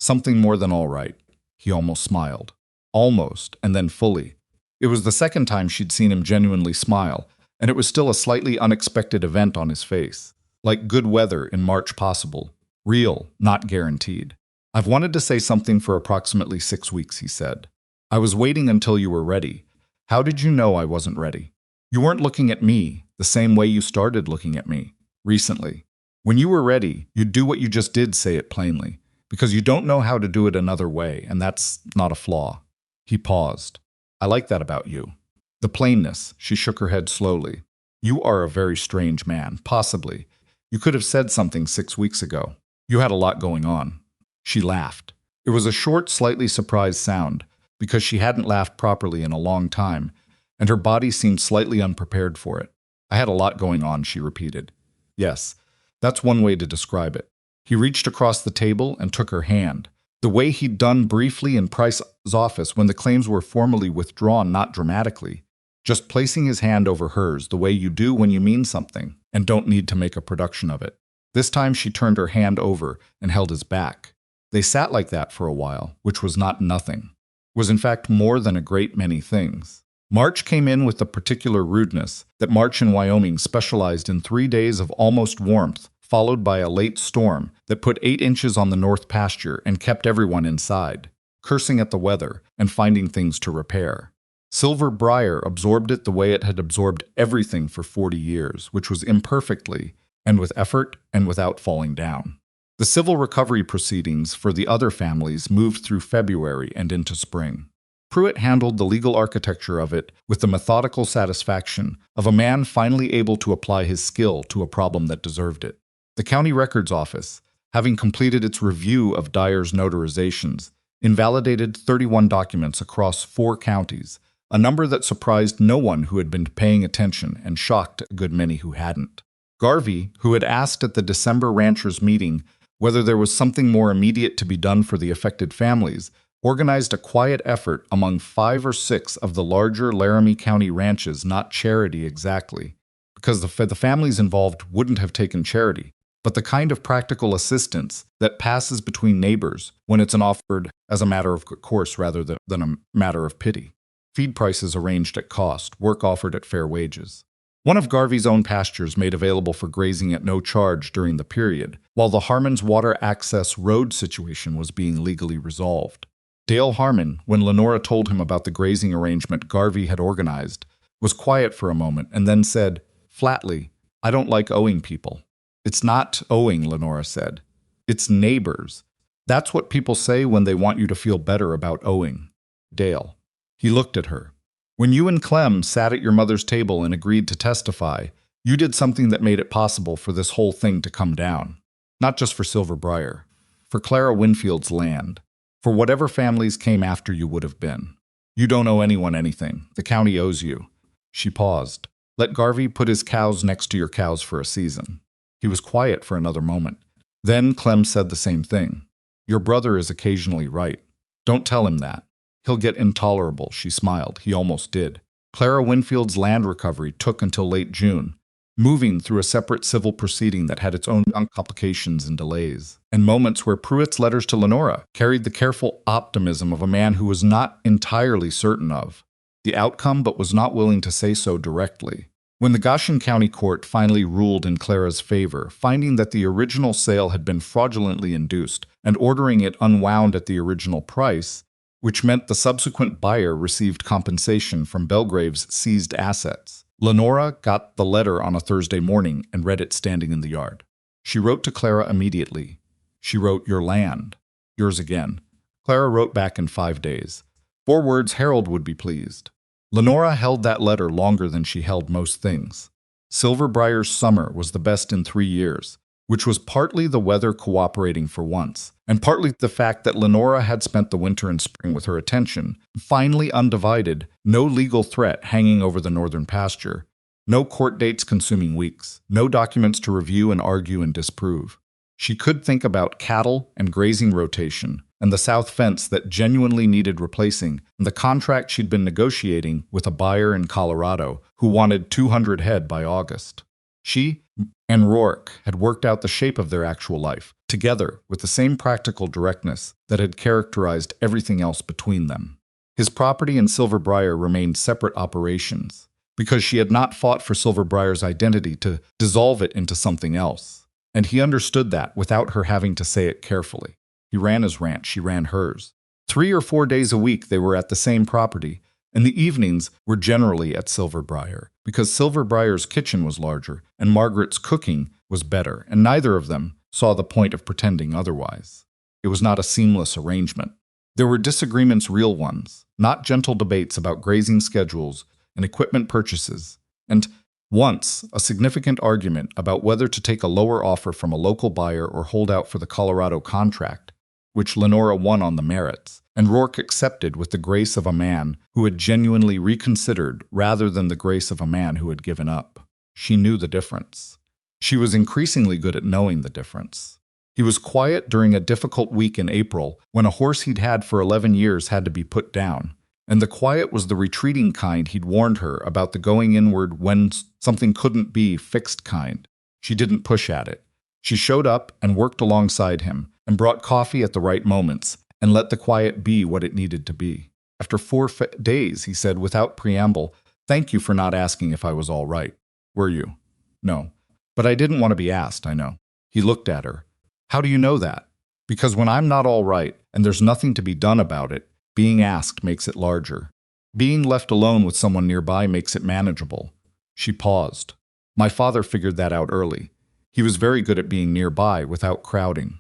Something more than all right. He almost smiled. Almost, and then fully. It was the second time she'd seen him genuinely smile, and it was still a slightly unexpected event on his face. Like good weather in March possible. Real, not guaranteed. I've wanted to say something for approximately 6 weeks, he said. I was waiting until you were ready. How did you know I wasn't ready? You weren't looking at me the same way you started looking at me recently. When you were ready, you'd do what you just did, say it plainly, because you don't know how to do it another way, and that's not a flaw. He paused. I like that about you. The plainness, she shook her head slowly. You are a very strange man, possibly. You could have said something 6 weeks ago. You had a lot going on. She laughed. It was a short, slightly surprised sound, because she hadn't laughed properly in a long time, and her body seemed slightly unprepared for it. I had a lot going on, she repeated. Yes, that's one way to describe it. He reached across the table and took her hand, the way he'd done briefly in Price's office when the claims were formally withdrawn, not dramatically, just placing his hand over hers the way you do when you mean something and don't need to make a production of it. This time she turned her hand over and held his back. They sat like that for a while, which was not nothing. Was in fact more than a great many things. March came in with the particular rudeness that March in Wyoming specialized in 3 days of almost warmth, followed by a late storm that put 8 inches on the north pasture and kept everyone inside, cursing at the weather and finding things to repair. Silver Briar absorbed it the way it had absorbed everything for 40 years, which was imperfectly, and with effort and without falling down. The civil recovery proceedings for the other families moved through February and into spring. Pruitt handled the legal architecture of it with the methodical satisfaction of a man finally able to apply his skill to a problem that deserved it. The county records office, having completed its review of Dyer's notarizations, invalidated 31 documents across 4 counties, a number that surprised no one who had been paying attention and shocked a good many who hadn't. Garvey, who had asked at the December ranchers' meeting whether there was something more immediate to be done for the affected families, organized a quiet effort among 5 or 6 of the larger Laramie County ranches, not charity exactly, because the families involved wouldn't have taken charity, but the kind of practical assistance that passes between neighbors when it's offered as a matter of course rather than a matter of pity. Feed prices arranged at cost, work offered at fair wages. One of Garvey's own pastures made available for grazing at no charge during the period, while the Harmon's water access road situation was being legally resolved. Dale Harmon, when Lenora told him about the grazing arrangement Garvey had organized, was quiet for a moment and then said, flatly, I don't like owing people. It's not owing, Lenora said. It's neighbors. That's what people say when they want you to feel better about owing. Dale. He looked at her. When you and Clem sat at your mother's table and agreed to testify, you did something that made it possible for this whole thing to come down. Not just for Silver Briar. For Clara Winfield's land. For whatever families came after you would have been. You don't owe anyone anything. The county owes you. She paused. Let Garvey put his cows next to your cows for a season. He was quiet for another moment. Then Clem said the same thing. Your brother is occasionally right. Don't tell him that. He'll get intolerable, she smiled. He almost did. Clara Winfield's land recovery took until late June, moving through a separate civil proceeding that had its own complications and delays, and moments where Pruitt's letters to Lenora carried the careful optimism of a man who was not entirely certain of the outcome but was not willing to say so directly. When the Goshen County Court finally ruled in Clara's favor, finding that the original sale had been fraudulently induced and ordering it unwound at the original price, which meant the subsequent buyer received compensation from Bellgrave's seized assets, Lenora got the letter on a Thursday morning and read it standing in the yard. She wrote to Clara immediately. She wrote, your land. Yours again. Clara wrote back in 5 days. 4 words Harold would be pleased. Lenora held that letter longer than she held most things. Silver Briar's summer was the best in 3 years, which was partly the weather cooperating for once, and partly the fact that Lenora had spent the winter and spring with her attention, finally undivided, no legal threat hanging over the northern pasture, no court dates consuming weeks, no documents to review and argue and disprove. She could think about cattle and grazing rotation, and the south fence that genuinely needed replacing, and the contract she'd been negotiating with a buyer in Colorado who wanted 200 head by August. She and Rourke had worked out the shape of their actual life, together with the same practical directness that had characterized everything else between them. His property and Silver Briar remained separate operations, because she had not fought for Silver Briar's identity to dissolve it into something else, and he understood that without her having to say it carefully. He ran his ranch, she ran hers. 3 or 4 days a week they were at the same property, and the evenings were generally at Silver Briar, because Silver Briar's kitchen was larger, and Margaret's cooking was better, and neither of them saw the point of pretending otherwise. It was not a seamless arrangement. There were disagreements, real ones, not gentle debates about grazing schedules and equipment purchases, and once a significant argument about whether to take a lower offer from a local buyer or hold out for the Colorado contract, which Lenora won on the merits, and Rourke accepted with the grace of a man who had genuinely reconsidered rather than the grace of a man who had given up. She knew the difference. She was increasingly good at knowing the difference. He was quiet during a difficult week in April when a horse he'd had for 11 years had to be put down, and the quiet was the retreating kind he'd warned her about, the going inward when something couldn't be fixed kind. She didn't push at it. She showed up and worked alongside him, and brought coffee at the right moments, and let the quiet be what it needed to be. After 4 days, he said without preamble, thank you for not asking if I was all right. Were you? No. But I didn't want to be asked, I know. He looked at her. How do you know that? Because when I'm not all right, and there's nothing to be done about it, being asked makes it larger. Being left alone with someone nearby makes it manageable. She paused. My father figured that out early. He was very good at being nearby without crowding.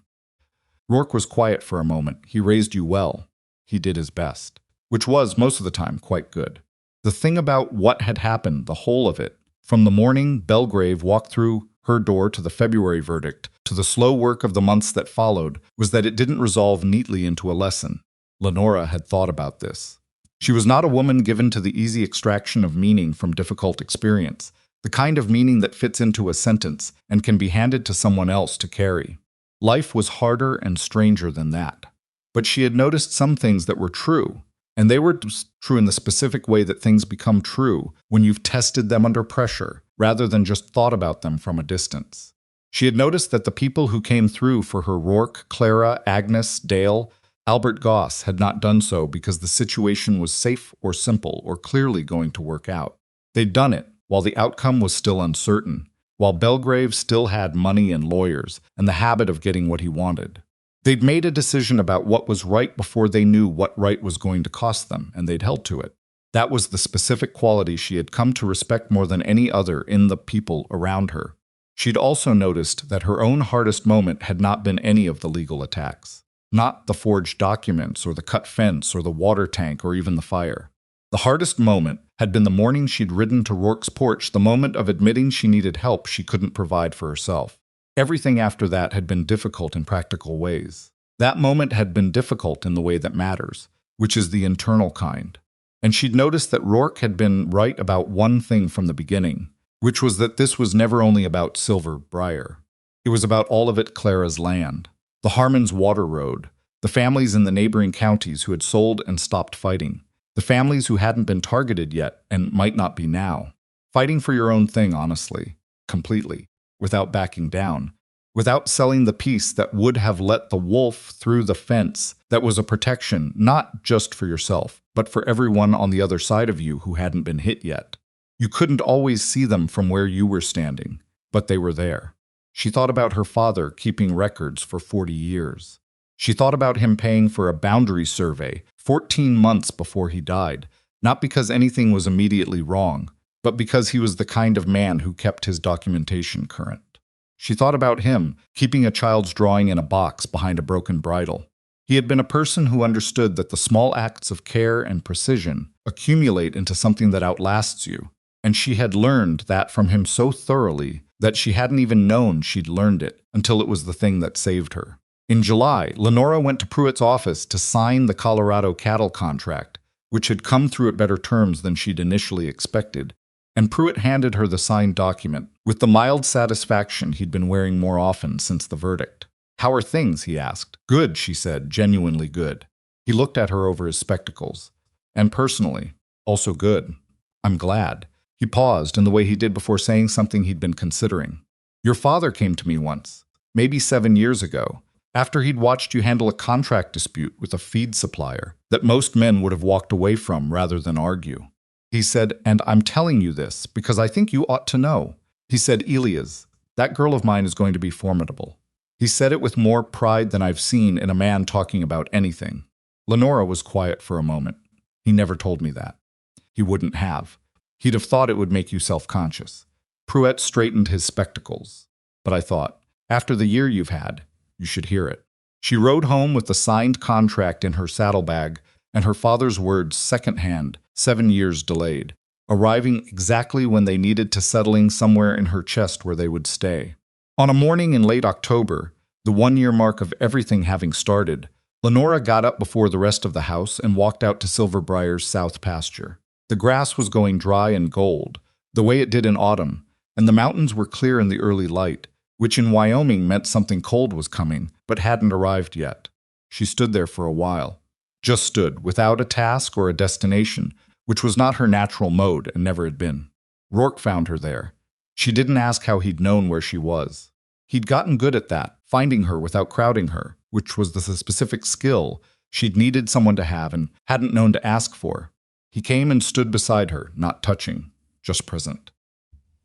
Rourke was quiet for a moment. He raised you well. He did his best, which was, most of the time, quite good. The thing about what had happened, the whole of it, from the morning Bellgrave walked through her door to the February verdict, to the slow work of the months that followed, was that it didn't resolve neatly into a lesson. Lenora had thought about this. She was not a woman given to the easy extraction of meaning from difficult experience, the kind of meaning that fits into a sentence and can be handed to someone else to carry. Life was harder and stranger than that. But she had noticed some things that were true, and they were true in the specific way that things become true when you've tested them under pressure, rather than just thought about them from a distance. She had noticed that the people who came through for her, Rourke, Clara, Agnes, Dale, Albert Goss, had not done so because the situation was safe or simple or clearly going to work out. They'd done it while the outcome was still uncertain, while Bellgrave still had money and lawyers and the habit of getting what he wanted. They'd made a decision about what was right before they knew what right was going to cost them, and they'd held to it. That was the specific quality she had come to respect more than any other in the people around her. She'd also noticed that her own hardest moment had not been any of the legal attacks. Not the forged documents or the cut fence or the water tank or even the fire. The hardest moment had been the morning she'd ridden to Rourke's porch, the moment of admitting she needed help she couldn't provide for herself. Everything after that had been difficult in practical ways. That moment had been difficult in the way that matters, which is the internal kind. And she'd noticed that Rourke had been right about one thing from the beginning, which was that this was never only about Silver Briar. It was about all of it Clara's land, the Harmon's water road, the families in the neighboring counties who had sold and stopped fighting, the families who hadn't been targeted yet and might not be now. Fighting for your own thing, honestly, completely, without backing down, without selling the piece that would have let the wolf through the fence that was a protection not just for yourself, but for everyone on the other side of you who hadn't been hit yet. You couldn't always see them from where you were standing, but they were there. She thought about her father keeping records for 40 years. She thought about him paying for a boundary survey 14 months before he died, not because anything was immediately wrong, but because he was the kind of man who kept his documentation current. She thought about him keeping a child's drawing in a box behind a broken bridle. He had been a person who understood that the small acts of care and precision accumulate into something that outlasts you, and she had learned that from him so thoroughly that she hadn't even known she'd learned it until it was the thing that saved her. In July, Lenora went to Pruitt's office to sign the Colorado cattle contract, which had come through at better terms than she'd initially expected, and Pruitt handed her the signed document with the mild satisfaction he'd been wearing more often since the verdict. "How are things?" he asked. "Good," she said, genuinely good. He looked at her over his spectacles. "And personally, also good. I'm glad." He paused in the way he did before saying something he'd been considering. "Your father came to me once, maybe 7 years ago, after he'd watched you handle a contract dispute with a feed supplier that most men would have walked away from rather than argue. He said, and I'm telling you this because I think you ought to know. He said, Elias, that girl of mine is going to be formidable. He said it with more pride than I've seen in a man talking about anything." Lenora was quiet for a moment. "He never told me that. He wouldn't have. He'd have thought it would make you self-conscious." Pruitt straightened his spectacles. "But I thought, after the year you've had, you should hear it." She rode home with the signed contract in her saddlebag and her father's words secondhand, 7 years delayed, arriving exactly when they needed to, settling somewhere in her chest where they would stay. On a morning in late October, the 1-year mark of everything having started, Lenora got up before the rest of the house and walked out to Silver Briar's south pasture. The grass was going dry and gold, the way it did in autumn, and the mountains were clear in the early light, which in Wyoming meant something cold was coming, but hadn't arrived yet. She stood there for a while. Just stood, without a task or a destination, which was not her natural mode and never had been. Rourke found her there. She didn't ask how he'd known where she was. He'd gotten good at that, finding her without crowding her, which was the specific skill she'd needed someone to have and hadn't known to ask for. He came and stood beside her, not touching, just present.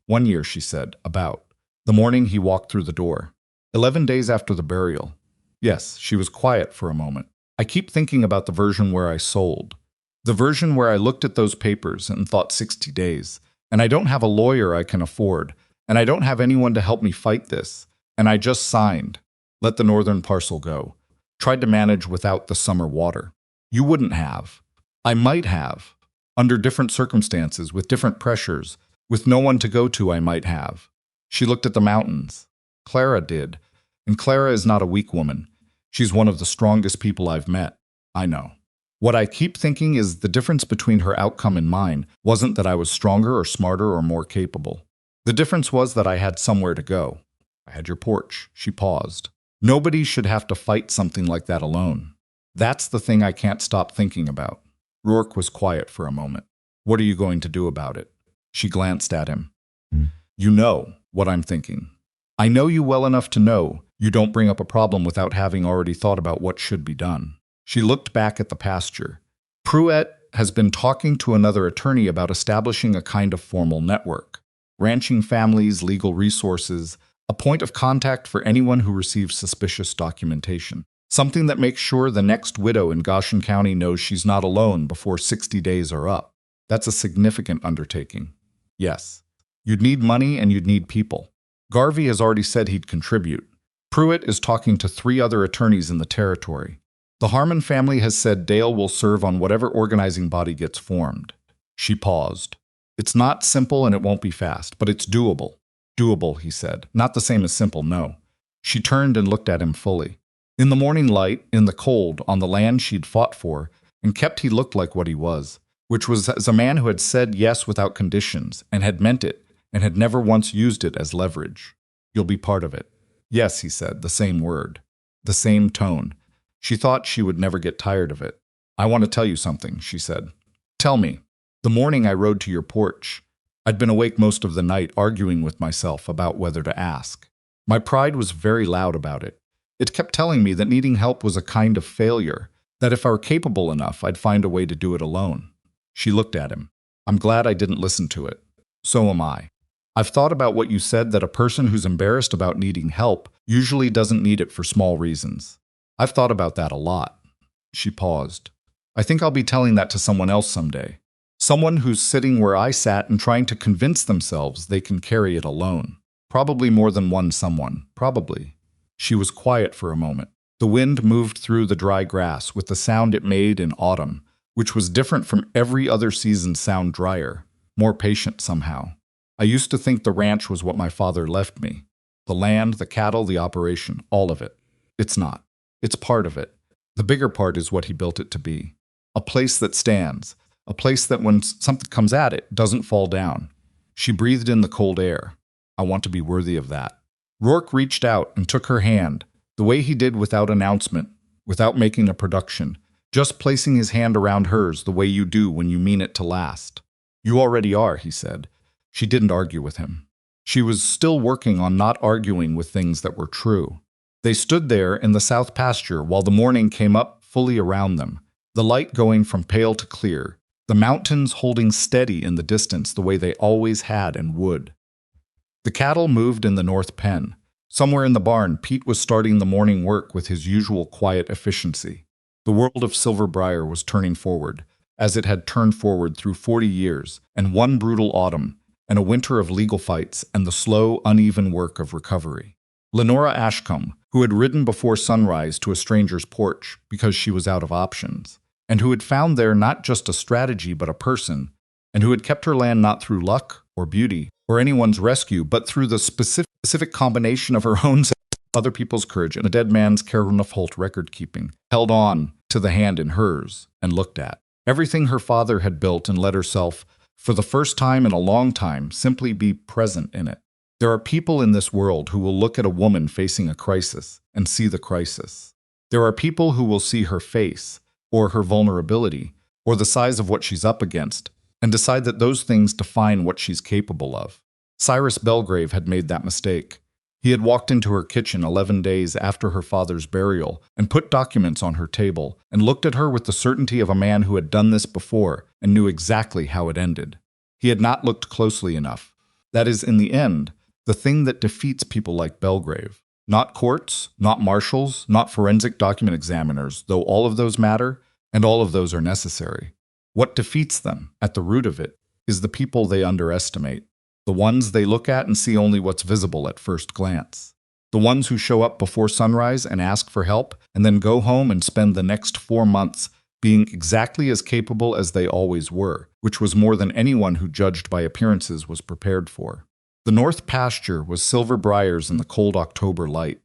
1 year, she said, about. The morning he walked through the door. 11 days after the burial. Yes, she was quiet for a moment. I keep thinking about the version where I sold. The version where I looked at those papers and thought 60 days. And I don't have a lawyer I can afford. And I don't have anyone to help me fight this. And I just signed. Let the northern parcel go. Tried to manage without the summer water. You wouldn't have. I might have. Under different circumstances, with different pressures, with no one to go to, I might have. She looked at the mountains. Clara did. And Clara is not a weak woman. She's one of the strongest people I've met. I know. What I keep thinking is the difference between her outcome and mine wasn't that I was stronger or smarter or more capable. The difference was that I had somewhere to go. I had your porch. She paused. Nobody should have to fight something like that alone. That's the thing I can't stop thinking about. Rourke was quiet for a moment. What are you going to do about it? She glanced at him. You know what I'm thinking. I know you well enough to know you don't bring up a problem without having already thought about what should be done. She looked back at the pasture. Pruitt has been talking to another attorney about establishing a kind of formal network. Ranching families, legal resources, a point of contact for anyone who receives suspicious documentation. Something that makes sure the next widow in Goshen County knows she's not alone before 60 days are up. That's a significant undertaking. Yes. You'd need money and you'd need people. Garvey has already said he'd contribute. Pruitt is talking to 3 other attorneys in the territory. The Harmon family has said Dale will serve on whatever organizing body gets formed. She paused. It's not simple and it won't be fast, but it's doable. Doable, he said. Not the same as simple, no. She turned and looked at him fully. In the morning light, in the cold, on the land she'd fought for, and kept, he looked like what he was, which was as a man who had said yes without conditions, and had meant it, and had never once used it as leverage. You'll be part of it. Yes, he said, the same word, the same tone. She thought she would never get tired of it. I want to tell you something, she said. Tell me. The morning I rode to your porch, I'd been awake most of the night arguing with myself about whether to ask. My pride was very loud about it. It kept telling me that needing help was a kind of failure, that if I were capable enough, I'd find a way to do it alone. She looked at him. I'm glad I didn't listen to it. So am I. I've thought about what you said, that a person who's embarrassed about needing help usually doesn't need it for small reasons. I've thought about that a lot. She paused. I think I'll be telling that to someone else someday. Someone who's sitting where I sat and trying to convince themselves they can carry it alone. Probably more than one someone. Probably. She was quiet for a moment. The wind moved through the dry grass with the sound it made in autumn, which was different from every other season's sound, drier, more patient somehow. I used to think the ranch was what my father left me. The land, the cattle, the operation, all of it. It's not. It's part of it. The bigger part is what he built it to be. A place that stands. A place that when something comes at it, doesn't fall down. She breathed in the cold air. I want to be worthy of that. Rourke reached out and took her hand, the way he did without announcement, without making a production, just placing his hand around hers the way you do when you mean it to last. You already are, he said. She didn't argue with him. She was still working on not arguing with things that were true. They stood there in the south pasture while the morning came up fully around them, the light going from pale to clear, the mountains holding steady in the distance the way they always had and would. The cattle moved in the north pen. Somewhere in the barn, Pete was starting the morning work with his usual quiet efficiency. The world of Silver Briar was turning forward, as it had turned forward through 40 years, and one brutal autumn, and a winter of legal fights and the slow, uneven work of recovery. Lenora Ashcombe, who had ridden before sunrise to a stranger's porch because she was out of options, and who had found there not just a strategy but a person, and who had kept her land not through luck or beauty or anyone's rescue, but through the specific combination of her own other people's courage and a dead man's Holt record-keeping, held on to the hand in hers and looked at. Everything her father had built and let herself, for the first time in a long time, simply be present in it. There are people in this world who will look at a woman facing a crisis and see the crisis. There are people who will see her face, or her vulnerability, or the size of what she's up against, and decide that those things define what she's capable of. Cyrus Bellgrave had made that mistake. He had walked into her kitchen 11 days after her father's burial and put documents on her table and looked at her with the certainty of a man who had done this before and knew exactly how it ended. He had not looked closely enough. That is, in the end, the thing that defeats people like Bellgrave. Not courts, not marshals, not forensic document examiners, though all of those matter, and all of those are necessary. What defeats them, at the root of it, is the people they underestimate. The ones they look at and see only what's visible at first glance. The ones who show up before sunrise and ask for help, and then go home and spend the next 4 months being exactly as capable as they always were, which was more than anyone who judged by appearances was prepared for. The north pasture was Silver Briar's in the cold October light.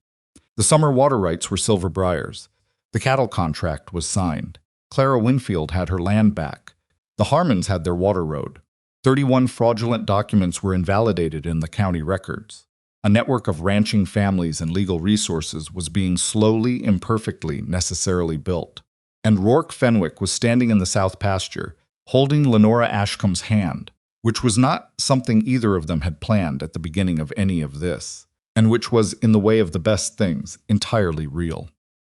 The summer water rights were Silver Briar's. The cattle contract was signed. Clara Winfield had her land back. The Harmons had their water road. 31 fraudulent documents were invalidated in the county records. A network of ranching families and legal resources was being slowly, imperfectly, necessarily built. And Rourke Fenwick was standing in the south pasture, holding Lenora Ashcombe's hand, which was not something either of them had planned at the beginning of any of this, and which was, in the way of the best things, entirely real.